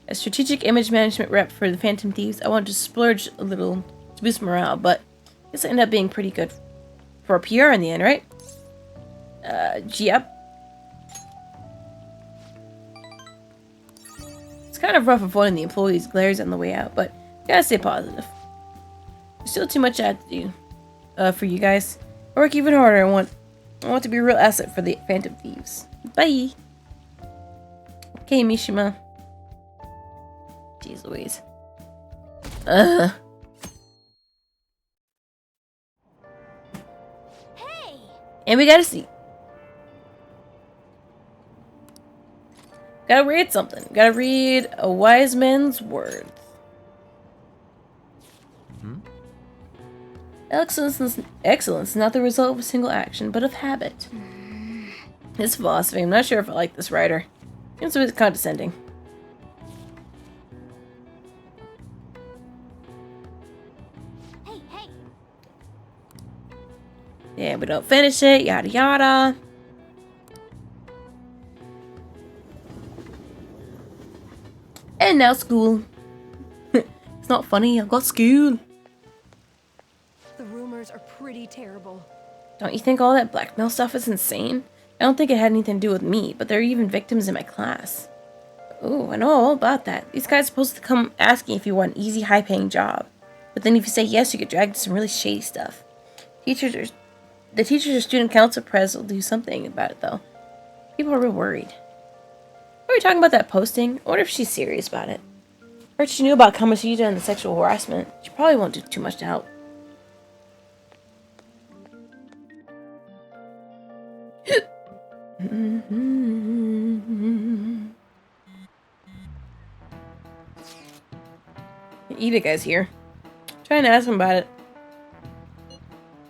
As strategic image management rep for the Phantom Thieves, I want to splurge a little to boost morale, but I guess it ended up being pretty good for PR in the end, right? Yep. It's kind of rough avoiding the employees' glares on the way out, but gotta stay positive. There's still too much I have to do for you guys. I work even harder. I want to be a real asset for the Phantom Thieves. Bye. Okay, Mishima. Jeez Louise. Hey! And we gotta see. Gotta read something. Gotta read a wise man's words. Excellence is not the result of a single action, but of habit. This philosophy, I'm not sure if I like this writer. It's a bit condescending. Hey! Yeah, we don't finish it, yada yada. And now school. It's not funny, I've got school. The rumors are pretty terrible. Don't you think all that blackmail stuff is insane? I don't think it had anything to do with me, but there are even victims in my class. Ooh, I know all about that. These guys are supposed to come asking if you want an easy, high-paying job. But then if you say yes, you get dragged to some really shady stuff. The teachers or student council pres will do something about it, though. People are real worried. Are we talking about that posting? I wonder if she's serious about it. Heard she knew about Kamoshida and the sexual harassment. She probably won't do too much to help. Ida guy's here. Trying to ask him about it.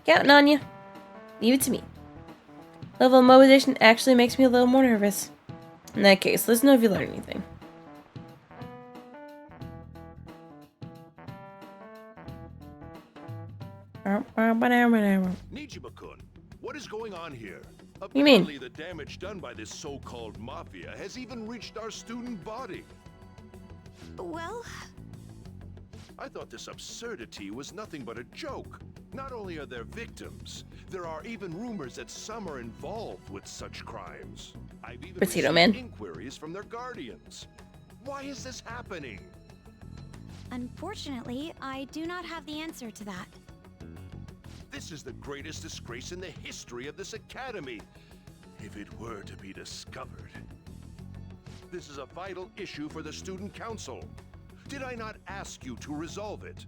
Counting on you. Leave it to me. Level of mobilization actually makes me a little more nervous. In that case, let's know if you learn anything. Nijima-kun, what is going on here? You mean? Apparently the damage done by this so-called mafia has even reached our student body. Well, I thought this absurdity was nothing but a joke. Not only are there victims, there are even rumors that some are involved with such crimes. I've even Potato received Man. inquiries from their guardians. Why is this happening? Unfortunately, I do not have the answer to that. This is the greatest disgrace in the history of this academy, if it were to be discovered. This is a vital issue for the student council. Did I not ask you to resolve it?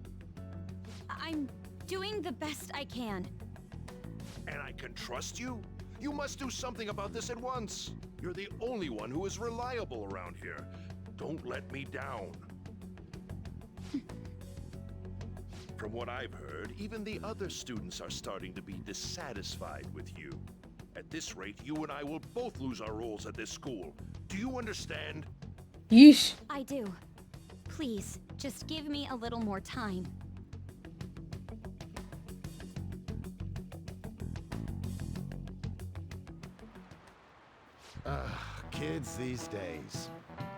I'm doing the best I can. And I can trust you? You must do something about this at once. You're the only one who is reliable around here. Don't let me down. From what I've heard, even the other students are starting to be dissatisfied with you. At this rate, you and I will both lose our roles at this school. Do you understand? Yeesh. I do. Please, just give me a little more time. Kids these days.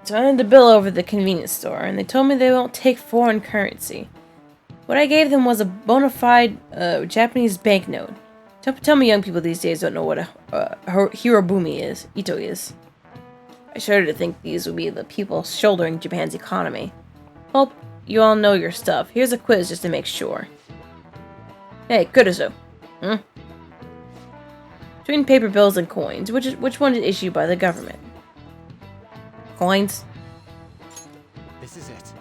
So I handed the bill over to the convenience store, and they told me they won't take foreign currency. What I gave them was a bona fide Japanese banknote. Tell me young people these days don't know what a Hirobumi is, Ito is. I shudder to think these will be the people shouldering Japan's economy. Hope you all know your stuff. Here's a quiz just to make sure. Hey, Kurusu. Between paper bills and coins, which one is issued by the government? Coins? This is it.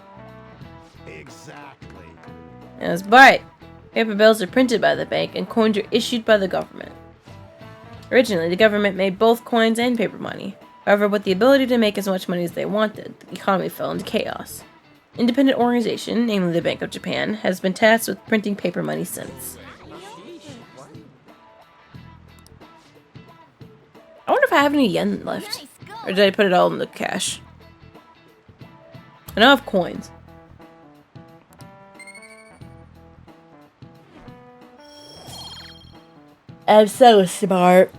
Exactly. That's right. Paper bills are printed by the bank and coins are issued by the government. Originally, the government made both coins and paper money. However, with the ability to make as much money as they wanted, the economy fell into chaos. Independent organization, namely the Bank of Japan, has been tasked with printing paper money since. I wonder if I have any yen left. Or did I put it all in the cash? I now have coins. I'm so smart.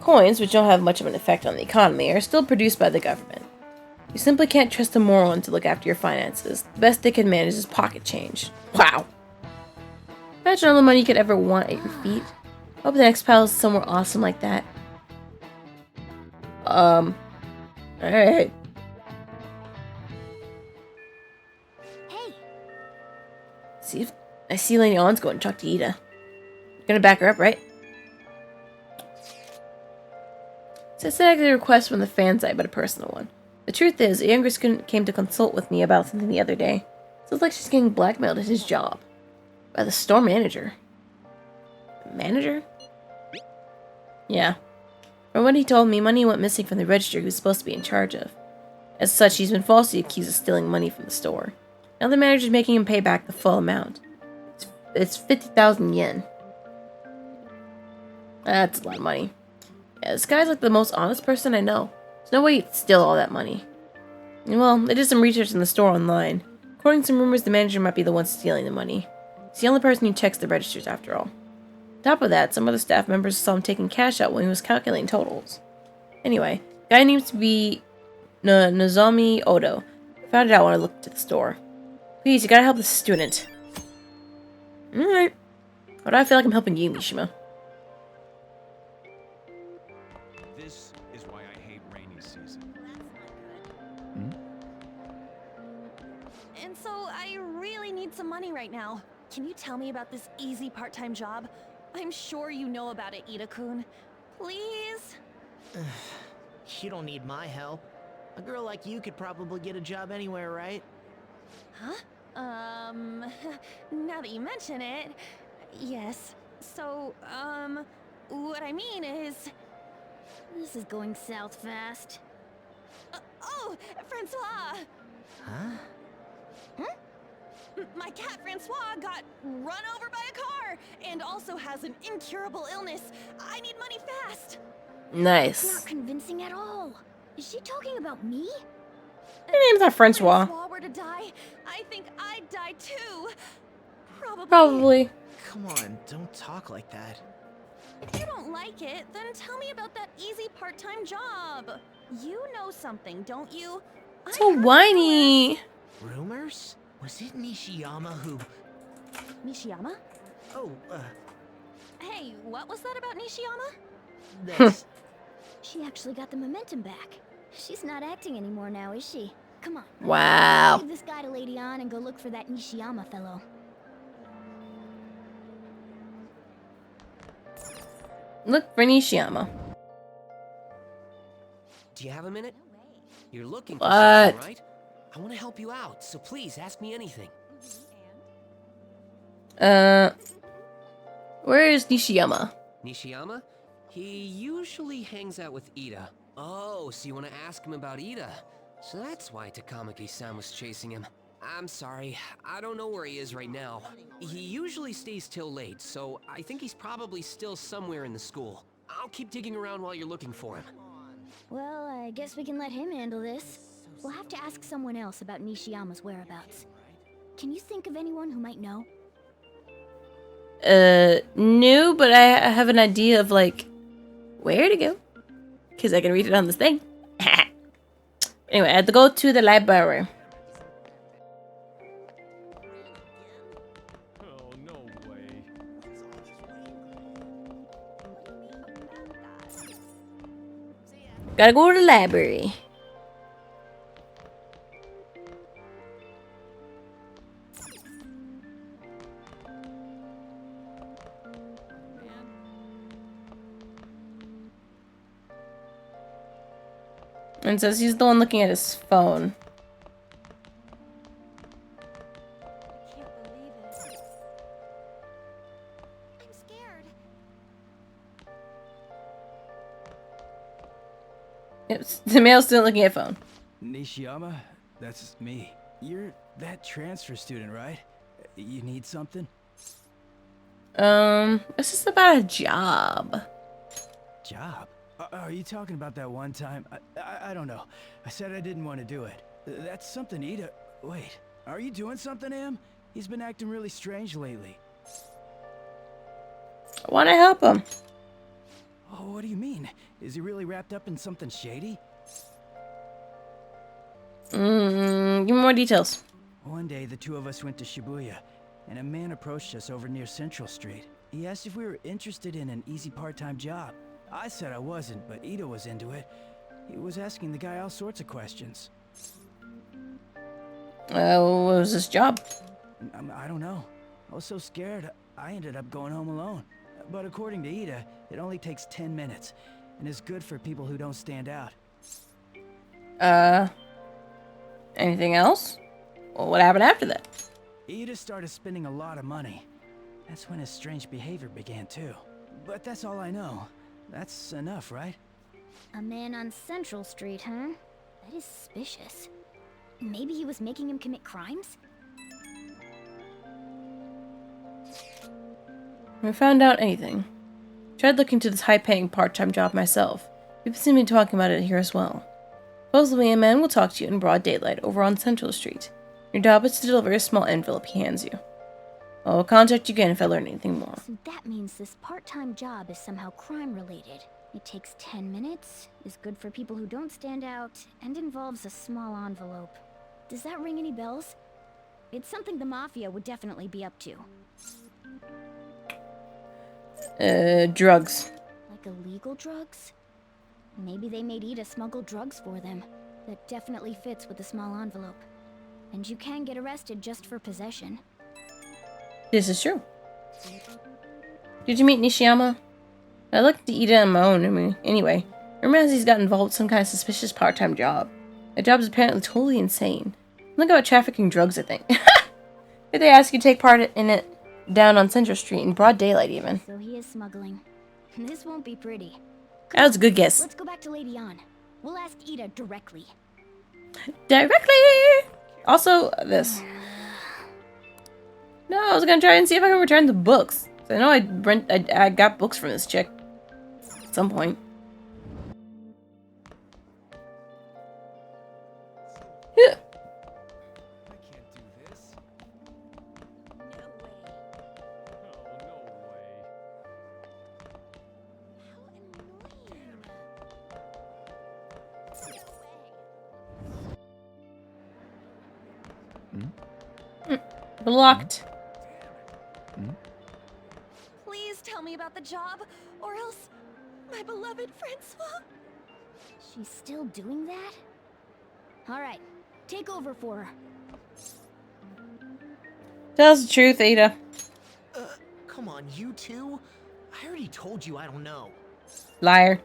Coins, which don't have much of an effect on the economy, are still produced by the government. You simply can't trust a moron to look after your finances. The best they can manage is pocket change. Wow. Imagine all the money you could ever want at your feet. Hope the next pile is somewhere awesome like that. Alright. Hey. See if I see Lady On's going to talk to Ida. Gonna back her up, right? So it's not a request from the fan side, but a personal one. The truth is, a younger student came to consult with me about something the other day. Sounds like she's getting blackmailed at his job. By the store manager. Manager? Yeah. From what he told me, money went missing from the register he was supposed to be in charge of. As such, he's been falsely accused of stealing money from the store. Now the manager's making him pay back the full amount. It's 50,000 yen. That's a lot of money. Yeah, this guy's like the most honest person I know. There's no way he'd steal all that money. Well, I did some research in the store online. According to some rumors, the manager might be the one stealing the money. He's the only person who checks the registers after all. On top of that, some other staff members saw him taking cash out when he was calculating totals. Anyway, the guy needs to be Nozomi Odo. I found it out when I looked at the store. Please, you gotta help this student. Alright. Why do I feel like I'm helping you, Mishima? This is why I hate rainy season. And so I really need some money right now. Can you tell me about this easy part-time job? I'm sure you know about it, Ida-kun. Please? You don't need my help. A girl like you could probably get a job anywhere, right? Huh? Now that you mention it, yes. So, what I mean is... This is going south fast. Oh, Francois! Huh? My cat Francois got run over by a car and also has an incurable illness. I need money fast. Nice. Not convincing at all. Is she talking about me? Her name's not Francois. If Francois were to die, I think I'd die too. Probably. Come on, don't talk like that. If you don't like it, then tell me about that easy part-time job. You know something, don't you? So whiny. Rumors? Was it Nishiyama who... Nishiyama? Oh, Hey, what was that about Nishiyama? That's... She actually got the momentum back. She's not acting anymore now, is she? Come on. Wow. Leave this guy to Lady On and go look for that Nishiyama fellow. Look for Nishiyama. Do you have a minute? You're looking for What? something, right? I want to help you out, so please ask me anything. Where is Nishiyama? Nishiyama? He usually hangs out with Ida. Oh, so you want to ask him about Ida? So that's why Takamaki-san was chasing him. I'm sorry, I don't know where he is right now. He usually stays till late, so I think he's probably still somewhere in the school. I'll keep digging around while you're looking for him. Well, I guess we can let him handle this. We'll have to ask someone else about Nishiyama's whereabouts. Can you think of anyone who might know? No, but I have an idea of, like, where to go. Because I can read it on this thing. Anyway, I have to go to the library. Oh, no way. Gotta go to the library. And says he's the one looking at his phone. I'm scared. Yep, the male's still looking at phone. Nishiyama, that's me. You're that transfer student, right? You need something? It's just about a job. Job? Are you talking about that one time? I don't know. I said I didn't want to do it. That's something Ida... Wait, are you doing something to him? He's been acting really strange lately. I want to help him. Oh, what do you mean? Is he really wrapped up in something shady? Give me more details. One day, the two of us went to Shibuya, and a man approached us over near Central Street. He asked if we were interested in an easy part-time job. I said I wasn't, but Ida was into it. He was asking the guy all sorts of questions. What was this job? I don't know. I was so scared, I ended up going home alone. But according to Ida, it only takes 10 minutes, and is good for people who don't stand out. Anything else? Well, what happened after that? Ida started spending a lot of money. That's when his strange behavior began too. But that's all I know. That's enough, right? A man on Central Street, huh? That is suspicious. Maybe he was making him commit crimes? I found out anything. Tried looking to this high-paying part-time job myself. People seem to be talking about it here as well. Supposedly, a man will talk to you in broad daylight over on Central Street. Your job is to deliver a small envelope he hands you. I'll contact you again if I learn anything more. So that means this part-time job is somehow crime-related. It takes 10 minutes, is good for people who don't stand out, and involves a small envelope. Does that ring any bells? It's something the Mafia would definitely be up to. Drugs. Like illegal drugs? Maybe they made Ida smuggle drugs for them. That definitely fits with the small envelope. And you can get arrested just for possession. This is true. Did you meet Nishiyama? I looked at Ida on my own. Anyway, I realized he's got involved in some kind of suspicious part-time job. That job is apparently totally insane. Look about trafficking drugs, I think. Did they ask you to take part in it down on Central Street in broad daylight even? So he is smuggling. This won't be pretty. That was a good guess. Let's go back to Lady Ann. We'll ask Ida directly. Directly! Also, this. No, I was gonna try and see if I can return the books. I know I got books from this chick at some point. Yeah. Blocked. Please tell me about the job, or else my beloved Francois. She's still doing that? Alright, take over for her. Tell us the truth, Ada. Come on, you two? I already told you I don't know. Liar.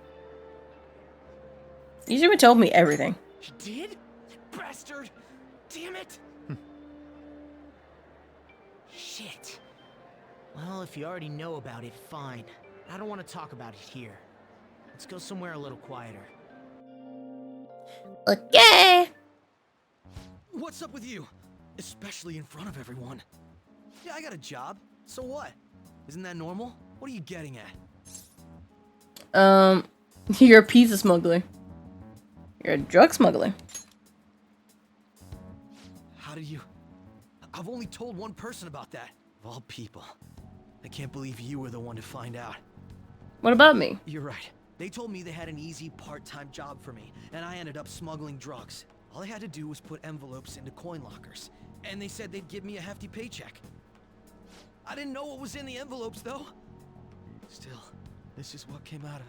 You should have told me everything. He did? That bastard! Damn it! Shit. Well, if you already know about it, fine. I don't want to talk about it here. Let's go somewhere a little quieter. Okay. What's up with you? Especially in front of everyone. Yeah, I got a job. So what? Isn't that normal? What are you getting at? You're a pizza smuggler. You're a drug smuggler. How did you... I've only told one person about that. Of all people. I can't believe you were the one to find out. What about me? You're right. They told me they had an easy part-time job for me, and I ended up smuggling drugs. All I had to do was put envelopes into coin lockers, and they said they'd give me a hefty paycheck. I didn't know what was in the envelopes, though. Still, this is what came out of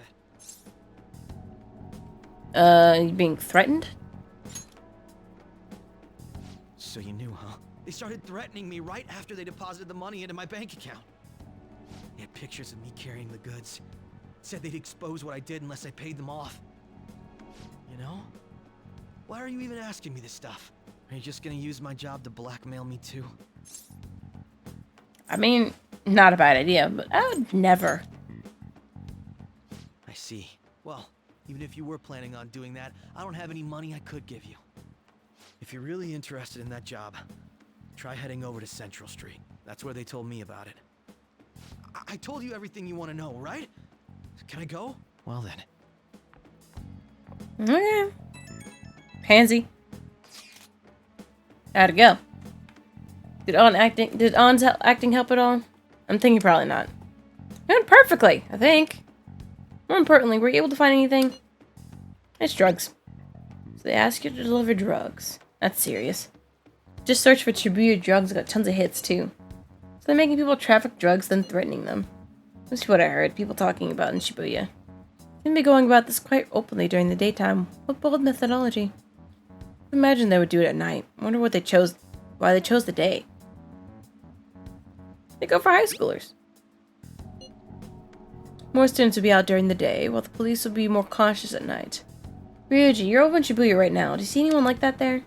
it. You being threatened? So you knew, huh? They started threatening me right after they deposited the money into my bank account. They had pictures of me carrying the goods. Said they'd expose what I did unless I paid them off. You know? Why are you even asking me this stuff? Are you just gonna use my job to blackmail me too? I mean, not a bad idea, but I would never. I see. Well, even if you were planning on doing that, I don't have any money I could give you. If you're really interested in that job, try heading over to Central Street. That's where they told me about it. I told you everything you want to know, right? Can I go? Well then. Okay. Pansy. How'd it go? Did On's acting help at all? I'm thinking probably not. It went perfectly, I think. More importantly, were you able to find anything? It's drugs. So they ask you to deliver drugs. That's serious. Just search for Shibuya drugs, got tons of hits too. So they're making people traffic drugs, then threatening them. That's what I heard people talking about in Shibuya. They'd be going about this quite openly during the daytime. What bold methodology. Imagine they would do it at night. I wonder what they chose, why they chose the day. They go for high schoolers. More students would be out during the day, while the police would be more cautious at night. Ryuji, you're over in Shibuya right now. Do you see anyone like that there?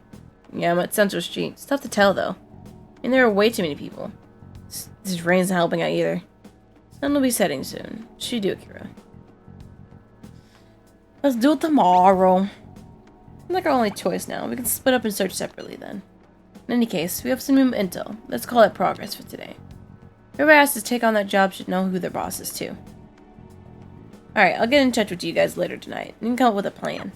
Yeah, I'm at Central Street. It's tough to tell, though. And there are way too many people. This rain's not helping out either. Sun will be setting soon. What should you do, Akira? Let's do it tomorrow. It's like our only choice now. We can split up and search separately then. In any case, we have some new intel. Let's call it progress for today. Whoever asks to take on that job should know who their boss is too. Alright, I'll get in touch with you guys later tonight. We can come up with a plan.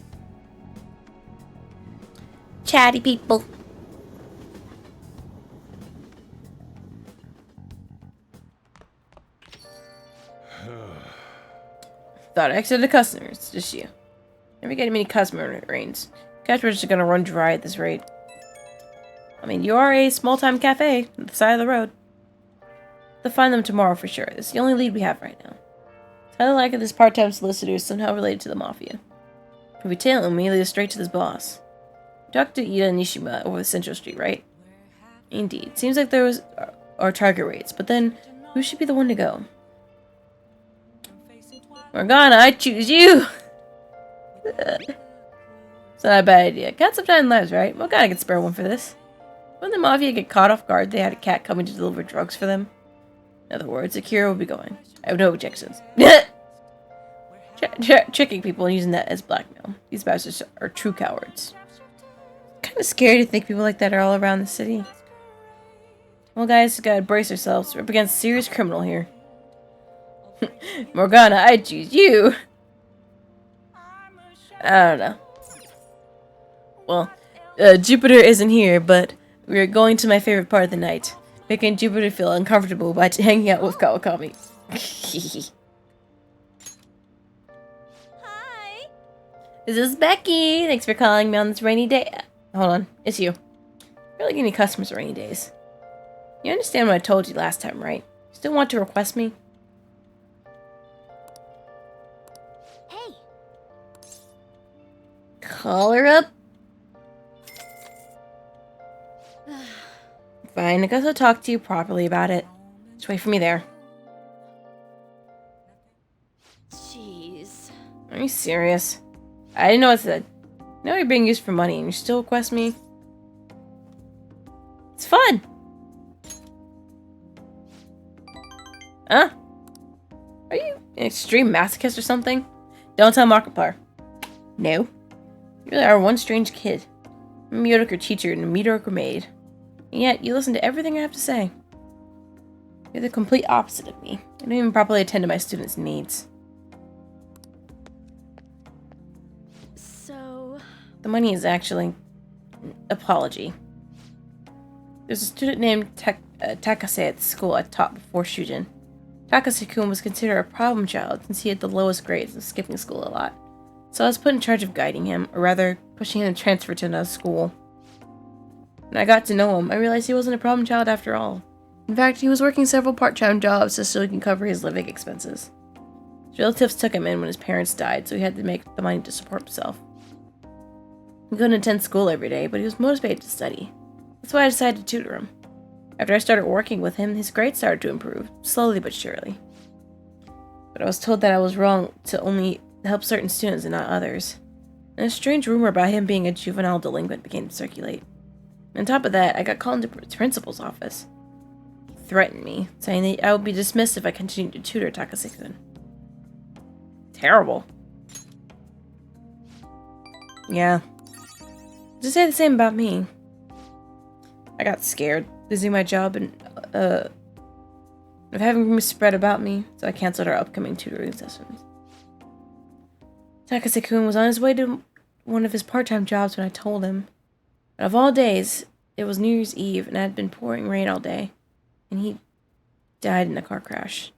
Chatty people. Thought I exited customers. Just you. Never getting many customer when it rains. Cash registers are gonna run dry at this rate. I mean, you are a small-time cafe at the side of the road. They'll find them tomorrow for sure. It's the only lead we have right now. It's highly likely this part-time solicitor is somehow related to the Mafia. If we tail him, we lead us straight to this boss. We talked to Ida and Nishima over Central Street, right? Indeed. Seems like there was our target rates, but then who should be the one to go? Morgana, I choose you! It's not a bad idea. Cats have 9 lives, right? Morgana can spare one for this. When the Mafia get caught off guard, they had a cat coming to deliver drugs for them. In other words, Akira will be going. I have no objections. Tricking people and using that as blackmail. These bastards are true cowards. Kind of scary to think people like that are all around the city. Well, guys, gotta brace ourselves. We're up against a serious criminal here. Morgana, I choose you! I don't know. Well, Jupiter isn't here, but we're going to my favorite part of the night. Making Jupiter feel uncomfortable by hanging out with Kawakami. Hi! This is Becky! Thanks for calling me on this rainy day. Hold on, it's you. Really getting customers on rainy days. You understand what I told you last time, right? Still want to request me? Hey! Call her up. Fine, I guess I'll talk to you properly about it. Just wait for me there. Jeez. Are you serious? I didn't know what it said. Now you're being used for money and you still request me? It's fun! Huh? Are you an extreme masochist or something? Don't tell Markiplier. No. You really are one strange kid. I'm a mediocre teacher and a mediocre maid. And yet, you listen to everything I have to say. You're the complete opposite of me. I don't even properly attend to my students' needs. So... The money is actually an apology. There's a student named Takase at the school I taught before Shujin. Takase-kun was considered a problem child since he had the lowest grades and skipping school a lot. So I was put in charge of guiding him, or rather, pushing him to transfer to another school. When I got to know him, I realized he wasn't a problem child after all. In fact, he was working several part-time jobs just so he can cover his living expenses. His relatives took him in when his parents died, so he had to make the money to support himself. He couldn't attend school every day, but he was motivated to study. That's why I decided to tutor him. After I started working with him, his grades started to improve, slowly but surely. But I was told that I was wrong to only help certain students and not others. And a strange rumor about him being a juvenile delinquent began to circulate. On top of that, I got called into the principal's office. He threatened me, saying that I would be dismissed if I continued to tutor Takase-kun. Terrible. Yeah. Just say the same about me. I got scared, losing my job and, of having rumors spread about me, so I canceled our upcoming tutoring sessions. Takase-kun was on his way to one of his part-time jobs when I told him. But of all days, it was New Year's Eve and it had been pouring rain all day, and he died in a car crash.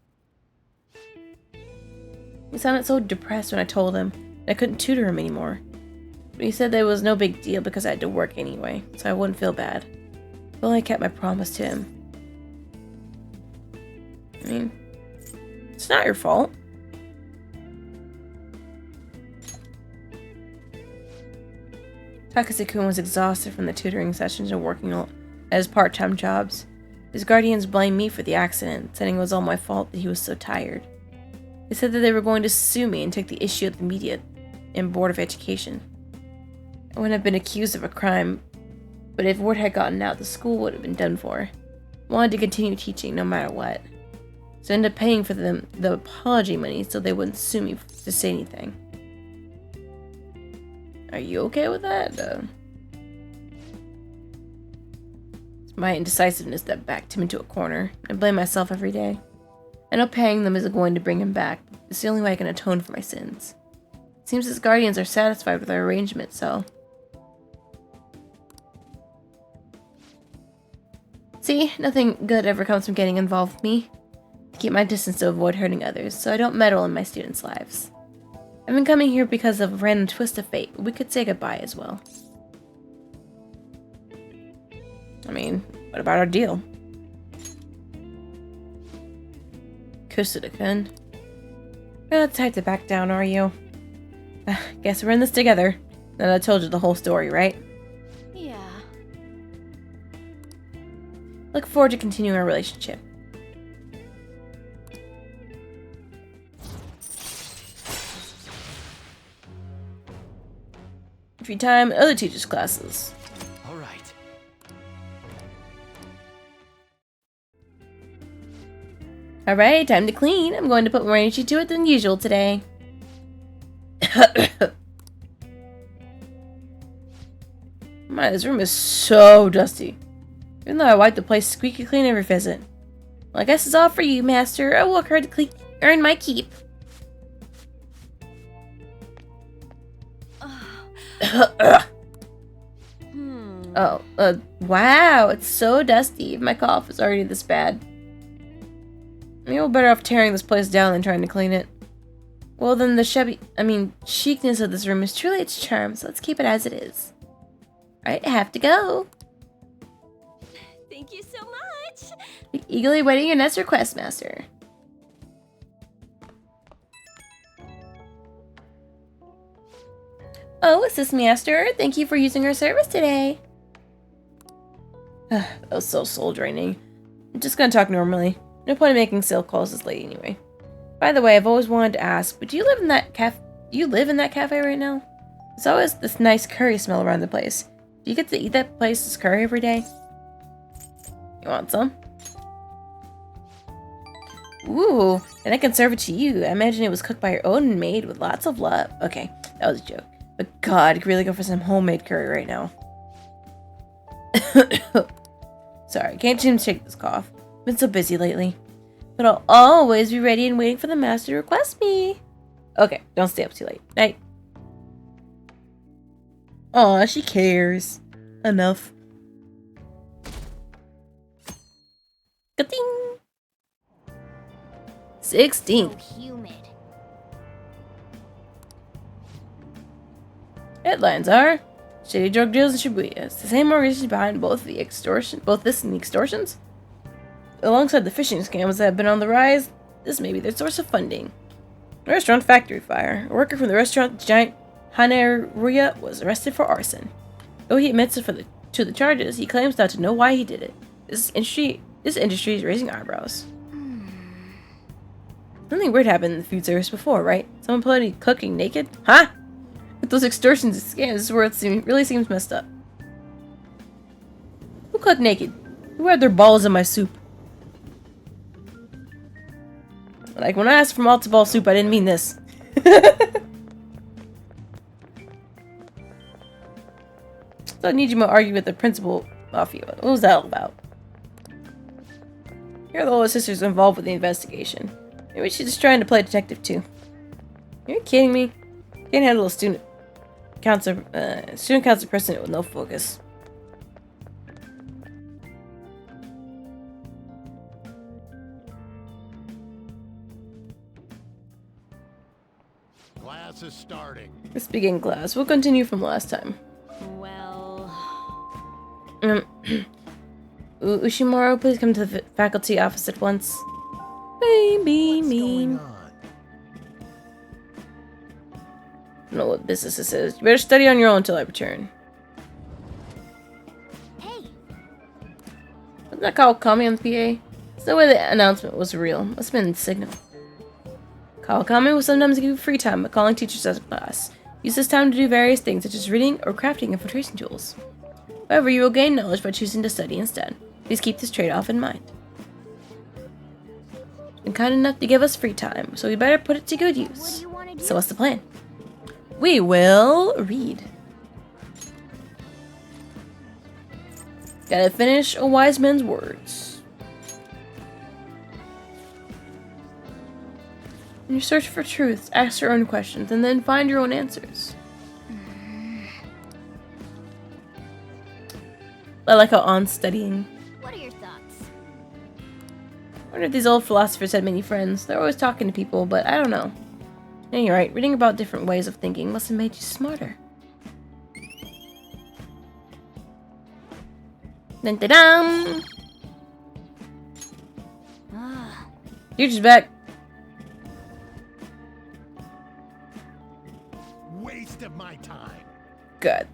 He sounded so depressed when I told him that I couldn't tutor him anymore. But he said that it was no big deal because I had to work anyway, so I wouldn't feel bad. If only I kept my promise to him. I mean, it's not your fault. Takase-kun was exhausted from the tutoring sessions and working at his part-time jobs. His guardians blamed me for the accident, saying it was all my fault that he was so tired. They said that they were going to sue me and take the issue at the media and Board of Education. I wouldn't have been accused of a crime, but if word had gotten out, the school would have been done for. I wanted to continue teaching no matter what. So I ended up paying for them the apology money so they wouldn't sue me to say anything. Are you okay with that? It's my indecisiveness that backed him into a corner. I blame myself every day. I know paying them isn't going to bring him back. It's the only way I can atone for my sins. It seems his guardians are satisfied with our arrangement, so... See, nothing good ever comes from getting involved with me. I keep my distance to avoid hurting others, so I don't meddle in my students' lives. I've been coming here because of a random twist of fate, but we could say goodbye as well. I mean, what about our deal? Kusuda-kun. You're not the type to back down, are you? Guess we're in this together. Now that I told you the whole story, right? Yeah. Look forward to continuing our relationship. Free time, other teachers' classes. All right. Alright, time to clean. I'm going to put more energy to it than usual today. My, this room is so dusty. Even though I wipe the place squeaky clean every visit. Well, I guess it's all for you, Master. I work hard to earn my keep. Oh, wow, it's so dusty. My cough is already this bad. Maybe we're better off tearing this place down than trying to clean it. Well, then the chicness of this room is truly its charm, so let's keep it as it is. Alright, I have to go. Thank you so much. Be eagerly waiting your next request, Master. Oh, assist Master. Thank you for using our service today. That was so soul draining. I'm just gonna talk normally. No point in making sale calls this late anyway. By the way, I've always wanted to ask, but do you live in that cafe right now? There's always this nice curry smell around the place. Do you get to eat that place's curry every day? You want some? Ooh, and I can serve it to you. I imagine it was cooked by your own maid with lots of love. Okay, that was a joke. But God, I could really go for some homemade curry right now. Sorry, can't seem to shake this cough. Been so busy lately. But I'll always be ready and waiting for the master to request me. Okay, don't stay up too late. Night. Aw, she cares. Enough. Ka-ding! 16. Humid. Headlines are shady drug deals in Shibuya. It's the same organization behind both this and the extortions. Alongside the phishing scams that have been on the rise, this may be their source of funding. Restaurant factory fire. A worker from the restaurant giant Haneruya was arrested for arson. Though he admits to the charges, he claims not to know why he did it. This industry is raising eyebrows. Something weird happened in the food service before, right? Someone plenty cooking naked? Huh? With those extortions and scams, this world really seems messed up. Who cooked naked? Who had their balls in my soup? Like, when I asked for matzo ball soup, I didn't mean this. So I need you to argue with the principal mafia. What was that all about? Here are the older sisters involved with the investigation. Maybe she's just trying to play detective too. Are you kidding me? Can't handle a student council president with no focus. Class is starting. Let's begin class. We'll continue from last time. Well... Ushimaru, please come to the faculty office at once. Baby mean. I don't know what business this is. You better study on your own until I return. Hey! Wasn't that Kawakami on the PA? It's no way the announcement was real. Must have been signal. Kawakami will sometimes give you free time by calling teachers as a class. Use this time to do various things such as reading or crafting infiltration tools. However, you will gain knowledge by choosing to study instead. Please keep this trade-off in mind. You've been kind enough to give us free time, so we better put it to good use. So what's the plan? We will read. Gotta finish a wise man's words. In your search for truth, ask your own questions and then find your own answers. I like how On's studying. What are your thoughts? I wonder if these old philosophers had many friends. They're always talking to people, but I don't know. Yeah, you're right. Reading about different ways of thinking must have made you smarter. Dun dun dun! Teacher's back. Waste of my time. Good.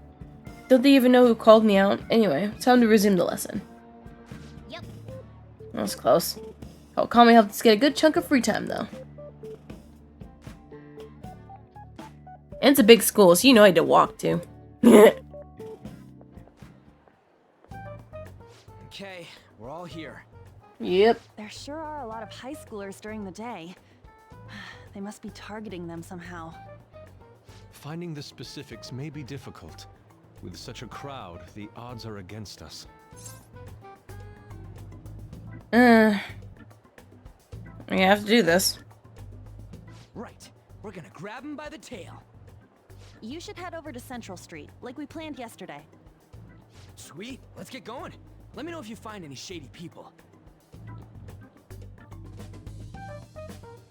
Don't they even know who called me out? Anyway, time to resume the lesson. Yep. That was close. Kawakami helped us get a good chunk of free time, though. And it's a big school, so you know I had to walk, too. Okay, we're all here. Yep. There sure are a lot of high schoolers during the day. They must be targeting them somehow. Finding the specifics may be difficult. With such a crowd, the odds are against us. We have to do this. Right, we're gonna grab him by the tail. You should head over to Central Street, like we planned yesterday. Sweet, let's get going. Let me know if you find any shady people.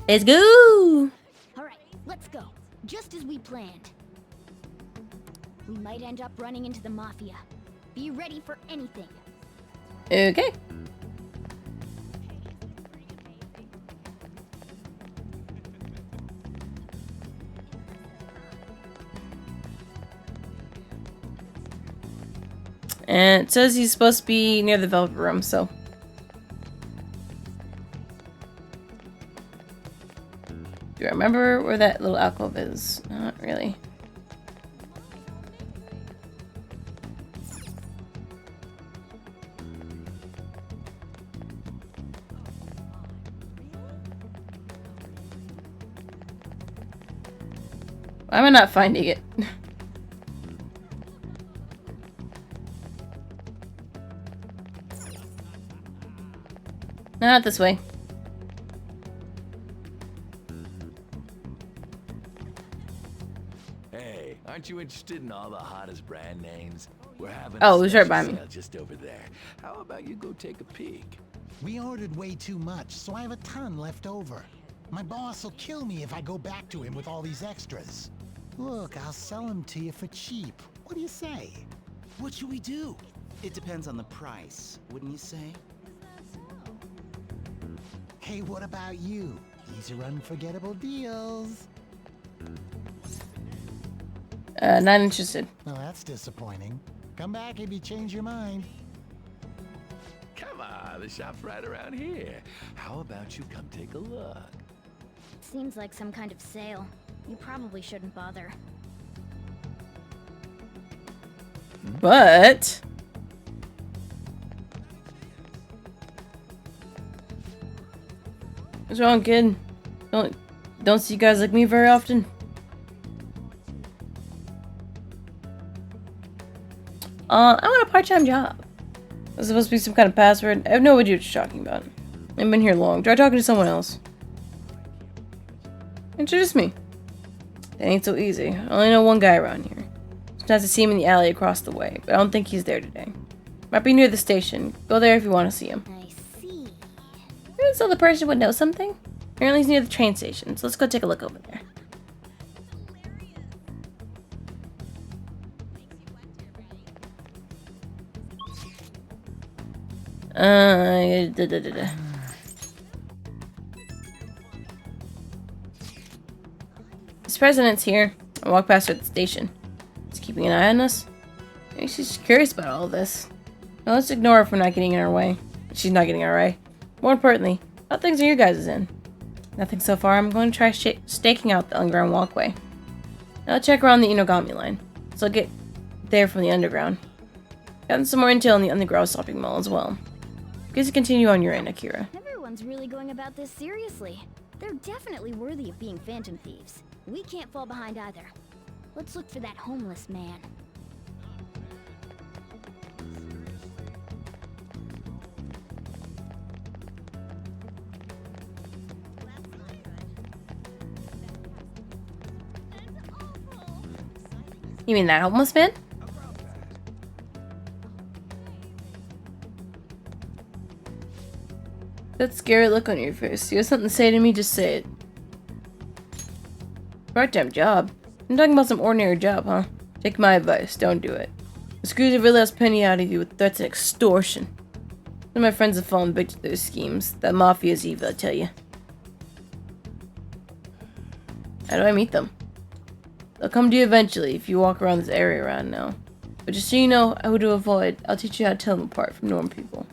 Let's go! Alright, let's go. Just as we planned. We might end up running into the Mafia. Be ready for anything. Okay. And it says he's supposed to be near the Velvet Room, so... Do I remember where that little alcove is? Not really. Why am I not finding it? Not this way. Hey, aren't you interested in all the hottest brand names? We're having Oh, it a was right special by me. sale just over there. How about you go take a peek? We ordered way too much, so I have a ton left over. My boss will kill me if I go back to him with all these extras. Look, I'll sell them to you for cheap. What do you say? What should we do? It depends on the price, wouldn't you say? Hey, what about you? These are unforgettable deals. Not interested. Well, that's disappointing. Come back if you change your mind. Come on, the shop's right around here. How about you come take a look? Seems like some kind of sale. You probably shouldn't bother. But what's wrong, kid? Don't see guys like me very often. I want a part-time job. There's supposed to be some kind of password. I have no idea what you're talking about. I've been here long. Try talking to someone else. Introduce me. That ain't so easy. I only know one guy around here. Sometimes I see him in the alley across the way, but I don't think he's there today. Might be near the station. Go there if you want to see him. I see. This other person would know something. Apparently he's near the train station, so let's go take a look over there. This president's here. I walk past her at the station. He's keeping an eye on us. Maybe she's curious about all this. Now let's ignore her for not getting in our way. She's not getting our way. More importantly, how things are you guys in? Nothing so far. I'm going to try staking out the underground walkway. Now I'll check around the Inogami line. So I'll get there from the underground. Gotten some more intel in the underground shopping mall as well. Guess you continue on your end, Akira. Everyone's really going about this seriously. They're definitely worthy of being phantom thieves. We can't fall behind either. Let's look for that homeless man. You mean that homeless man? That scary look on your face. You have something to say to me, just say it. Part-time job? I'm talking about some ordinary job, huh? Take my advice, don't do it. The screws every last penny out of you with threats and extortion. Some of my friends have fallen victim to their schemes. That mafia's evil, I tell you. How do I meet them? They'll come to you eventually if you walk around this area around now. But just so you know who to avoid, I'll teach you how to tell them apart from normal people.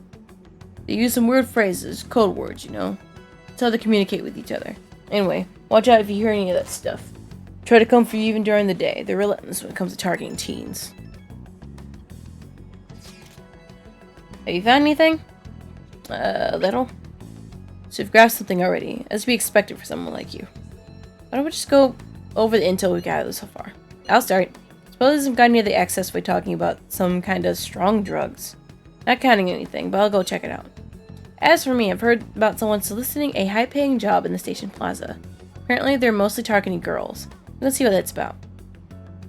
They use some weird phrases, code words, you know. That's how they communicate with each other. Anyway, watch out if you hear any of that stuff. Try to come for you even during the day. They're relentless when it comes to targeting teens. Have you found anything? A little. So you've grasped something already, as to be expected for someone like you. Why don't we just go over the intel we've gathered so far? I'll start. Suppose there's some guy near the access way talking about some kind of strong drugs. Not counting anything, but I'll go check it out. As for me, I've heard about someone soliciting a high-paying job in the station plaza. Apparently, they're mostly targeting girls. Let's see what that's about.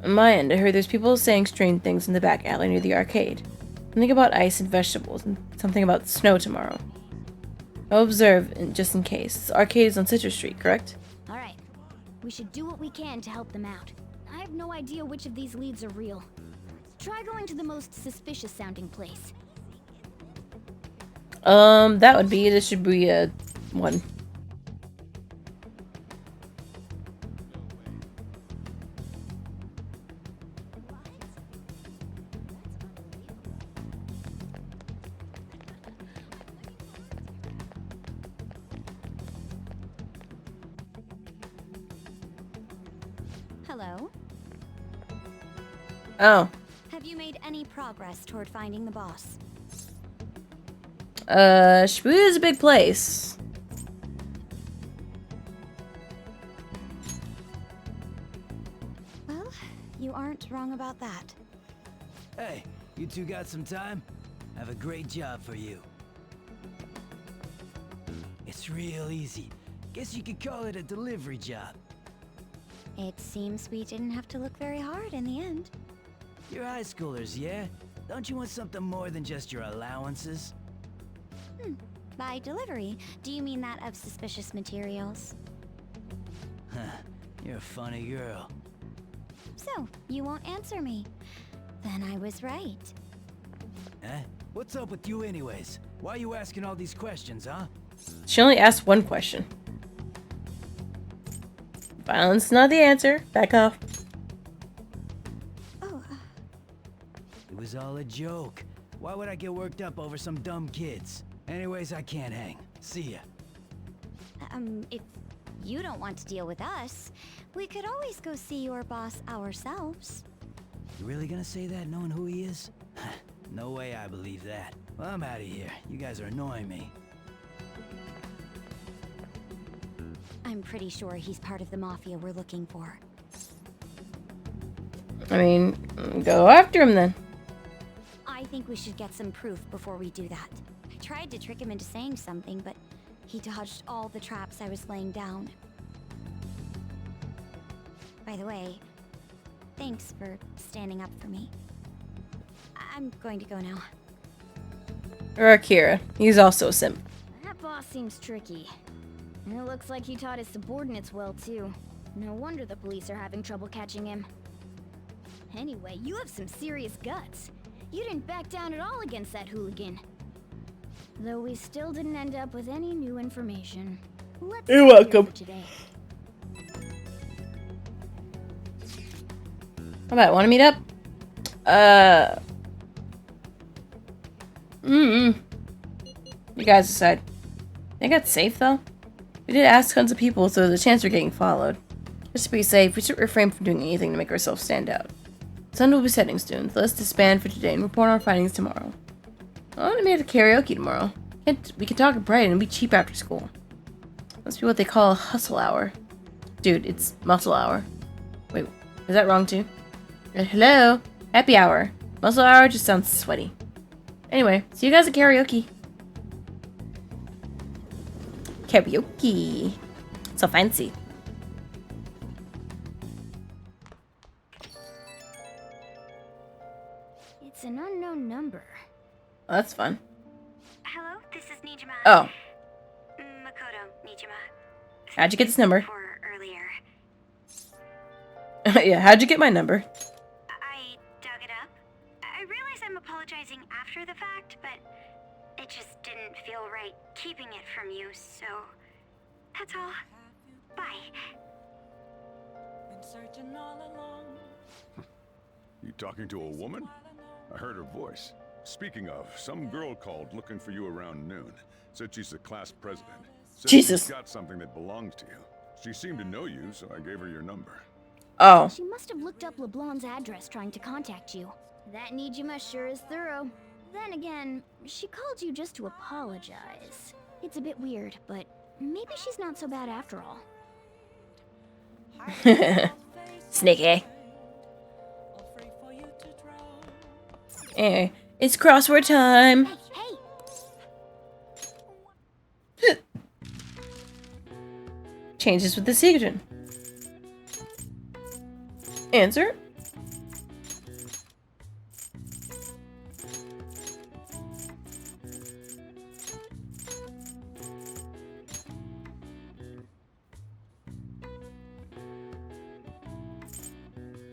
On my end, I heard there's people saying strange things in the back alley near the arcade. Something about ice and vegetables, and something about snow tomorrow. I'll observe, just in case. This arcade is on Citrus Street, correct? Alright. We should do what we can to help them out. I have no idea which of these leads are real. Try going to the most suspicious-sounding place. That would be the Shibuya one. Hello? Oh. Have you made any progress toward finding the boss? Shibuya is a big place. Well, you aren't wrong about that. Hey, you two got some time? I have a great job for you. It's real easy. Guess you could call it a delivery job. It seems we didn't have to look very hard in the end. You're high schoolers, yeah? Don't you want something more than just your allowances? By delivery, do you mean that of suspicious materials? Huh, you're a funny girl. So, you won't answer me. Then I was right. Huh? What's up with you anyways? Why are you asking all these questions, huh? She only asked one question. Violence is not the answer. Back off. It was all a joke. Why would I get worked up over some dumb kids? Anyways, I can't hang. See ya. If you don't want to deal with us, we could always go see your boss ourselves. You really gonna say that knowing who he is? No way I believe that. Well, I'm out of here. You guys are annoying me. I'm pretty sure he's part of the mafia we're looking for. I mean, go after him then. I think we should get some proof before we do that. I tried to trick him into saying something, but he dodged all the traps I was laying down. By the way, thanks for standing up for me. I'm going to go now. Or Akira. He's also a simp. That boss seems tricky. And it looks like he taught his subordinates well, too. No wonder the police are having trouble catching him. Anyway, you have some serious guts. You didn't back down at all against that hooligan. Though we still didn't end up with any new information. Let's You're welcome. Today. How about, want to meet up? You guys decide. Think that's safe, though? We did ask tons of people, so there's a chance we're getting followed. Just to be safe, we should refrain from doing anything to make ourselves stand out. The sun will be setting soon, so let's disband for today and report our findings tomorrow. I want to meet at karaoke tomorrow. We can talk at Brighton and be cheap after school. Must be what they call a hustle hour. Dude, it's muscle hour. Wait, is that wrong too? Hello? Happy hour. Muscle hour just sounds sweaty. Anyway, see you guys at karaoke. Karaoke. So fancy. It's an unknown number. Oh, that's fun. Hello, this is Nijima. Oh. Makoto Nijima. How'd you get this number? For earlier. Yeah, how'd you get my number? I dug it up. I realize I'm apologizing after the fact, but it just didn't feel right keeping it from you, so that's all. Bye. You talking to a woman? I heard her voice. Speaking of, some girl called looking for you around noon. Said she's the class president. Said Jesus. she's got something that belongs to you. She seemed to know you, so I gave her your number. Oh. She must have looked up LeBlanc's address trying to contact you. That Nijima sure is thorough. Then again, she called you just to apologize. It's a bit weird, but maybe she's not so bad after all. Sneaky. Anyway, it's crossword time. Hey! Changes with the secret. Answer.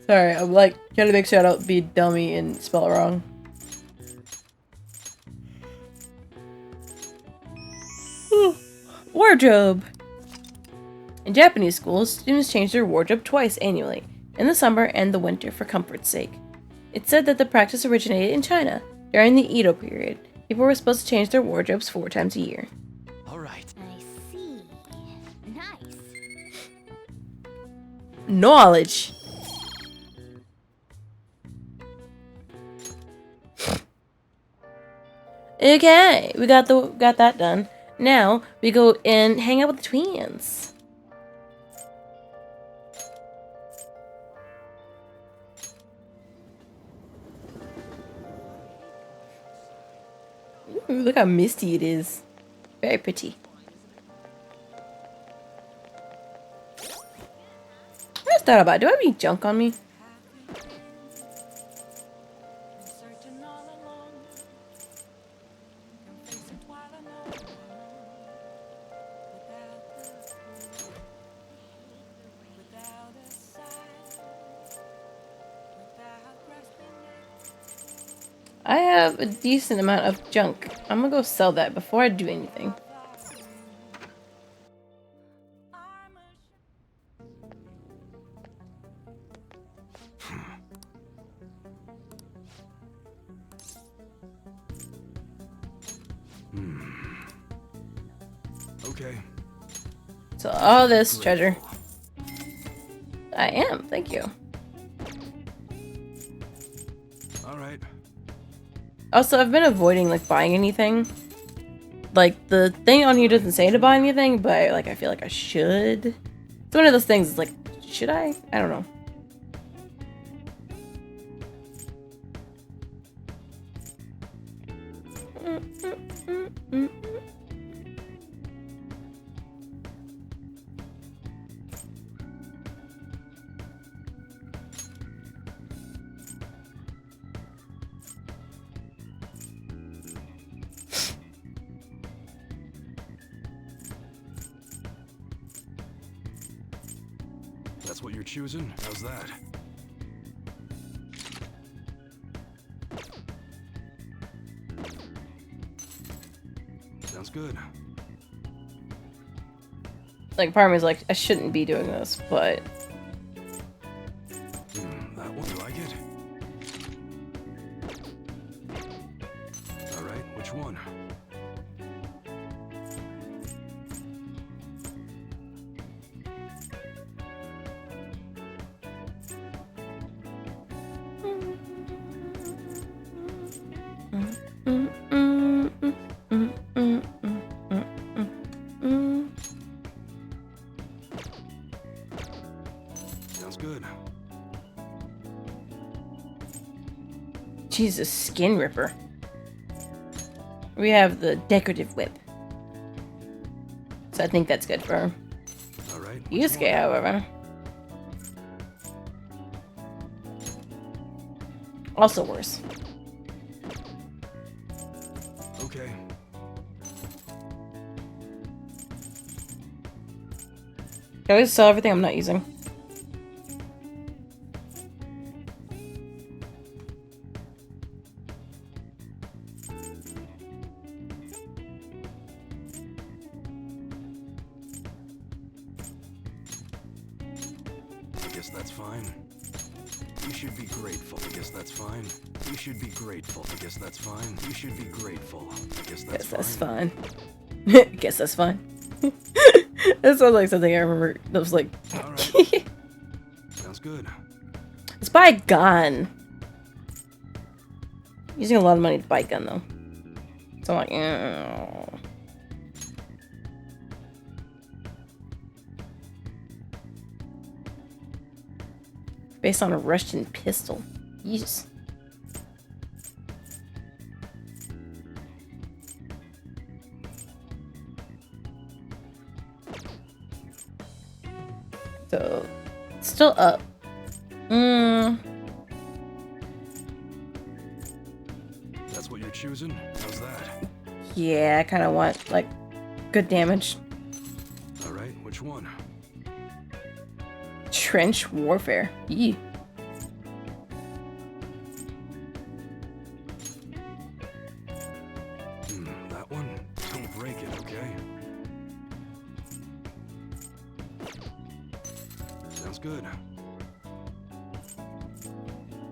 Sorry, I'm like trying to make sure I don't be dummy and spell it wrong. Wardrobe. In Japanese schools, students change their wardrobe twice annually, in the summer and the winter for comfort's sake. It's said that the practice originated in China during the Edo period. People were supposed to change their wardrobes 4 times a year. All right. I see. Nice. Knowledge. Okay, we got that done. Now we go and hang out with the twins. Ooh, look how misty it is. Very pretty. thought about it. Do I have any junk on me? I have a decent amount of junk. I'm gonna go sell that before I do anything. Okay. So all this treasure. I am, thank you. Alright. Also, I've been avoiding like buying anything. Like the thing on here doesn't say to buy anything, but like I feel like I should. It's one of those things, it's like, should I? I don't know. That's what you're choosing? How's that? Sounds good. Like part of me is like, I shouldn't be doing this, but That one, you like it? Alright, which one? Sounds good. Jesus, skin ripper. We have the decorative whip. So I think that's good for her. Alright. Yusuke, however. Also worse. Okay. Can I just sell everything I'm not using? I guess that's fine. You should be grateful. I guess that's fine. You should be grateful. I guess that's fine. You should be grateful. I guess that's fine. Guess that's fine. That sounds like something I remember that was like... Alright. Sounds good. Let's buy a gun. Using a lot of money to buy a gun though. So I'm like, based on a Russian pistol. Yes. So, still up. That's what you're choosing? How's that? Yeah, I kind of want, like, good damage. Alright, which one? Trench warfare. Yee. That one? Don't break it, okay? Sounds good.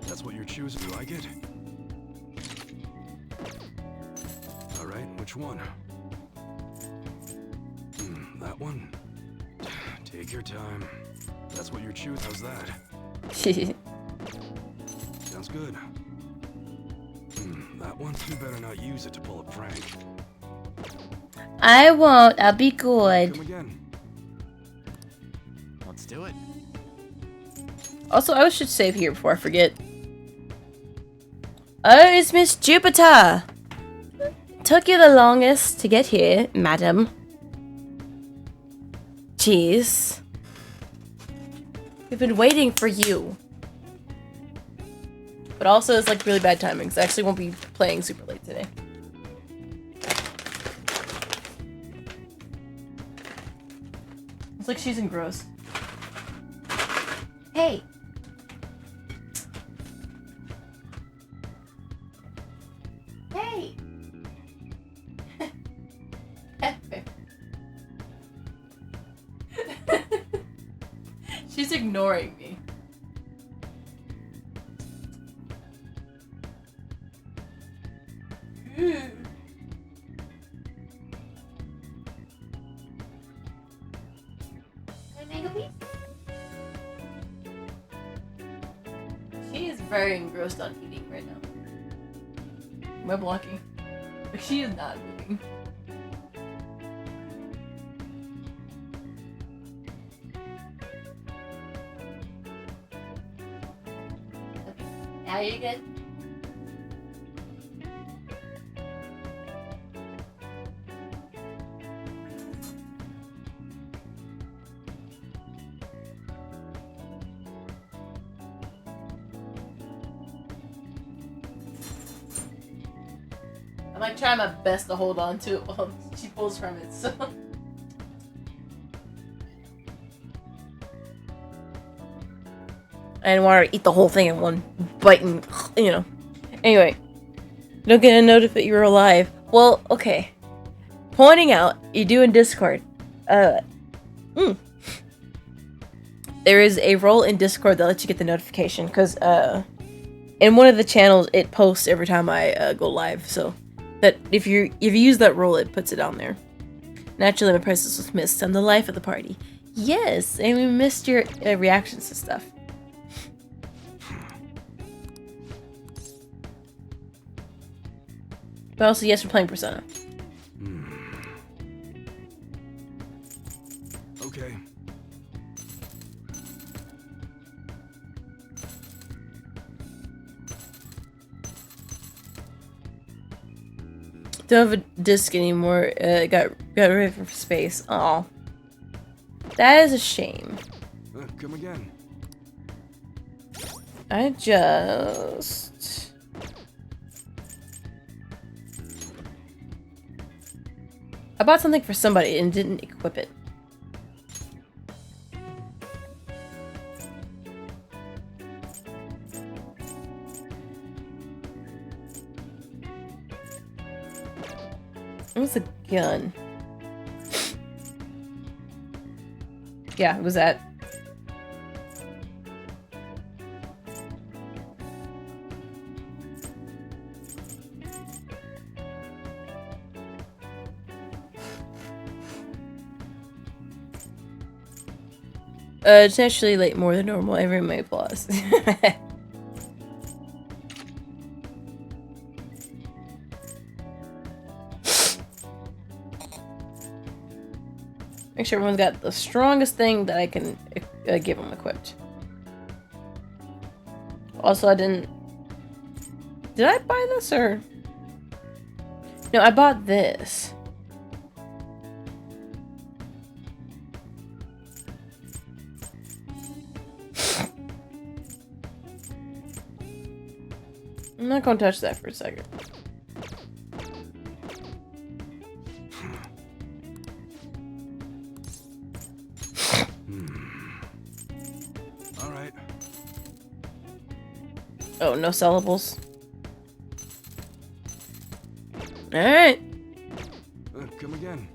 That's what you're choosing. You like it? Alright, which one? That one? Take your time. That's what you're choosing. How's that? Sounds good. That one? You better not use it to pull a prank. I won't. I'll be good. Come again. Let's do it. Also, I should save here before I forget. Oh, it's Miss Jupiter! Took you the longest to get here, madam. Jeez. We've been waiting for you. But also, it's like really bad timing, so I actually won't be playing super late today. It's like she's engrossed. Hey! Hey! She's ignoring me. She is very engrossed on eating right now. Am I blocking? Like, she is not moving. Now you're good. I'm like trying my best to hold on to it while she pulls from it, so. I didn't want her to eat the whole thing in one bite and, you know. Anyway. Don't get a note if you're alive. Well, okay. Pointing out, you do in Discord. There is a role in Discord that lets you get the notification, because, in one of the channels, it posts every time I, go live, so. That if you use that role, it puts it on there. Naturally, my presence was missed. I'm the life of the party. Yes, and we missed your reactions to stuff. But also, yes, we're playing Persona. Okay. Don't have a disc anymore. Got rid of it for space. Aw. That is a shame. Come again. I just... I bought something for somebody and didn't equip it. It was a gun. Yeah, it was that. It's actually late more than normal. Every my applause. Make sure everyone's got the strongest thing that I can give them equipped. Also, I didn't... Did I buy this or... No, I bought this. I'm not gonna touch that for a second. All right. Oh, no sellables. All right. Come again.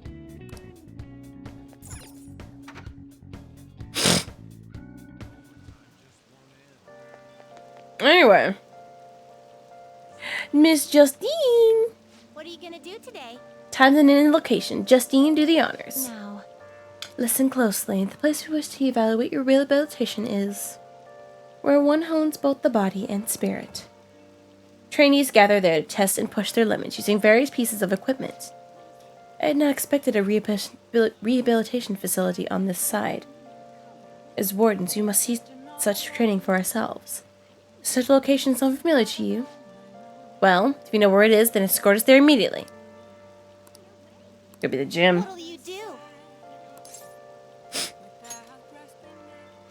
Anyway. Miss Justine! What are you gonna do today? Time and in location. Justine, do the honors. Now. Listen closely. The place we wish to evaluate your rehabilitation is where one hones both the body and spirit. Trainees gather there to test and push their limits using various pieces of equipment. I had not expected a rehabilitation facility on this side. As wardens, we must see such training for ourselves. Such locations sound familiar to you? Well, if you know where it is, then escort us there immediately. Could be the gym. What'll you do?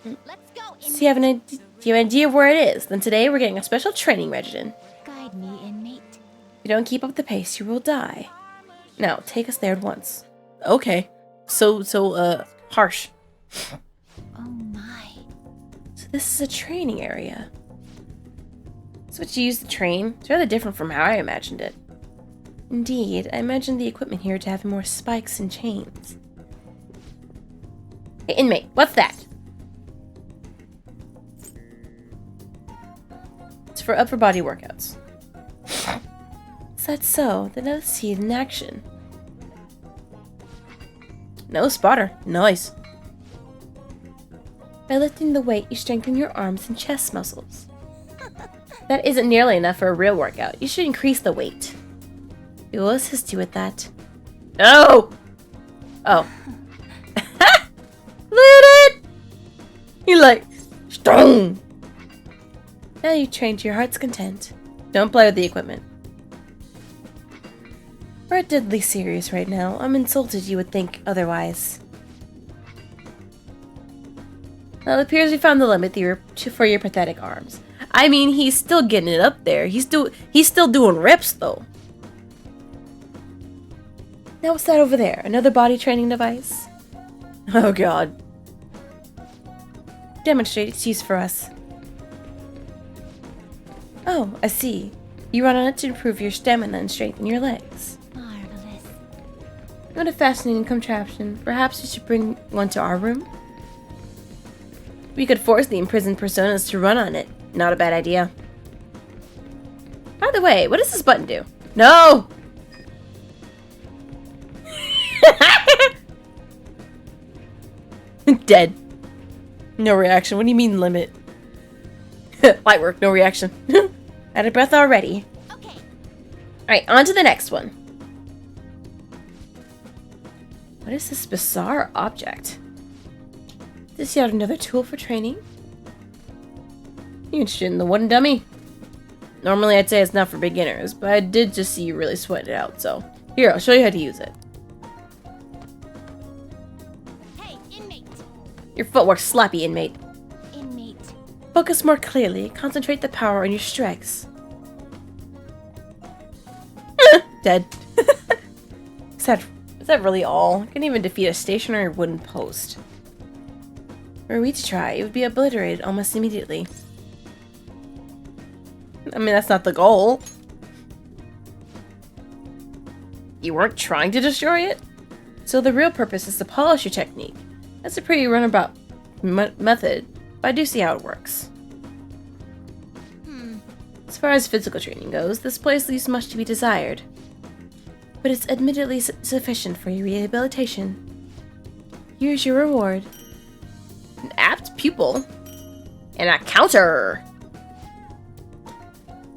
Let's go. Do you have an idea? Do you have an idea of where it is? Then today we're getting a special training regimen. Guide me, inmate. If you don't keep up the pace, you will die. Now, take us there at once. Okay. So harsh. Oh my. So this is a training area. That's what you use to train? It's rather different from how I imagined it. Indeed, I imagined the equipment here to have more spikes and chains. Hey, inmate, what's that? It's for upper body workouts. Is that so? Then let's see it in action. No spotter. Nice. By lifting the weight, you strengthen your arms and chest muscles. That isn't nearly enough for a real workout. You should increase the weight. We will assist you with that. No! Oh. Look at it! You're like, strong! Now you train to your heart's content. Don't play with the equipment. We're deadly serious right now. I'm insulted you would think otherwise. Well, it appears we found the limit for your pathetic arms. I mean, he's still getting it up there. He's still doing reps, though. Now what's that over there? Another body training device? Oh god. Demonstrate its use for us. Oh, I see. You run on it to improve your stamina and strengthen your legs. Marvelous. What a fascinating contraption. Perhaps you should bring one to our room? We could force the imprisoned personas to run on it. Not a bad idea. By the way, what does this button do? No! Dead. No reaction. What do you mean limit? Light work, no reaction. Out of breath already. Okay. Alright, on to the next one. What is this bizarre object? Is this yet another tool for training? You interested in the wooden dummy? Normally I'd say it's not for beginners, but I did just see you really sweat it out, so... Here, I'll show you how to use it. Hey, inmate. Your footwork's sloppy, inmate. Inmate. Focus more clearly. Concentrate the power on your strikes. Dead. Is that really all? I couldn't even defeat a stationary wooden post. Were we to try, it would be obliterated almost immediately. I mean, that's not the goal. You weren't trying to destroy it? So the real purpose is to polish your technique. That's a pretty runabout method, but I do see how it works. As far as physical training goes, this place leaves much to be desired. But it's admittedly sufficient for your rehabilitation. Here's your reward. An apt pupil. And a counter!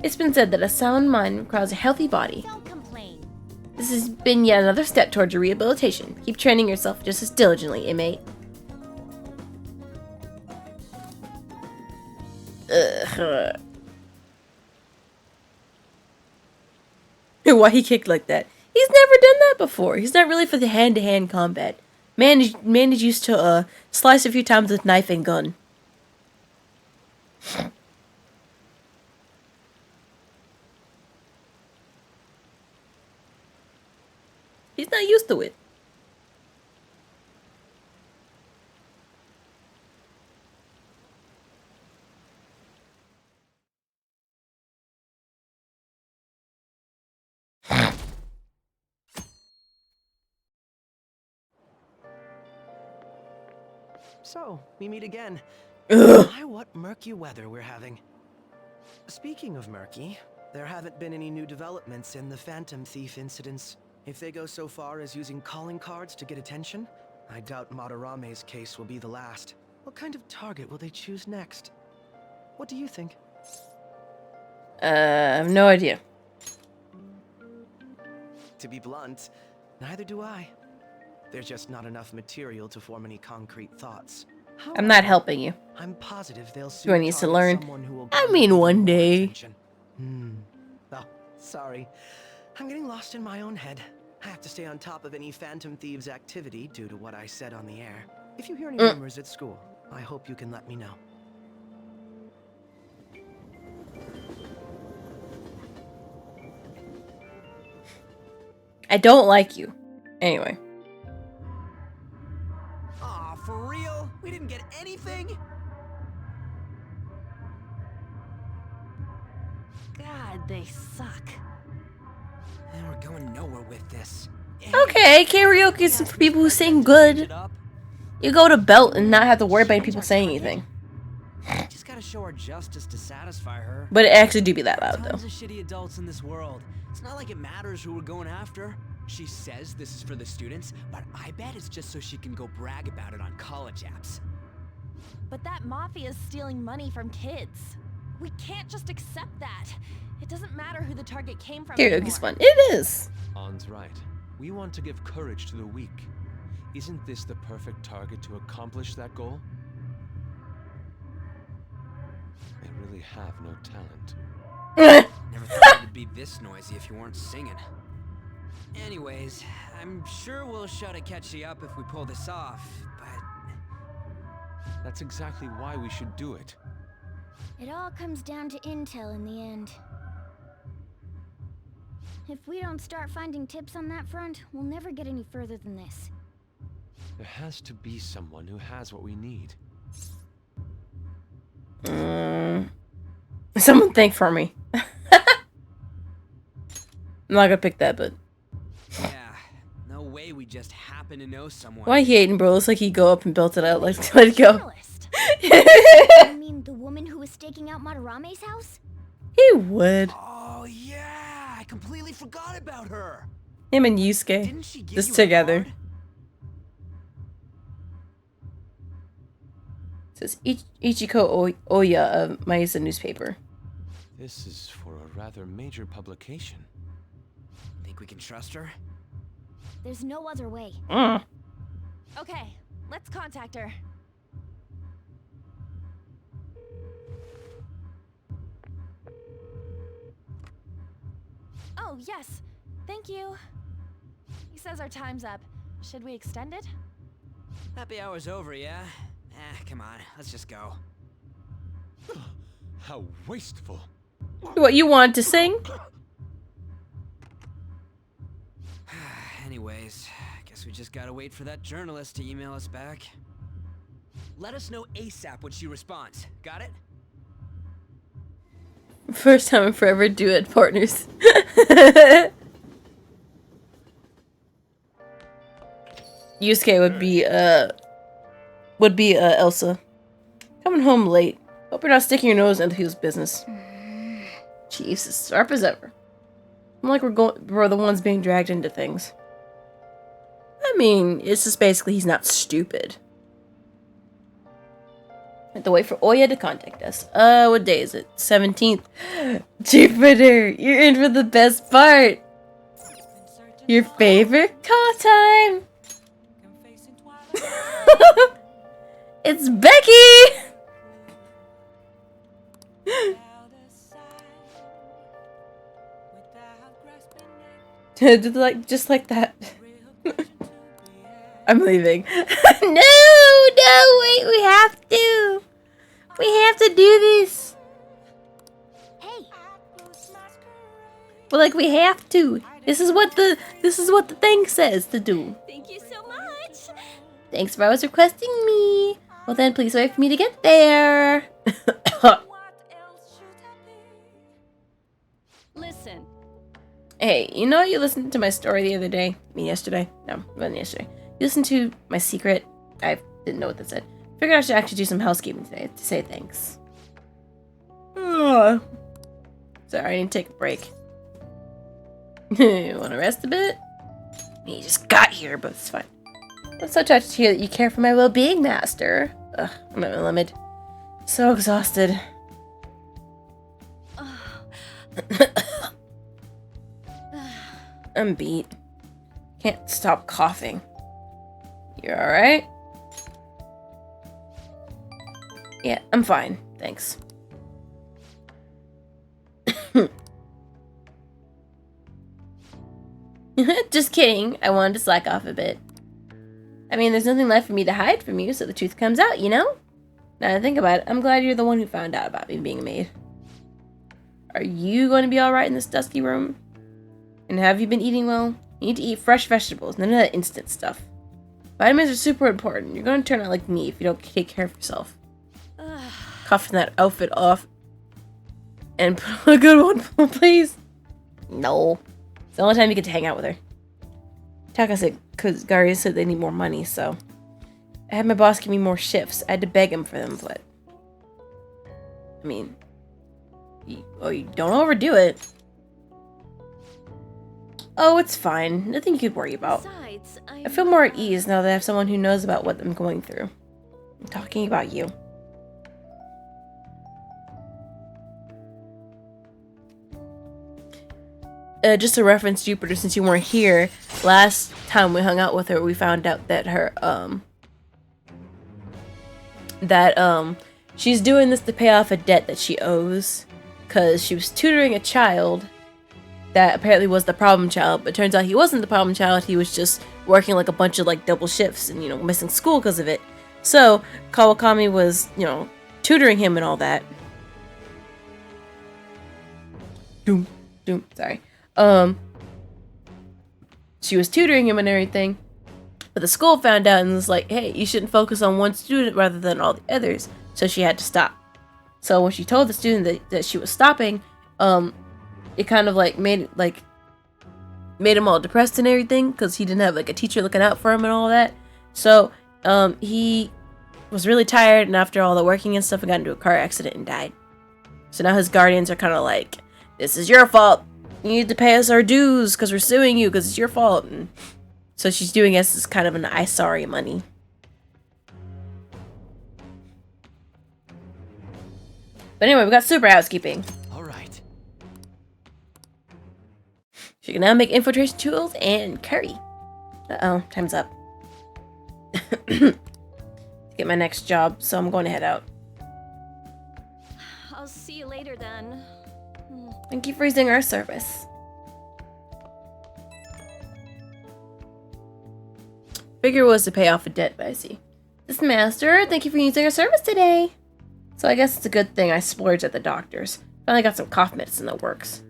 It's been said that a sound mind requires a healthy body. Don't complain. This has been yet another step towards your rehabilitation. Keep training yourself just as diligently, inmate. Ugh. Why he kicked like that? He's never done that before. He's not really for the hand-to-hand combat. Man is used to slice a few times with knife and gun. He's not used to it. So, we meet again. Ugh. My, what murky weather we're having. Speaking of murky, there haven't been any new developments in the Phantom Thief incidents. If they go so far as using calling cards to get attention, I doubt Madarame's case will be the last. What kind of target will they choose next? What do you think? I have no idea. To be blunt, neither do I. There's just not enough material to form any concrete thoughts. I'm not helping you. I'm positive they'll soon Do I need to target learn? someone who will I garner mean, even one more day. attention. Oh, sorry. I'm getting lost in my own head. I have to stay on top of any Phantom Thieves activity due to what I said on the air. If you hear any rumors at school, I hope you can let me know. I don't like you. Anyway. Aw, for real? We didn't get anything? God, they suck. And we're going nowhere with this. Okay, karaoke is for people who sing good. You go to belt and not have to worry about people saying anything. Just gotta show our justice to satisfy her. But it actually do be that loud though. Tons of shitty adults in this world. It's not like it matters who we're going after. She says this is for the students, but I bet it's just so she can go brag about it on college apps. But that mafia's stealing money from kids. We can't just accept that. It doesn't matter who the target came from Karaoke's fun. It is. An's right. We want to give courage to the weak. Isn't this the perfect target to accomplish that goal? They really have no talent. Never thought it'd be this noisy if you weren't singing. Anyways, I'm sure we'll show to catch you up if we pull this off, but... That's exactly why we should do it. It all comes down to intel in the end. If we don't start finding tips on that front, we'll never get any further than this. There has to be someone who has what we need. Someone think for me. I'm not gonna pick that, but... Yeah, no way we just happen to know someone. Why he hating, bro? Looks like he go up and built it out. Like, let it go. You mean the woman who was staking out Madarame's house? He would. Oh yeah, I completely forgot about her. Him and Yusuke. Just together. It says Ichiko Oya of Maisa newspaper. This is for a rather major publication. Think we can trust her? There's no other way. Okay, let's contact her. Oh, yes. Thank you. He says our time's up. Should we extend it? Happy hour's over, yeah? Come on, let's just go. How wasteful. What, you wanted to sing? Anyways, guess we just gotta wait for that journalist to email us back. Let us know ASAP when she responds. Got it? First time in forever duet partners. Yusuke would be Elsa. Coming home late. Hope you're not sticking your nose into people's business. Jesus, sharp as ever. I'm like we're the ones being dragged into things. I mean, it's just basically he's not stupid. I have to wait for Oya to contact us. What day is it? 17th. Jupiter, you're in for the best part. Your favorite call time. It's Becky. just like that. I'm leaving. No, wait, we have to. We have to do this. Hey. But like we have to. This is what the thing says to do. Thank you so much. Thanks for always requesting me. Well then, please wait for me to get there. Listen. Hey, you know you listened to my story the other day? Yesterday? No, it wasn't yesterday. You listened to my secret? I didn't know what that said. Figured I should actually do some housekeeping today to say thanks. Sorry, I need to take a break. Wanna rest a bit? You just got here, but it's fine. I'm so touched to hear that you care for my well-being, Master. Ugh, I'm at my limit. So exhausted. I'm beat. Can't stop coughing. You're alright? Yeah, I'm fine. Thanks. Just kidding. I wanted to slack off a bit. I mean, there's nothing left for me to hide from you, so the truth comes out, you know? Now that I think about it, I'm glad you're the one who found out about me being a maid. Are you going to be alright in this dusty room? And have you been eating well? You need to eat fresh vegetables, none of that instant stuff. Vitamins are super important. You're going to turn out like me if you don't take care of yourself. Cuffing that outfit off. And put on a good one, please. No. It's the only time you get to hang out with her. Taka said, because Guardian said they need more money, so. I had my boss give me more shifts. I had to beg him for them, but. I mean. You don't overdo it. Oh, it's fine. Nothing you could worry about. Besides, I feel more at ease now that I have someone who knows about what I'm going through. I'm talking about you. Just a reference, Jupiter, since you weren't here, last time we hung out with her, we found out that her, she's doing this to pay off a debt that she owes, because she was tutoring a child that apparently was the problem child, but turns out he wasn't the problem child, he was just working like a bunch of like double shifts and, you know, missing school because of it. So, Kawakami was, you know, tutoring him and all that. Sorry. She was tutoring him and everything, but the school found out and was like, hey, you shouldn't focus on one student rather than all the others, so she had to stop. So when she told the student that she was stopping, it kind of like made him all depressed and everything, because he didn't have like a teacher looking out for him and all that. So he was really tired, and after all the working and stuff, he got into a car accident and died. So now his guardians are kind of like, this is your fault. You need to pay us our dues because we're suing you because it's your fault. And so she's doing us as kind of an I sorry money. But anyway, we got super housekeeping. Alright. She can now make infiltration tools and curry. Uh-oh, time's up. To get my next job, so I'm going to head out. I'll see you later then. Thank you for using our service. Figure was to pay off a debt, but I see. This master, thank you for using our service today. So I guess it's a good thing I splurged at the doctor's. Finally got some cough medicine that works.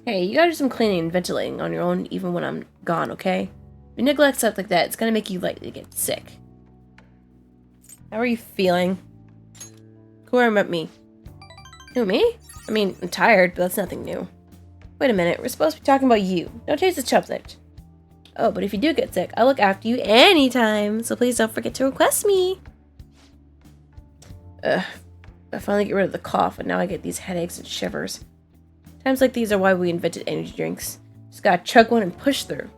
Hey, you gotta do some cleaning and ventilating on your own even when I'm gone, okay? If you neglect stuff like that, it's gonna make you likely to get sick. How are you feeling? Who are about me? Who, me? I mean, I'm tired, but that's nothing new. Wait a minute, we're supposed to be talking about you. Don't change the subject. Oh, but if you do get sick, I'll look after you anytime, so please don't forget to request me. Ugh, I finally get rid of the cough, and now I get these headaches and shivers. Times like these are why we invented energy drinks. Just gotta chug one and push through.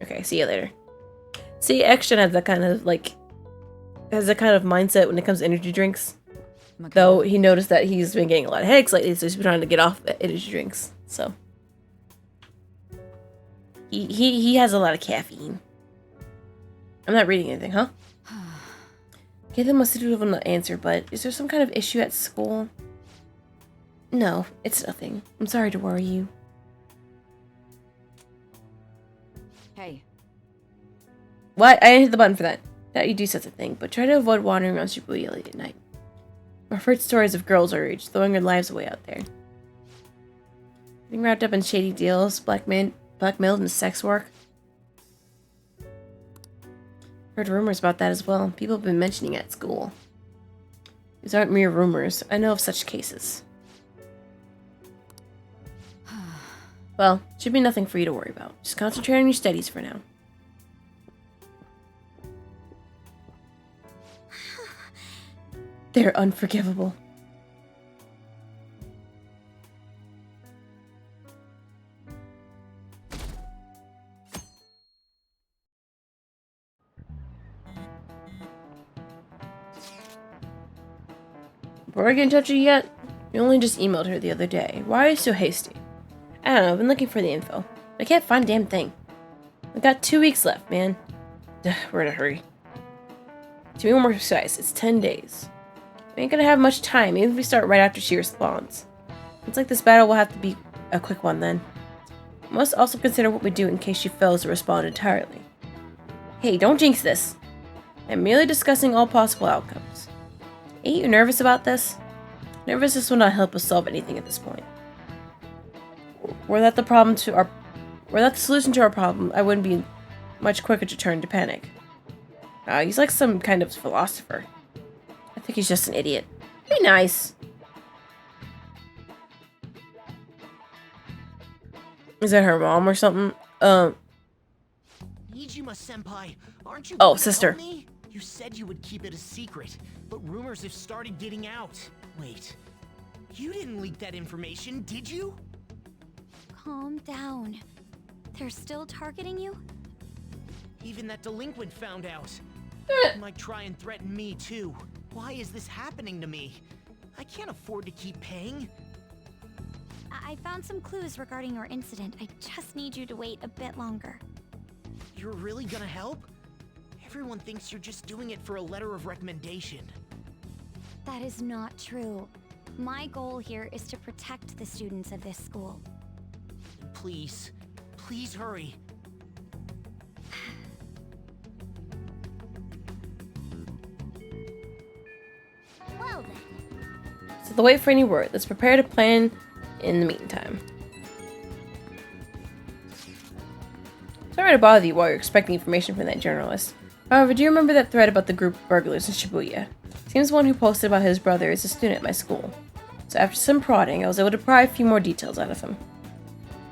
Okay, see you later. See, Action has that kind of, like, mindset when it comes to energy drinks. Okay. Though he noticed that he's been getting a lot of headaches lately, so he's been trying to get off energy drinks. So he has a lot of caffeine. I'm not reading anything, huh? Okay, that must have an answer, but is there some kind of issue at school? No, it's nothing. I'm sorry to worry you. Hey. What? I didn't hit the button for that. That you do such a thing, but try to avoid wandering around Shibuya late at night. I've heard stories of girls our age throwing their lives away out there. Getting wrapped up in shady deals, blackmailed into sex work. Heard rumors about that as well. People have been mentioning it at school. These aren't mere rumors. I know of such cases. Well, should be nothing for you to worry about. Just concentrate on your studies for now. They're unforgivable. Before I get in touch with you yet, you only just emailed her the other day. Why are you so hasty? I don't know, I've been looking for the info. I can't find a damn thing. I've got 2 weeks left, man. We're in a hurry. To be more precise, it's 10 days. We ain't gonna have much time, even if we start right after she responds. Looks like this battle will have to be a quick one then. We must also consider what we do in case she fails to respond entirely. Hey, don't jinx this. I'm merely discussing all possible outcomes. Are you nervous about this? Nervousness will not help us solve anything at this point. Were that the solution to our problem, I wouldn't be much quicker to turn to panic. He's like some kind of philosopher. I think he's just an idiot. Be nice. Is that her mom or something? Nijima-senpai, aren't you Oh, going to sister. help me? You said you would keep it a secret, but rumors have started getting out. Wait, you didn't leak that information, did you? Calm down. They're still targeting you? Even that delinquent found out. He might try and threaten me too. Why is this happening to me? I can't afford to keep paying. I found some clues regarding your incident. I just need you to wait a bit longer. You're really gonna help? Everyone thinks you're just doing it for a letter of recommendation. That is not true. My goal here is to protect the students of this school. Please, please hurry. Well then. So the wait for any word. Let's prepare to plan in the meantime. Sorry to bother you while you're expecting information from that journalist. However, do you remember that thread about the group of burglars in Shibuya? Seems the one who posted about his brother is a student at my school. So after some prodding, I was able to pry a few more details out of him.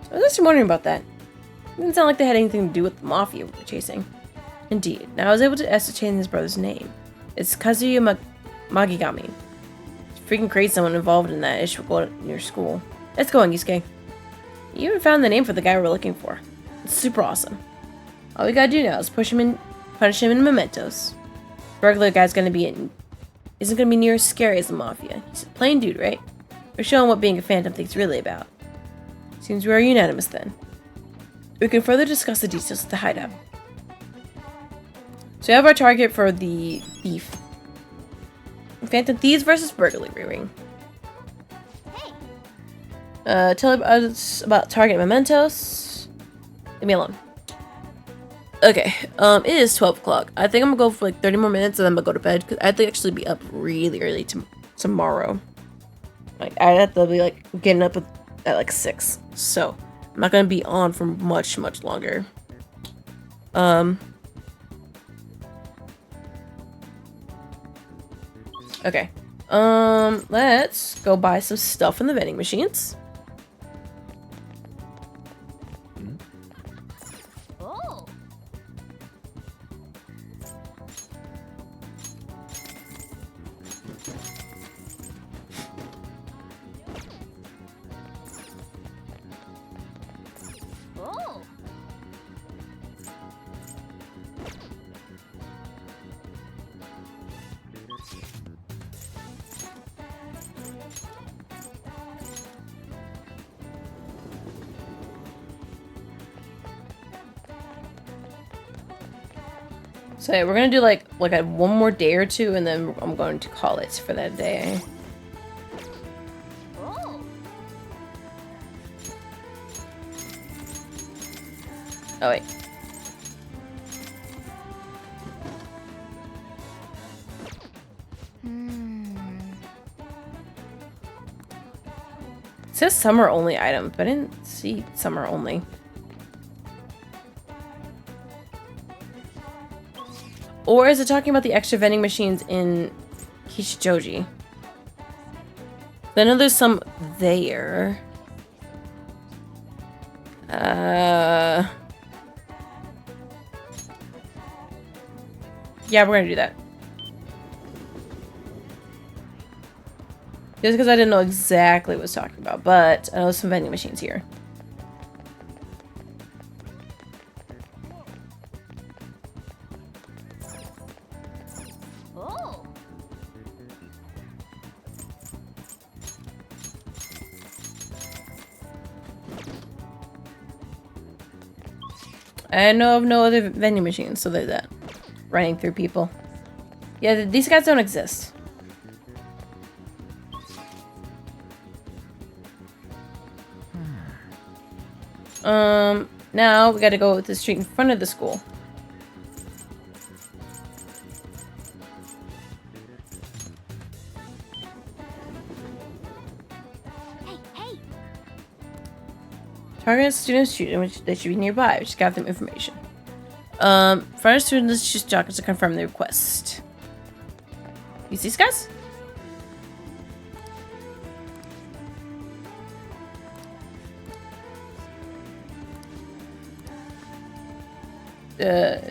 So I was actually wondering about that. It didn't sound like they had anything to do with the mafia we were chasing. Indeed. Now I was able to ascertain his brother's name. It's Kazuya Magigami. It's freaking crazy someone involved in that issue will go to your school. Let's go, Yusuke. You even found the name for the guy we're looking for. It's super awesome. All we gotta do now is punish him in mementos. Burglar guy's isn't gonna be near as scary as the mafia. He's a plain dude, right? We're showing what being a phantom thing's really about. Seems we are unanimous then. We can further discuss the details of the hideout. So we have our target for the thief. Phantom thieves versus burglary ring. Tell us about target mementos. Leave me alone. Okay, it is 12 o'clock. I think I'm gonna go for like 30 more minutes and then I'm gonna go to bed because I have to actually be up really early tomorrow. Like, I have to be like getting up at like 6. So, I'm not gonna be on for much longer. Okay. Let's go buy some stuff in the vending machines. Oh. Oh. So yeah, we're gonna do like one more day or two, and then I'm going to call it for that day. Oh wait. It says summer only items, but I didn't see summer only. Or is it talking about the extra vending machines in Kishijoji? I know there's some there. Yeah, we're gonna do that. Just because I didn't know exactly what it was talking about, but I know there's some vending machines here. Oh. I know of no other vending machines, so there's that. Running through people. Yeah, these guys don't exist. Now we gotta go with the street in front of the school. Target students, which they should be nearby. Just gather them information. Front students, let's choose jockers to confirm the request. You see, guys?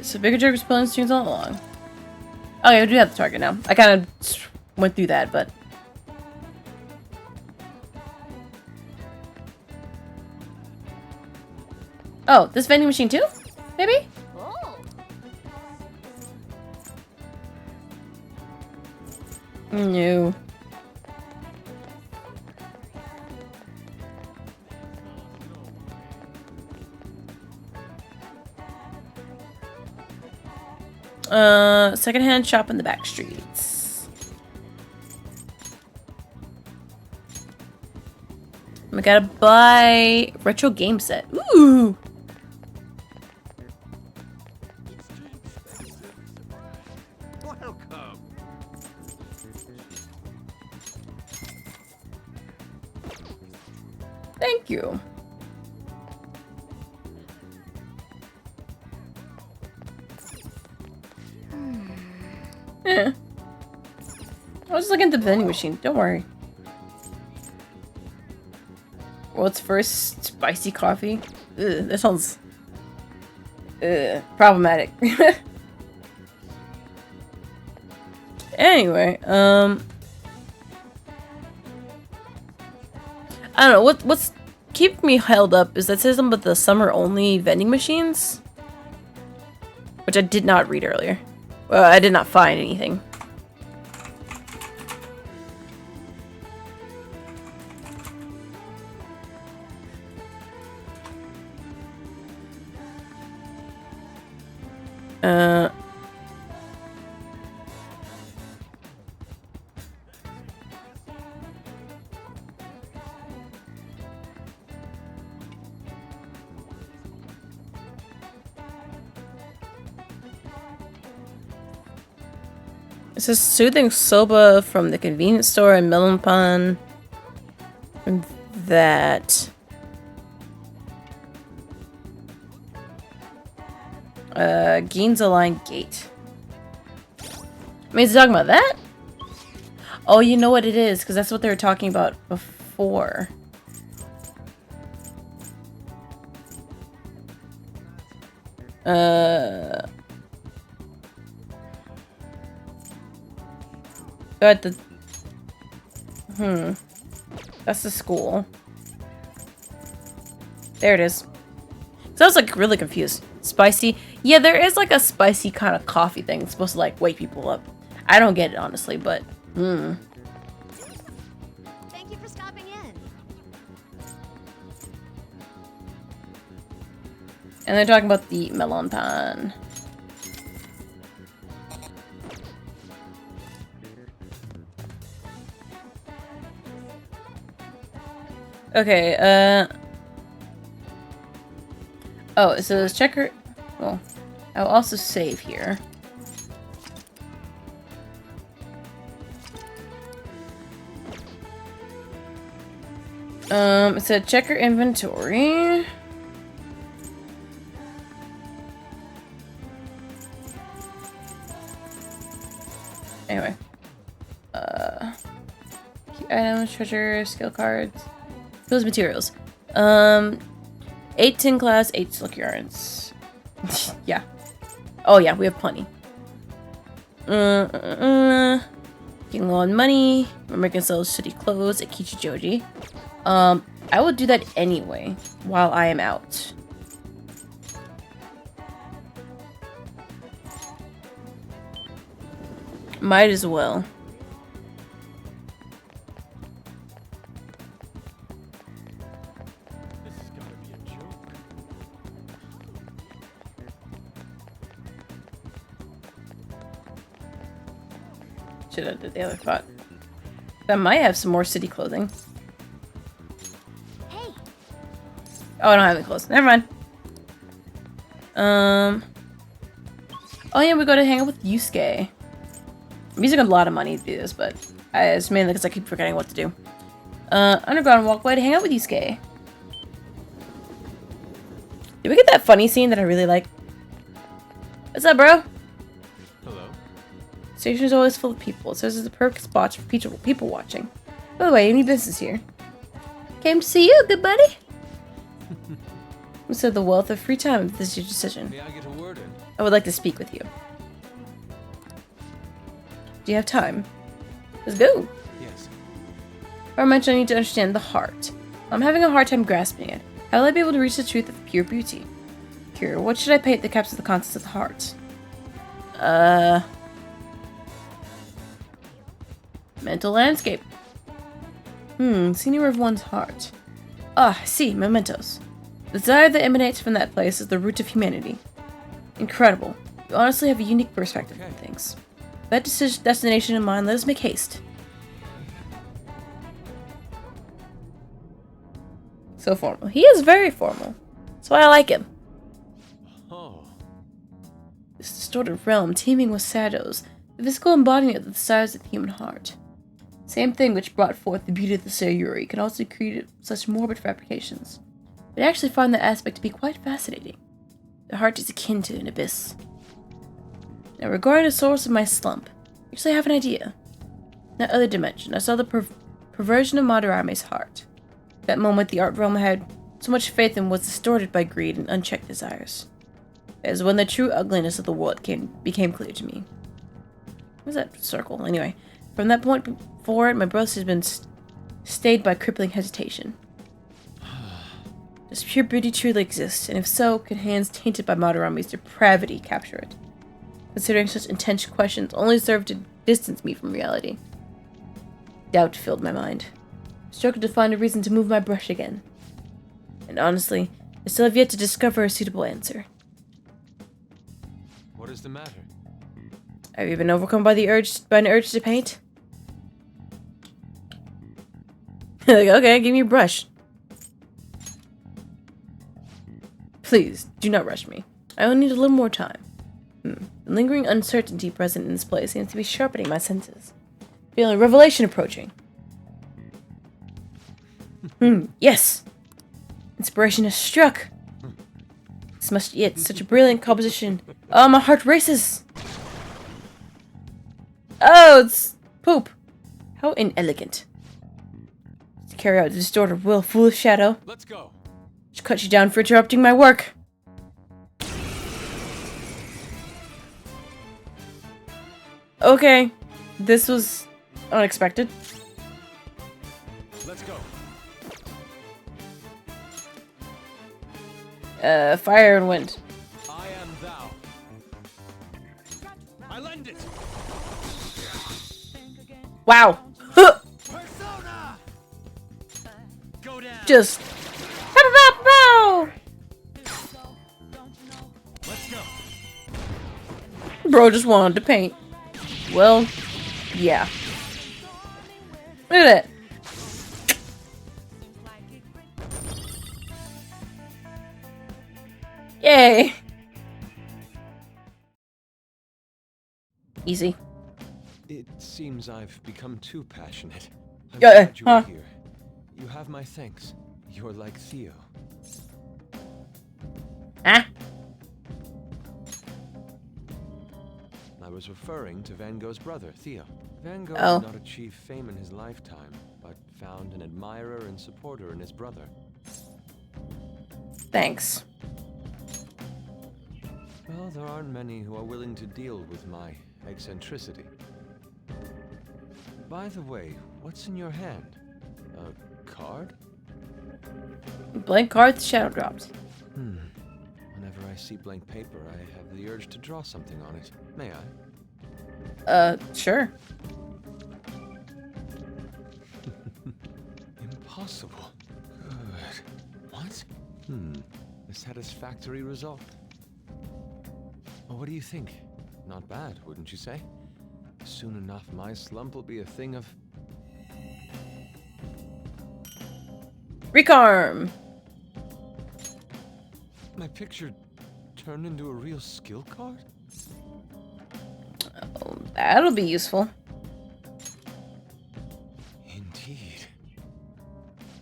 So bigger jerk was pulling students all along. Oh yeah, we do have the target now. I kind of went through that, but oh, this vending machine too? Maybe? No. Secondhand shop in the back streets. We gotta buy retro game set. Ooh! Welcome. Thank you. Yeah. I was just looking at the vending machine. Don't worry. World's first spicy coffee. Ugh, that sounds problematic. Anyway, I don't know what's keeping me held up is that says something about the summer only vending machines, which I did not read earlier. Well, I did not find anything. It says soothing soba from the convenience store in Melonpan. That. Ginza Line Gate. I mean, is it talking about that? Oh, you know what it is, because that's what they were talking about before. Got the... That's the school. There it is. So I was like really confused. Spicy. Yeah, there is like a spicy kind of coffee thing. It's supposed to like wake people up. I don't get it honestly, but Thank you for stopping in. And they're talking about the melon pan. Okay, oh, it says checker. Well, I'll also save here. It said checker inventory. Anyway. Key items, treasure, skill cards. Those materials. 8 tin glass, 8 silk yarns. Yeah. Oh yeah, we have plenty. Getting low on money. We're making sales shitty clothes at Kichijoji. I will do that anyway while I am out. Might as well. Should have did the other spot. That might have some more city clothing. Hey. Oh, I don't have any clothes. Never mind. Oh yeah, we go to hang out with Yusuke. I'm using a lot of money to do this, but it's mainly because I keep forgetting what to do. Underground walkway to hang out with Yusuke. Did we get that funny scene that I really like? What's up, bro? Hello. Station is always full of people, so this is the perfect spot for people watching. By the way, any business here? Came to see you, good buddy. Who said the wealth of free time if this is your decision? May I get a word in? I would like to speak with you. Do you have time? Let's go. Yes. I mentioned I need to understand the heart. I'm having a hard time grasping it. How will I be able to reach the truth of pure beauty? Pure, what should I paint that captures the concepts of the heart? Mental landscape. Scenery of one's heart. Ah, see, mementos. The desire that emanates from that place is the root of humanity. Incredible. You honestly have a unique perspective on things. With that destination in mind, let us make haste. So formal. He is very formal. That's why I like him. Oh. This distorted realm teeming with shadows, the physical embodiment of the desires of the human heart. Same thing which brought forth the beauty of the Sayuri can also create such morbid fabrications. But I actually find that aspect to be quite fascinating. The heart is akin to an abyss. Now regarding the source of my slump, actually I have an idea. In that other dimension, I saw the perversion of Madarame's heart. That moment the art realm I had so much faith in was distorted by greed and unchecked desires. That is when the true ugliness of the world became clear to me. What is that circle? Anyway, from that point forward, my growth has been stayed by crippling hesitation. Does pure beauty truly exist? And if so, can hands tainted by Madarame's depravity capture it? Considering such intense questions only serve to distance me from reality. Doubt filled my mind. I struggled to find a reason to move my brush again. And honestly, I still have yet to discover a suitable answer. What is the matter? Have you been overcome by an urge to paint? Like, okay, give me your brush. Please, do not rush me. I only need a little more time. The lingering uncertainty present in this place seems to be sharpening my senses. Feeling revelation approaching. Yes! Inspiration has struck! This must yet such a brilliant composition. Oh, my heart races! Oh, it's poop. How inelegant. To carry out the distorted will, foolish shadow. Let's go. Should cut you down for interrupting my work. Okay, this was unexpected. Let's go. Fire and wind. I am thou. I lend it. Wow. Persona. Go down. Just. Let's go. Bro just wanted to paint. Well, yeah. Look at that. Yay. Easy. It seems I've become too passionate. I'm glad you are here. You have my thanks. You're like Theo. Huh? I was referring to Van Gogh's brother, Theo. Van Gogh did not achieve fame in his lifetime, but found an admirer and supporter in his brother. Thanks. Well, there aren't many who are willing to deal with my eccentricity. By the way, what's in your hand? A card? Blank card with shadow dropped. Whenever I see blank paper, I have the urge to draw something on it. May I? Sure. Impossible. Good. What? A satisfactory result. Well, what do you think? Not bad, wouldn't you say? Soon enough, my slump will be a thing of... Recarm! My picture turned into a real skill card? Oh, that'll be useful. Indeed.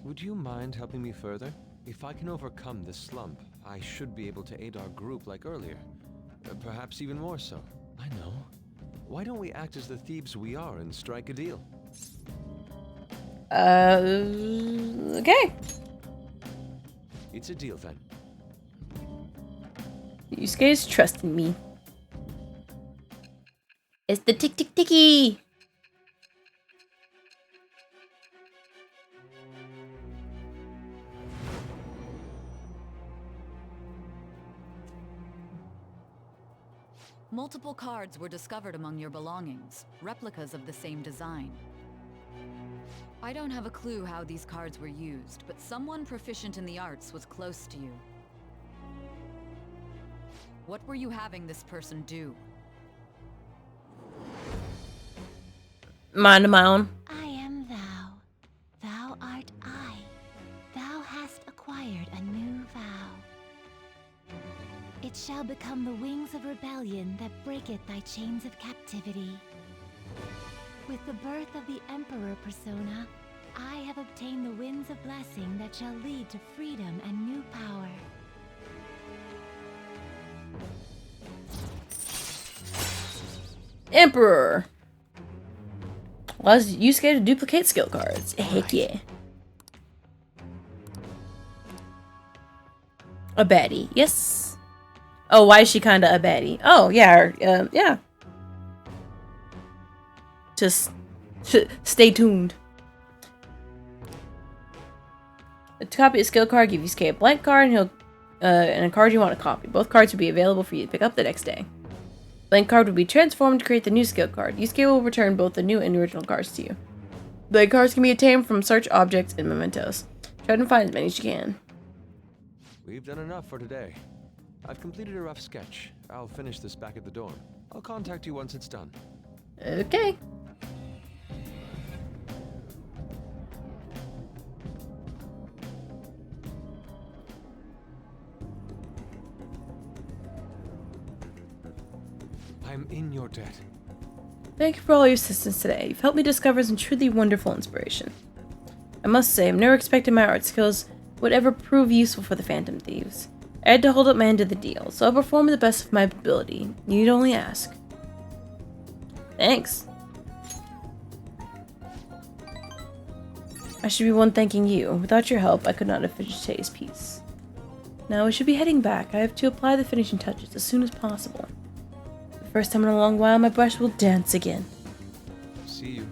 Would you mind helping me further? If I can overcome this slump, I should be able to aid our group like earlier. Perhaps even more so. I know. Why don't we act as the thieves we are and strike a deal? Okay. It's a deal then. Yusuke's trusting me. It's the ticky. Multiple cards were discovered among your belongings, replicas of the same design. I don't have a clue how these cards were used, but someone proficient in the arts was close to you. What were you having this person do? Mind my own. I am thou. Thou art I. Thou hast acquired a new vow. It shall become the wings of rebellion that breaketh thy chains of captivity. With the birth of the Emperor persona, I have obtained the winds of blessing that shall lead to freedom and new power. Emperor allows Yusuke to duplicate skill cards. Heck yeah. A baddie. Yes. Oh, why is she kinda a baddie? Oh, yeah. Yeah. Just stay tuned. To copy a skill card, give Yusuke a blank card and a card you want to copy. Both cards will be available for you to pick up the next day. Blank card will be transformed to create the new skill card. Yusuke will return both the new and original cards to you. Blank cards can be obtained from search objects and mementos. Try to find as many as you can. We've done enough for today. I've completed a rough sketch. I'll finish this back at the dorm. I'll contact you once it's done. Okay. I'm in your debt. Thank you for all your assistance today. You've helped me discover some truly wonderful inspiration. I must say, I've never expected my art skills would ever prove useful for the Phantom Thieves. I had to hold up my end of the deal, so I'll perform to the best of my ability. You need only ask. Thanks. I should be one thanking you. Without your help, I could not have finished today's piece. Now we should be heading back. I have to apply the finishing touches as soon as possible. The first time in a long while, my brush will dance again. See you.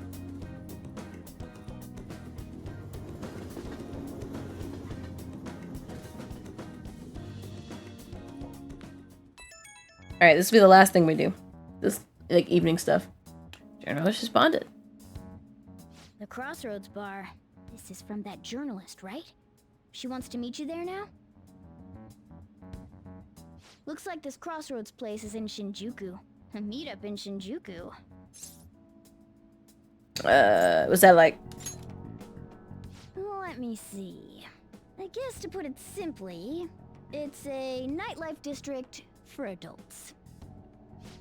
Alright, this will be the last thing we do. This, like, evening stuff. Journalist responded. The Crossroads Bar. This is from that journalist, right? She wants to meet you there now? Looks like this Crossroads place is in Shinjuku. A meetup in Shinjuku. Was that like... Let me see. I guess to put it simply, it's a nightlife district for adults.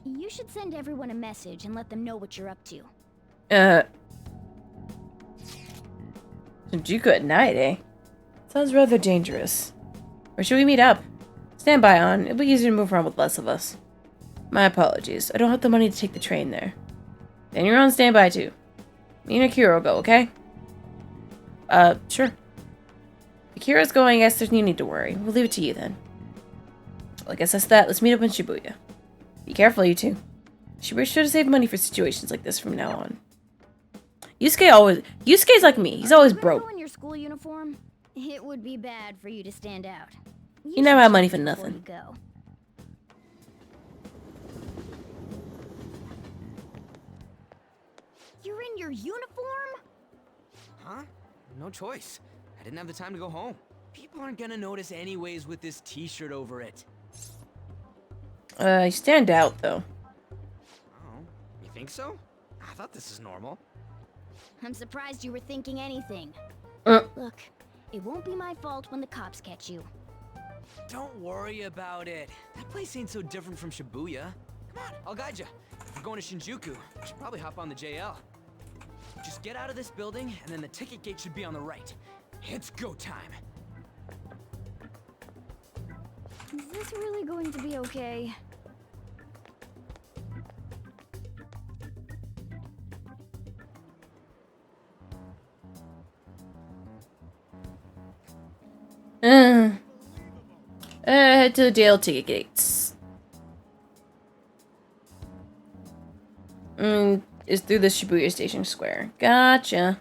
You should send everyone a message and let them know what you're up to. Shinjuku at night, eh? Sounds rather dangerous. Where should we meet up? Stand by on. It'll be easier to move around with less of us. My apologies. I don't have the money to take the train there. Then you're on standby too. Me and Akira will go, okay? Sure. If Akira's going, I guess there's no need to worry. We'll leave it to you then. Well, I guess that's that. Let's meet up in Shibuya. Be careful, you two. Shibuya should save money for situations like this from now on. Yusuke's like me. He's always broke. In your school uniform, it would be bad for you to stand out. You never have money for nothing. Go. You're in your uniform? Huh? No choice. I didn't have the time to go home. People aren't gonna notice anyways with this t-shirt over it. You stand out, though. Oh, you think so? I thought this is normal. I'm surprised you were thinking anything. Look, it won't be my fault when the cops catch you. Don't worry about it. That place ain't so different from Shibuya. Come on, I'll guide you. If we're going to Shinjuku, we should probably hop on the JL. Just get out of this building, and then the ticket gate should be on the right. It's go time. Is this really going to be okay? Head to the jail ticket gates. It's through the Shibuya Station Square. Gotcha.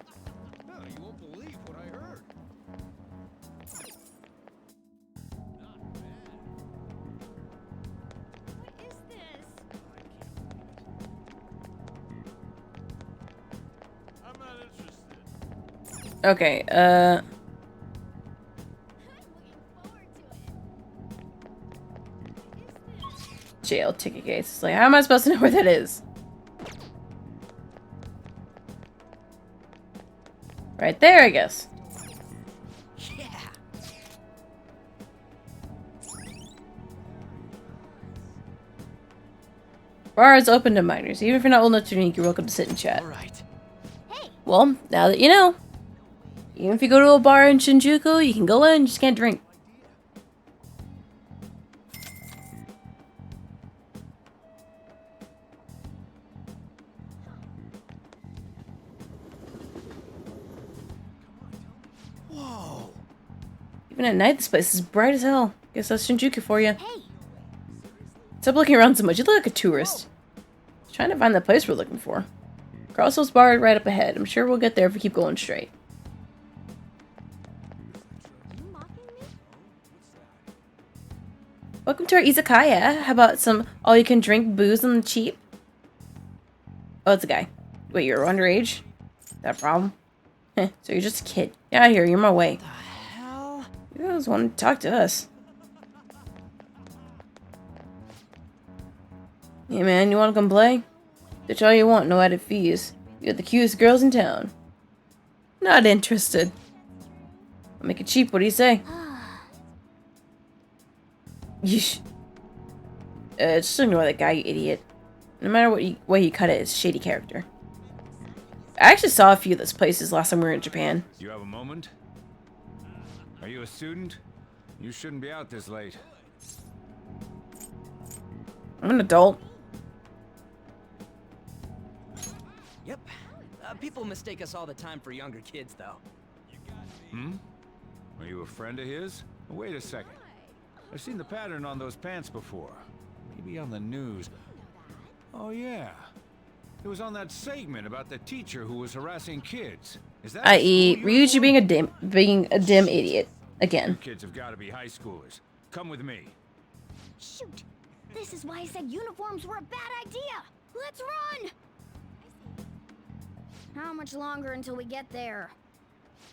Okay, jail ticket gates. It's like, how am I supposed to know where that is? Right there, I guess. Bar is open to minors. Even if you're not old enough to drink, you're welcome to sit and chat. Well, now that you know. Even if you go to a bar in Shinjuku, you can go in, you just can't drink. Whoa! Even at night, this place is bright as hell. Guess that's Shinjuku for you. Stop looking around so much. You look like a tourist. Just trying to find the place we're looking for. Carlson's bar right up ahead. I'm sure we'll get there if we keep going straight. Welcome to our izakaya. How about some all-you-can-drink booze on the cheap? Oh, it's a guy. Wait, you're underage? Is that a problem? Heh, so you're just a kid. Get out of here, you're in my way. The hell? You guys want to talk to us. Yeah, man, you want to come play? Ditch all you want, no added fees. You got the cutest girls in town. Not interested. I'll make it cheap, what do you say? Yeesh. Just ignore that guy, you idiot. No matter what way you cut it, it's a shady character. I actually saw a few of those places last time we were in Japan. You have a moment? Are you a student? You shouldn't be out this late. I'm an adult. Yep. People mistake us all the time for younger kids, though. Hmm? Are you a friend of his? Wait a second. I've seen the pattern on those pants before. Maybe on the news. Oh yeah. It was on that segment about the teacher who was harassing kids. Is that I.e., Ryuji being a dim idiot. Again. You kids have got to be high schoolers. Come with me. Shoot! This is why I said uniforms were a bad idea! Let's run! How much longer until we get there?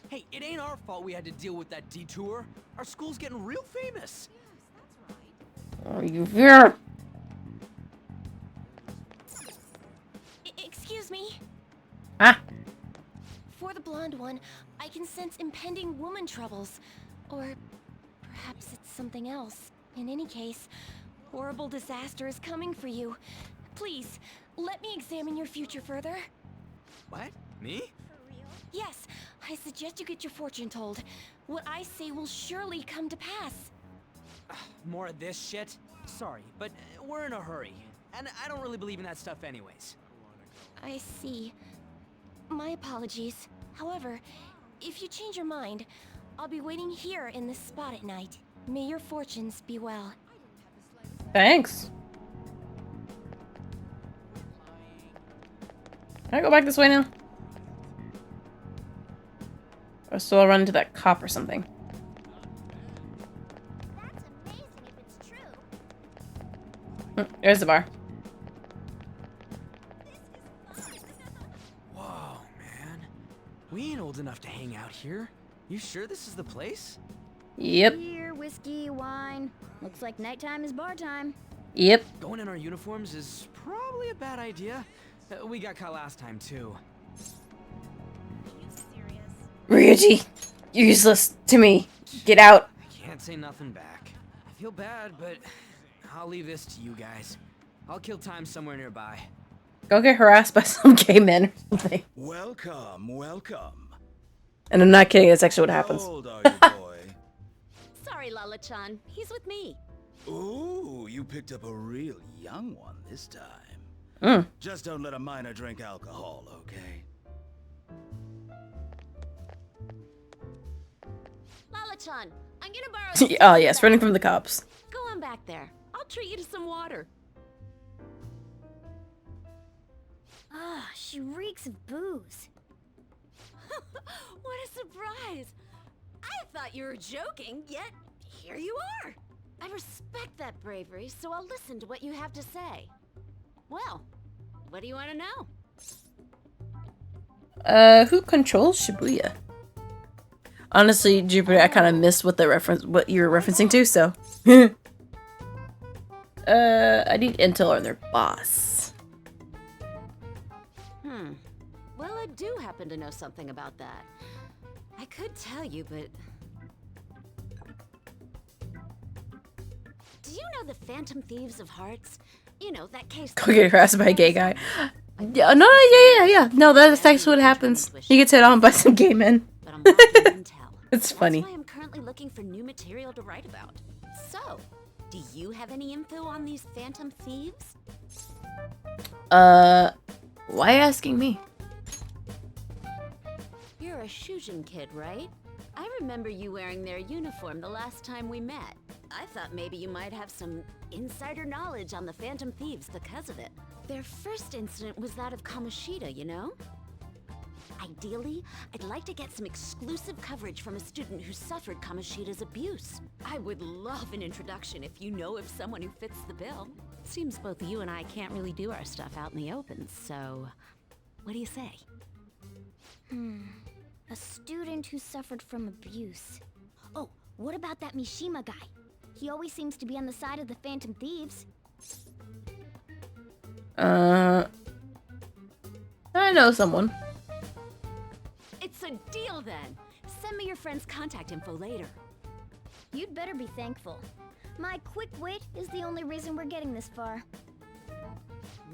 Hey, it ain't our fault we had to deal with that detour. Our school's getting real famous. Are you here? Excuse me? Ah. For the blonde one, I can sense impending woman troubles. Or perhaps it's something else. In any case, horrible disaster is coming for you. Please, let me examine your future further. What? Me? Yes, I suggest you get your fortune told. What I say will surely come to pass. More of this shit? Sorry, but we're in a hurry. And I don't really believe in that stuff anyways. I see. My apologies. However, if you change your mind, I'll be waiting here in this spot at night. May your fortunes be well. Thanks. Can I go back this way now? Or so I'll run into that cop or something. There's the bar. Whoa, man. We ain't old enough to hang out here. You sure this is the place? Yep. Beer, whiskey, wine. Looks like nighttime is bar time. Yep. Going in our uniforms is probably a bad idea. We got caught last time, too. Ryuji, you're useless to me. Get out. I can't say nothing back. I feel bad, but I'll leave this to you guys. I'll kill time somewhere nearby. Go get harassed by some gay men or something. Welcome, welcome. And I'm not kidding, that's actually what happens. How old are you, boy? Sorry, Lala-chan. He's with me. Ooh, you picked up a real young one this time. Just don't let a minor drink alcohol, okay? Lala-chan, I'm gonna borrow Oh yes, running from the cops. Go on back there. I'll treat you to some water. Ah, she reeks of booze. What a surprise! I thought you were joking, yet here you are. I respect that bravery, so I'll listen to what you have to say. Well, what do you want to know? Who controls Shibuya? Honestly, Jupiter, I kind of missed what you were referencing to, so. I need intel on their boss. Well, I do happen to know something about that. I could tell you, but... Do you know the Phantom Thieves of Hearts? You know, that case... Go get harassed by a gay guy. Yeah, no, yeah. No, that's actually what happens. He gets hit on by some gay men. It's funny. That's why I'm currently looking for new material to write about. So, do you have any info on these Phantom Thieves? Why asking me? You're a Shujin kid, right? I remember you wearing their uniform the last time we met. I thought maybe you might have some insider knowledge on the Phantom Thieves because of it. Their first incident was that of Kamoshida, you know? Ideally, I'd like to get some exclusive coverage from a student who suffered Kamoshida's abuse. I would love an introduction if you know of someone who fits the bill. Seems both you and I can't really do our stuff out in the open, so what do you say? A student who suffered from abuse. Oh, what about that Mishima guy? He always seems to be on the side of the Phantom Thieves. I know someone. It's a deal then. Send me your friend's contact info later. You'd better be thankful. My quick wit is the only reason we're getting this far.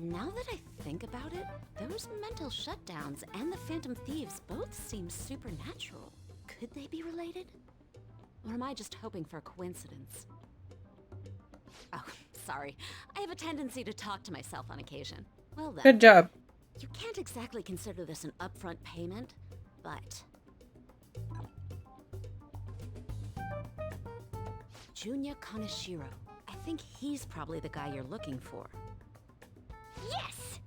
Now that I think about it, those mental shutdowns and the Phantom Thieves both seem supernatural. Could they be related? Or am I just hoping for a coincidence? Oh, sorry. I have a tendency to talk to myself on occasion. Well then. Good job. You can't exactly consider this an upfront payment, but... Junya Kaneshiro. I think he's probably the guy you're looking for. Yes!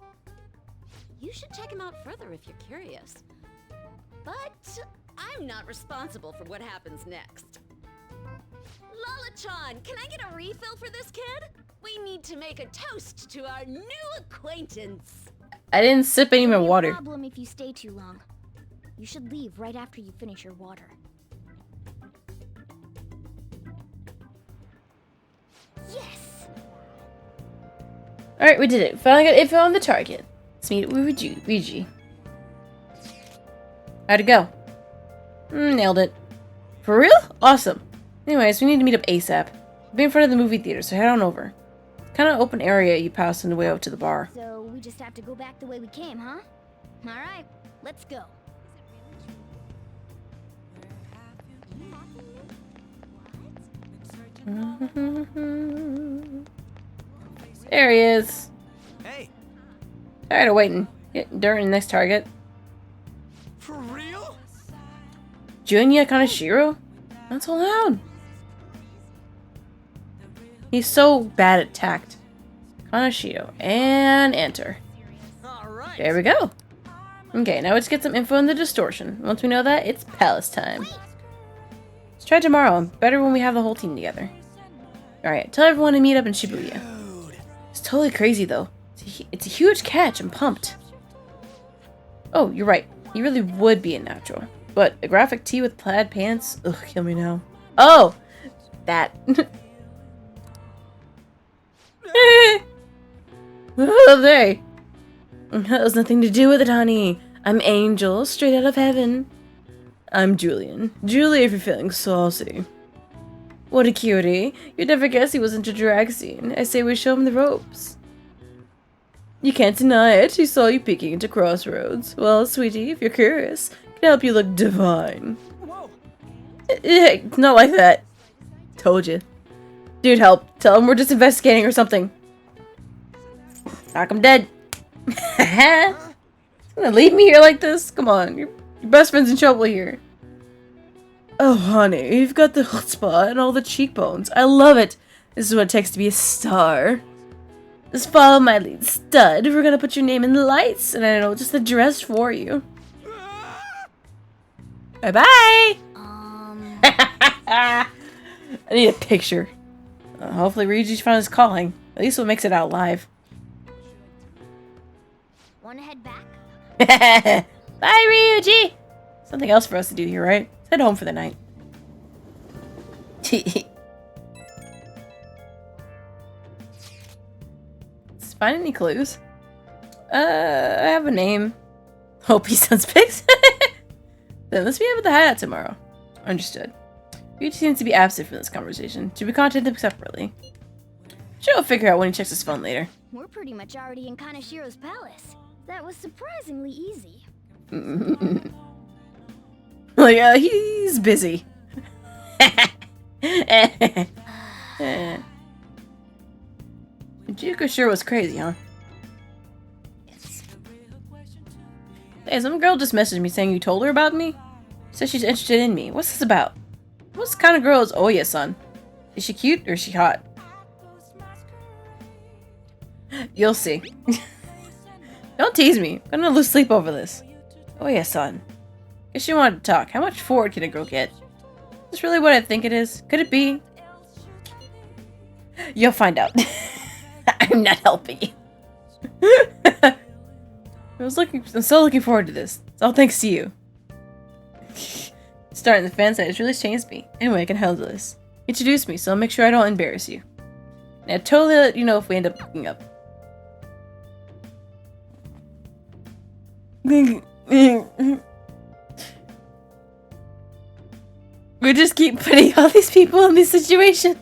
You should check him out further if you're curious. But I'm not responsible for what happens next. Lala-chan, can I get a refill for this kid? We need to make a toast to our new acquaintance. I didn't sip any of my water. No problem if you stay too long. You should leave right after you finish your water. Yes! Alright, we did it. Finally got info on the target. Let's meet with Ryuji. How'd it go? Nailed it. For real? Awesome. Anyways, we need to meet up ASAP. We'll be in front of the movie theater, so head on over. Kind of open area you pass on the way out to the bar. So we just have to go back the way we came, huh? Alright, let's go. There he is. Hey. Tired of waiting. Get during the next target. For real? Junya Kaneshiro? Not so loud. He's so bad at tact. Kaneshiro. And enter. There we go. Okay, now let's get some info on the distortion. Once we know that, it's palace time. Let's try tomorrow. Better when we have the whole team together. Alright, tell everyone to meet up in Shibuya. It's totally crazy though. It's a huge catch. I'm pumped. Oh, you're right. He really would be a natural. But a graphic tee with plaid pants? Ugh, kill me now. Oh! That. Oh, they. That has nothing to do with it, honey. I'm Angel, straight out of heaven. I'm Julian. Julie, if you're feeling saucy. What a cutie. You'd never guess he was into drag scene. I say we show him the ropes. You can't deny it. He saw you peeking into Crossroads. Well, sweetie, if you're curious, I can help you look divine. Whoa. Not like that. Told you. Dude, help. Tell him we're just investigating or something. Knock him dead. Gonna leave me here like this? Come on, your best friend's in trouble here. Oh, honey, you've got the chutzpah and all the cheekbones. I love it. This is what it takes to be a star. Just follow my lead, stud. We're gonna put your name in the lights, and I know just the dress for you. Bye-bye! I need a picture. Hopefully Ryuji's found his calling. At least what makes it out live. Wanna head back? Bye, Ryuji! Something else for us to do here, right? Let's head home for the night. Let's find any clues. I have a name. Hope he sends pics. Then let's meet up at the hideout tomorrow. Understood. Ryuji seems to be absent from this conversation. Should we contact him separately? Sure, we'll figure out when he checks his phone later. We're pretty much already in Kanashiro's palace. That was surprisingly easy. Like, he's busy. Juko sure was crazy, huh? Hey, some girl just messaged me saying you told her about me? Says she's interested in me. What's this about? What kind of girl is Oya-san? Is she cute or is she hot? You'll see. Don't tease me. I'm gonna lose sleep over this. Oya-san. Guess she wanted to talk. How much forward can a girl get? Is this really what I think it is? Could it be? You'll find out. I'm not helping you. I'm so looking forward to this. It's all thanks to you. Starting the fan site has really changed me. Anyway, I can handle this. Introduce me, so I'll make sure I don't embarrass you. And I'll totally let you know if we end up hooking up. We just keep putting all these people in these situations.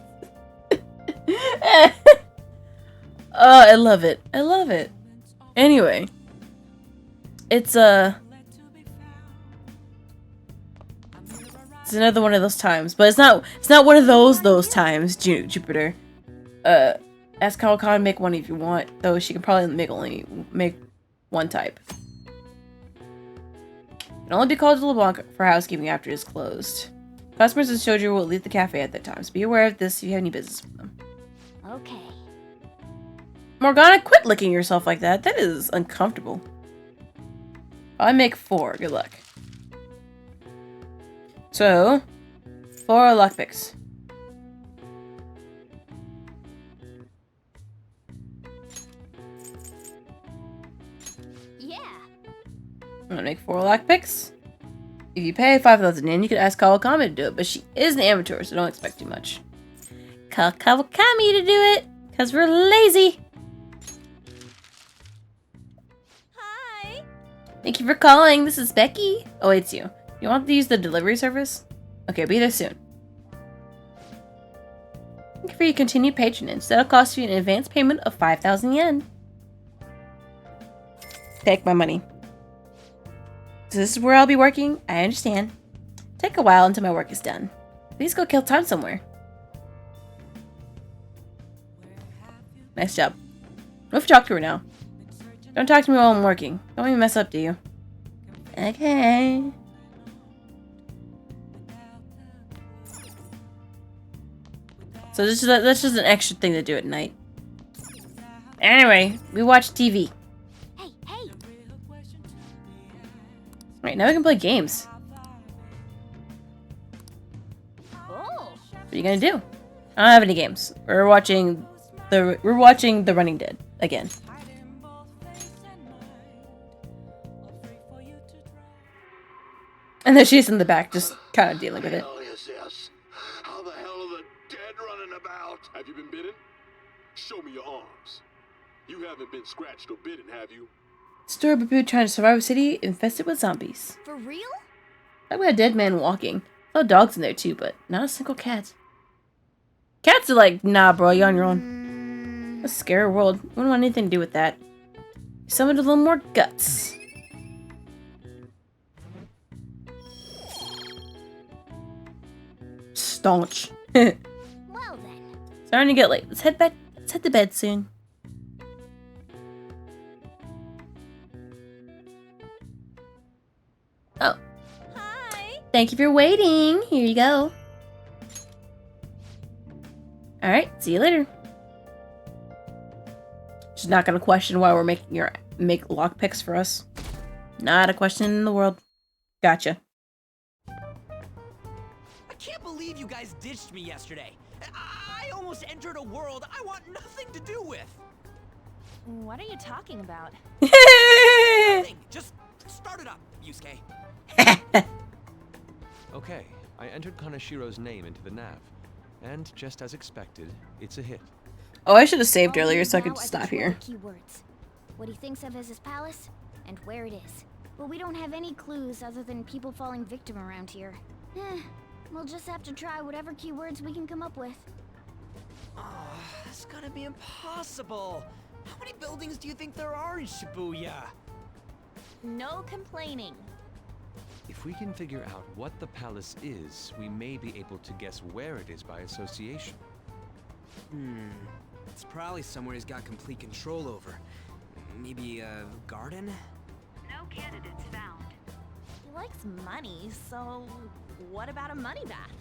Oh, I love it. I love it. Anyway. It's another one of those times, but it's not one of those times, Jupiter. Ask Kawakan make one if you want, though she can probably make one type. Can only be called to LeBlanc for housekeeping after it is closed. Customers and Shoujo will leave the cafe at that time, so be aware of this if you have any business with them. Okay. Morgana, quit licking yourself like that. That is uncomfortable. I make 4. Good luck. So, 4 lockpicks. Yeah. I'm gonna make 4 lockpicks. If you pay 5,000 yen, you could ask Kawakami to do it, but she is an amateur, so don't expect too much. Call Kawakami to do it, because we're lazy. Hi. Thank you for calling. This is Becky. Oh, it's you. You want to use the delivery service? Okay, be there soon. Thank you for your continued patronage. That'll cost you an advance payment of 5,000 yen. Take my money. So this is where I'll be working. I understand. Take a while until my work is done. Please go kill time somewhere. Nice job. What if you talk to her now? Don't talk to me while I'm working. Don't even mess up, do you? Okay. So that's just an extra thing to do at night. Anyway, we watch TV. Hey. Right, now we can play games. Oh. What are you gonna do? I don't have any games. We're watching The Running Dead again. And then she's in the back, just kind of dealing with it. How the hell are the dead running about? Have you been bitten? Show me your arms. You haven't been scratched or bitten, have you? Story of a dude trying to survive a city infested with zombies. For real? Like we had a dead man walking. A lot of dogs in there too, but not a single cat. Cats are like, nah, bro, you're on your own. A scary world. Wouldn't want anything to do with that. Summoned a little more guts. Staunch. Well then. So Starting to get late. Let's head back. Let's head to bed soon. Oh. Hi. Thank you for waiting. Here you go. Alright, see you later. She's not gonna question why we're making her make lockpicks for us. Not a question in the world. Gotcha. I can't believe you guys ditched me yesterday. I almost entered a world I want nothing to do with. What are you talking about? Nothing. Just start it up, Yusuke. Okay, I entered Kanashiro's name into the nav. And just as expected, it's a hit. Oh, I should have saved earlier so I could just stop here. Keywords. What he thinks of as his palace, and where it is. But we don't have any clues other than people falling victim around here. We'll just have to try whatever keywords we can come up with. Oh, that's gonna be impossible. How many buildings do you think there are in Shibuya? No complaining. If we can figure out what the palace is, we may be able to guess where it is by association. It's probably somewhere he's got complete control over. Maybe a garden? No candidates found. He likes money, so what about a money bath?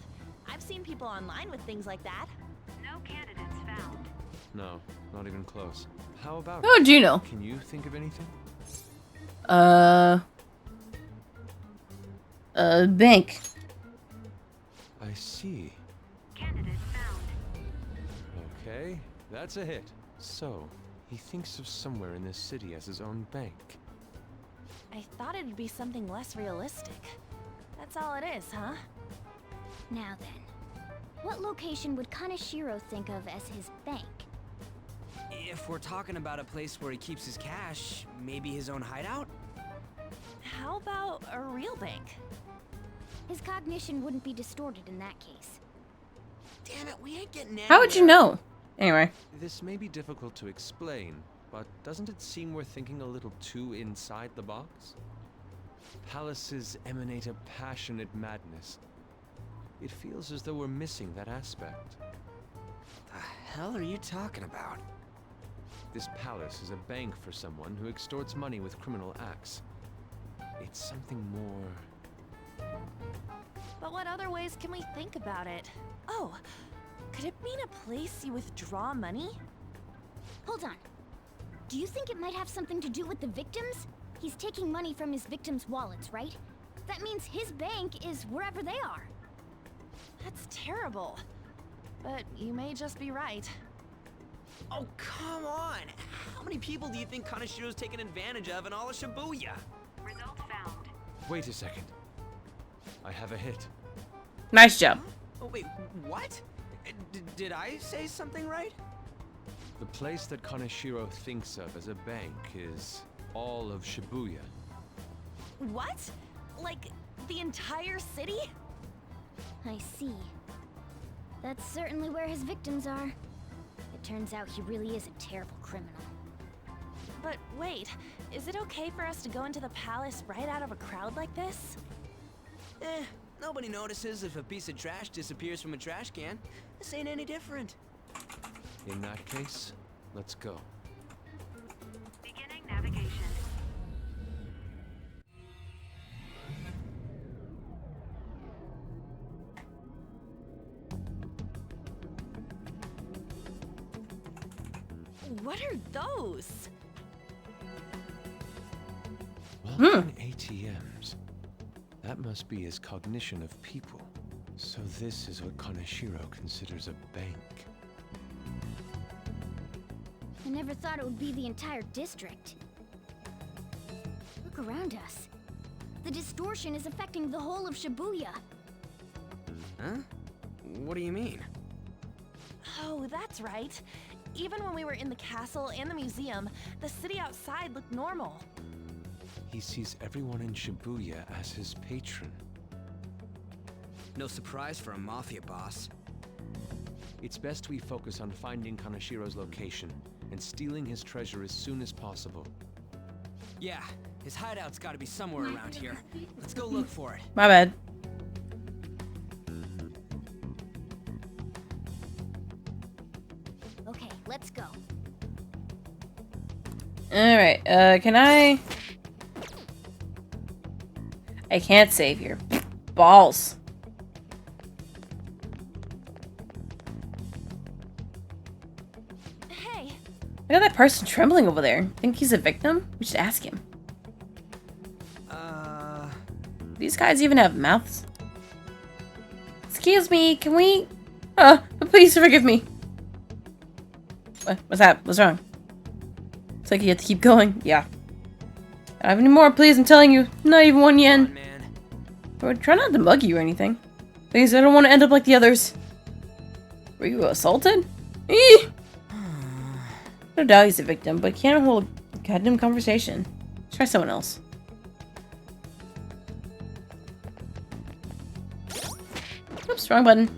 I've seen people online with things like that. No candidates found. No, not even close. How about How would you know? Can you think of anything? Bank. I see. Candidate found. Okay, that's a hit. So, he thinks of somewhere in this city as his own bank. I thought it'd be something less realistic. That's all it is, huh? Now then, what location would Kaneshiro think of as his bank? If we're talking about a place where he keeps his cash, maybe his own hideout? How about a real bank? His cognition wouldn't be distorted in that case. Damn it, we ain't getting anywhere. How would you know? Anyway. This may be difficult to explain, but doesn't it seem we're thinking a little too inside the box? Palaces emanate a passionate madness. It feels as though we're missing that aspect. The hell are you talking about? This palace is a bank for someone who extorts money with criminal acts. It's something more... But what other ways can we think about it? Oh, could it mean a place you withdraw money? Hold on. Do you think it might have something to do with the victims? He's taking money from his victims' wallets, right? That means his bank is wherever they are. That's terrible. But you may just be right. Oh, come on! How many people do you think Kaneshiro's taken advantage of in all of Shibuya? Result found. Wait a second. I have a hit. Nice job. Oh, wait, what? Did I say something right? The place that Kaneshiro thinks of as a bank is all of Shibuya. What? Like, the entire city? I see. That's certainly where his victims are. It turns out he really is a terrible criminal. But wait, is it okay for us to go into the palace right out of a crowd like this? Nobody notices if a piece of trash disappears from a trash can. This ain't any different. In that case, let's go. Beginning navigation. What are those? Welcome ATMs. That must be his cognition of people. So this is what Kaneshiro considers a bank. I never thought it would be the entire district. Look around us. The distortion is affecting the whole of Shibuya. Huh? What do you mean? Oh, that's right. Even when we were in the castle and the museum, the city outside looked normal. He sees everyone in Shibuya as his patron. No surprise for a mafia boss. It's best we focus on finding Kaneshiro's location and stealing his treasure as soon as possible. Yeah, his hideout's gotta be somewhere around here. Let's go look for it. My bad. let's go. Alright, can I can't save here. Balls. Hey. I got that person trembling over there. Think he's a victim? We should ask him. These guys even have mouths. Excuse me, can we... please forgive me. What's that? What's wrong? Looks like you have to keep going. Yeah. I don't have any more, please, I'm telling you. Not even 1 yen. Or try not to mug you or anything. Please, I don't want to end up like the others. Were you assaulted? Eee! No doubt he's a victim, but can't hold a goddamn conversation. Try someone else. Oops, wrong button.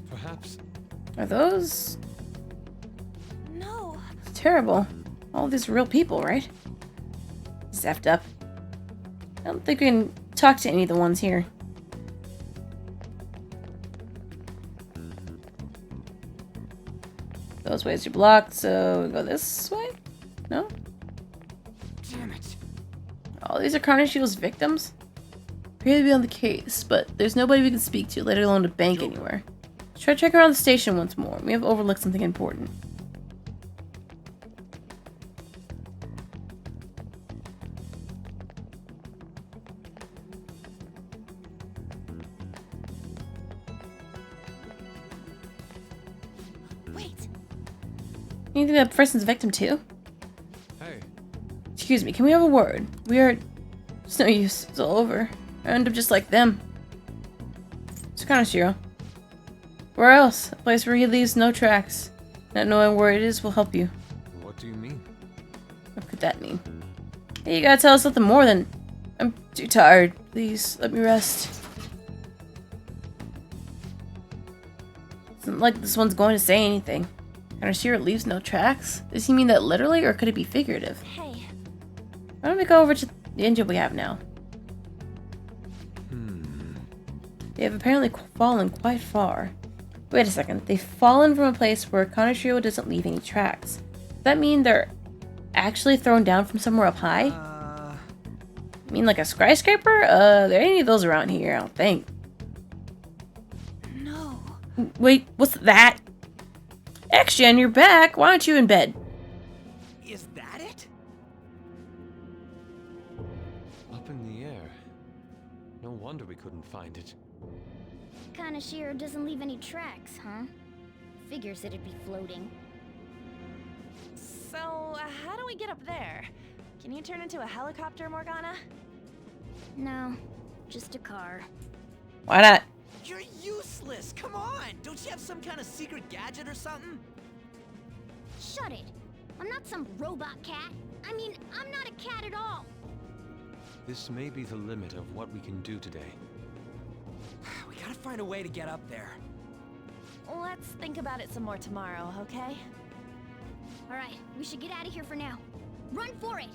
Perhaps. Are those... No. It's terrible. All these real people, right? He's effed up. I don't think we can talk to any of the ones here. Those ways are blocked, so we go this way? No? Damn it. Oh, these are Kaneshio's victims? Appear to be on the case, but there's nobody we can speak to, let alone a bank anywhere. Let's try to check around the station once more. We have overlooked something important. Wait. You think that person's a victim too? Hey. Excuse me, can we have a word? We are... It's no use. It's all over. I end up just like them. It's Kaneshiro. Where else? A place where he leaves no tracks. Not knowing where it is will help you. What do you mean? What could that mean? Hey, you gotta tell us something more than... I'm too tired. Please, let me rest. It's not like this one's going to say anything. Kaneshiro leaves no tracks? Does he mean that literally, or could it be figurative? Hey. Why don't we go over to the engine we have now? They have apparently fallen quite far. Wait a second. They've fallen from a place where Kaneshiro doesn't leave any tracks. Does that mean they're actually thrown down from somewhere up high? You mean like a skyscraper? There ain't any of those around here, I don't think. No. Wait, what's that? X-Gen, you're back. Why aren't you in bed? Is that it? Up in the air. No wonder we couldn't find it. Kaneshiro doesn't leave any tracks, huh? Figures it'd be floating. So, how do we get up there? Can you turn into a helicopter, Morgana? No, just a car. Why not? You're useless! Come on! Don't you have some kind of secret gadget or something? Shut it! I'm not some robot cat. I mean, I'm not a cat at all. This may be the limit of what we can do today. We gotta find a way to get up there. Let's think about it some more tomorrow, okay? Alright, we should get out of here for now. Run for it!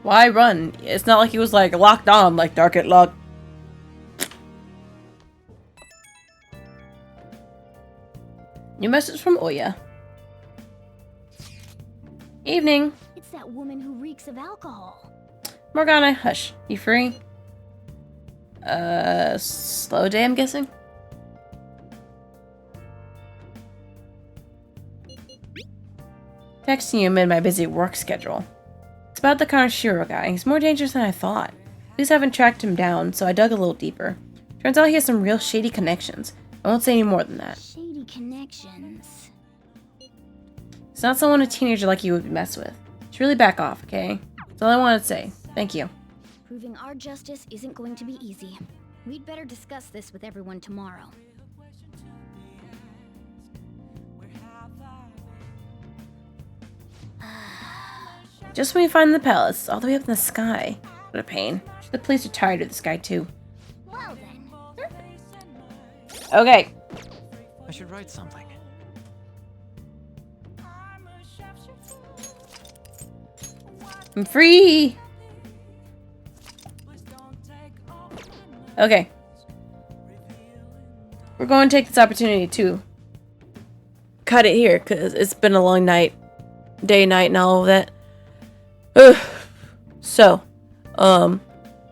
Why run? It's not like he was like locked on like Dark at Luck. New message from Oya. Evening. It's that woman who reeks of alcohol. Morgana, hush. You free? Slow day, I'm guessing? Texting you amid my busy work schedule. It's about the Kaneshiro guy. He's more dangerous than I thought. Police haven't tracked him down, so I dug a little deeper. Turns out he has some real shady connections. I won't say any more than that. Shady connections. He's not someone a teenager like you would mess with. Just really back off, okay? That's all I wanted to say. Thank you. Proving our justice isn't going to be easy. We'd better discuss this with everyone tomorrow. Just when we find the palace, all the way up in the sky. What a pain. The police are tired of this guy too. Well then. Okay. I should write something. I'm free! Okay. we're going to take this opportunity to cut it here because it's been a long night, day, night, and all of that. Ugh. So,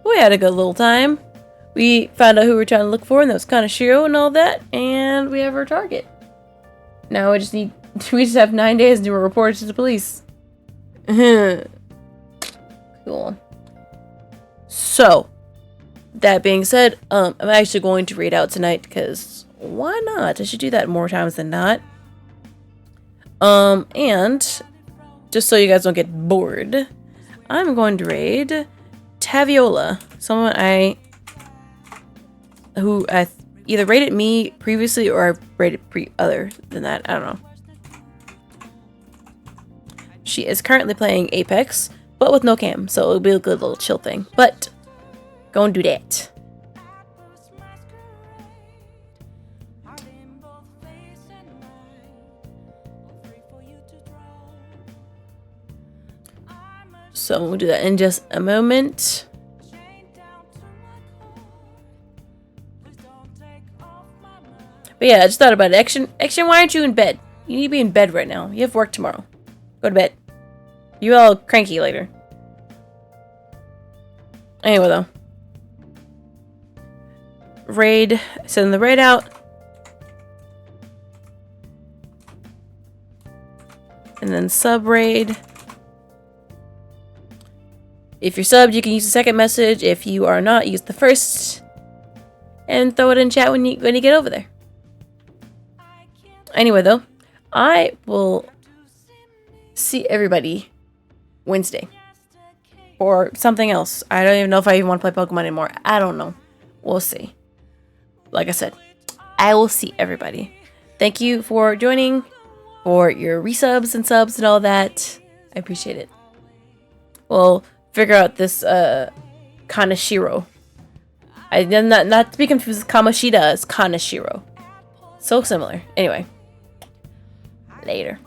we had a good little time. We found out who we were trying to look for, and that was Kanashiro and all that, and we have our target. Now we just have 9 days to report to the police. Cool. So, that being said, I'm actually going to read out tonight because why not? I should do that more times than not. And just so you guys don't get bored, I'm going to raid Taviola, someone who either rated me previously or I've rated other than that. I don't know. She is currently playing Apex, but with no cam, so it'll be a good little chill thing. But go and do that. So we'll do that in just a moment. But yeah, I just thought about it. Action, why aren't you in bed? You need to be in bed right now. You have work tomorrow. Go to bed. You all cranky later. Anyway, though. Raid. Send the raid out. And then sub raid. If you're subbed, you can use the second message. If you are not, use the first. And throw it in chat when you get over there. Anyway, though, I will see everybody Wednesday. Or something else. I don't even know if I even want to play Pokemon anymore. I don't know. We'll see. Like I said, I will see everybody. Thank you for joining, for your resubs and subs and all that. I appreciate it. We'll figure out this Kanashiro. Not to be confused with Kamoshida, it's Kanashiro. So similar. Anyway. Later.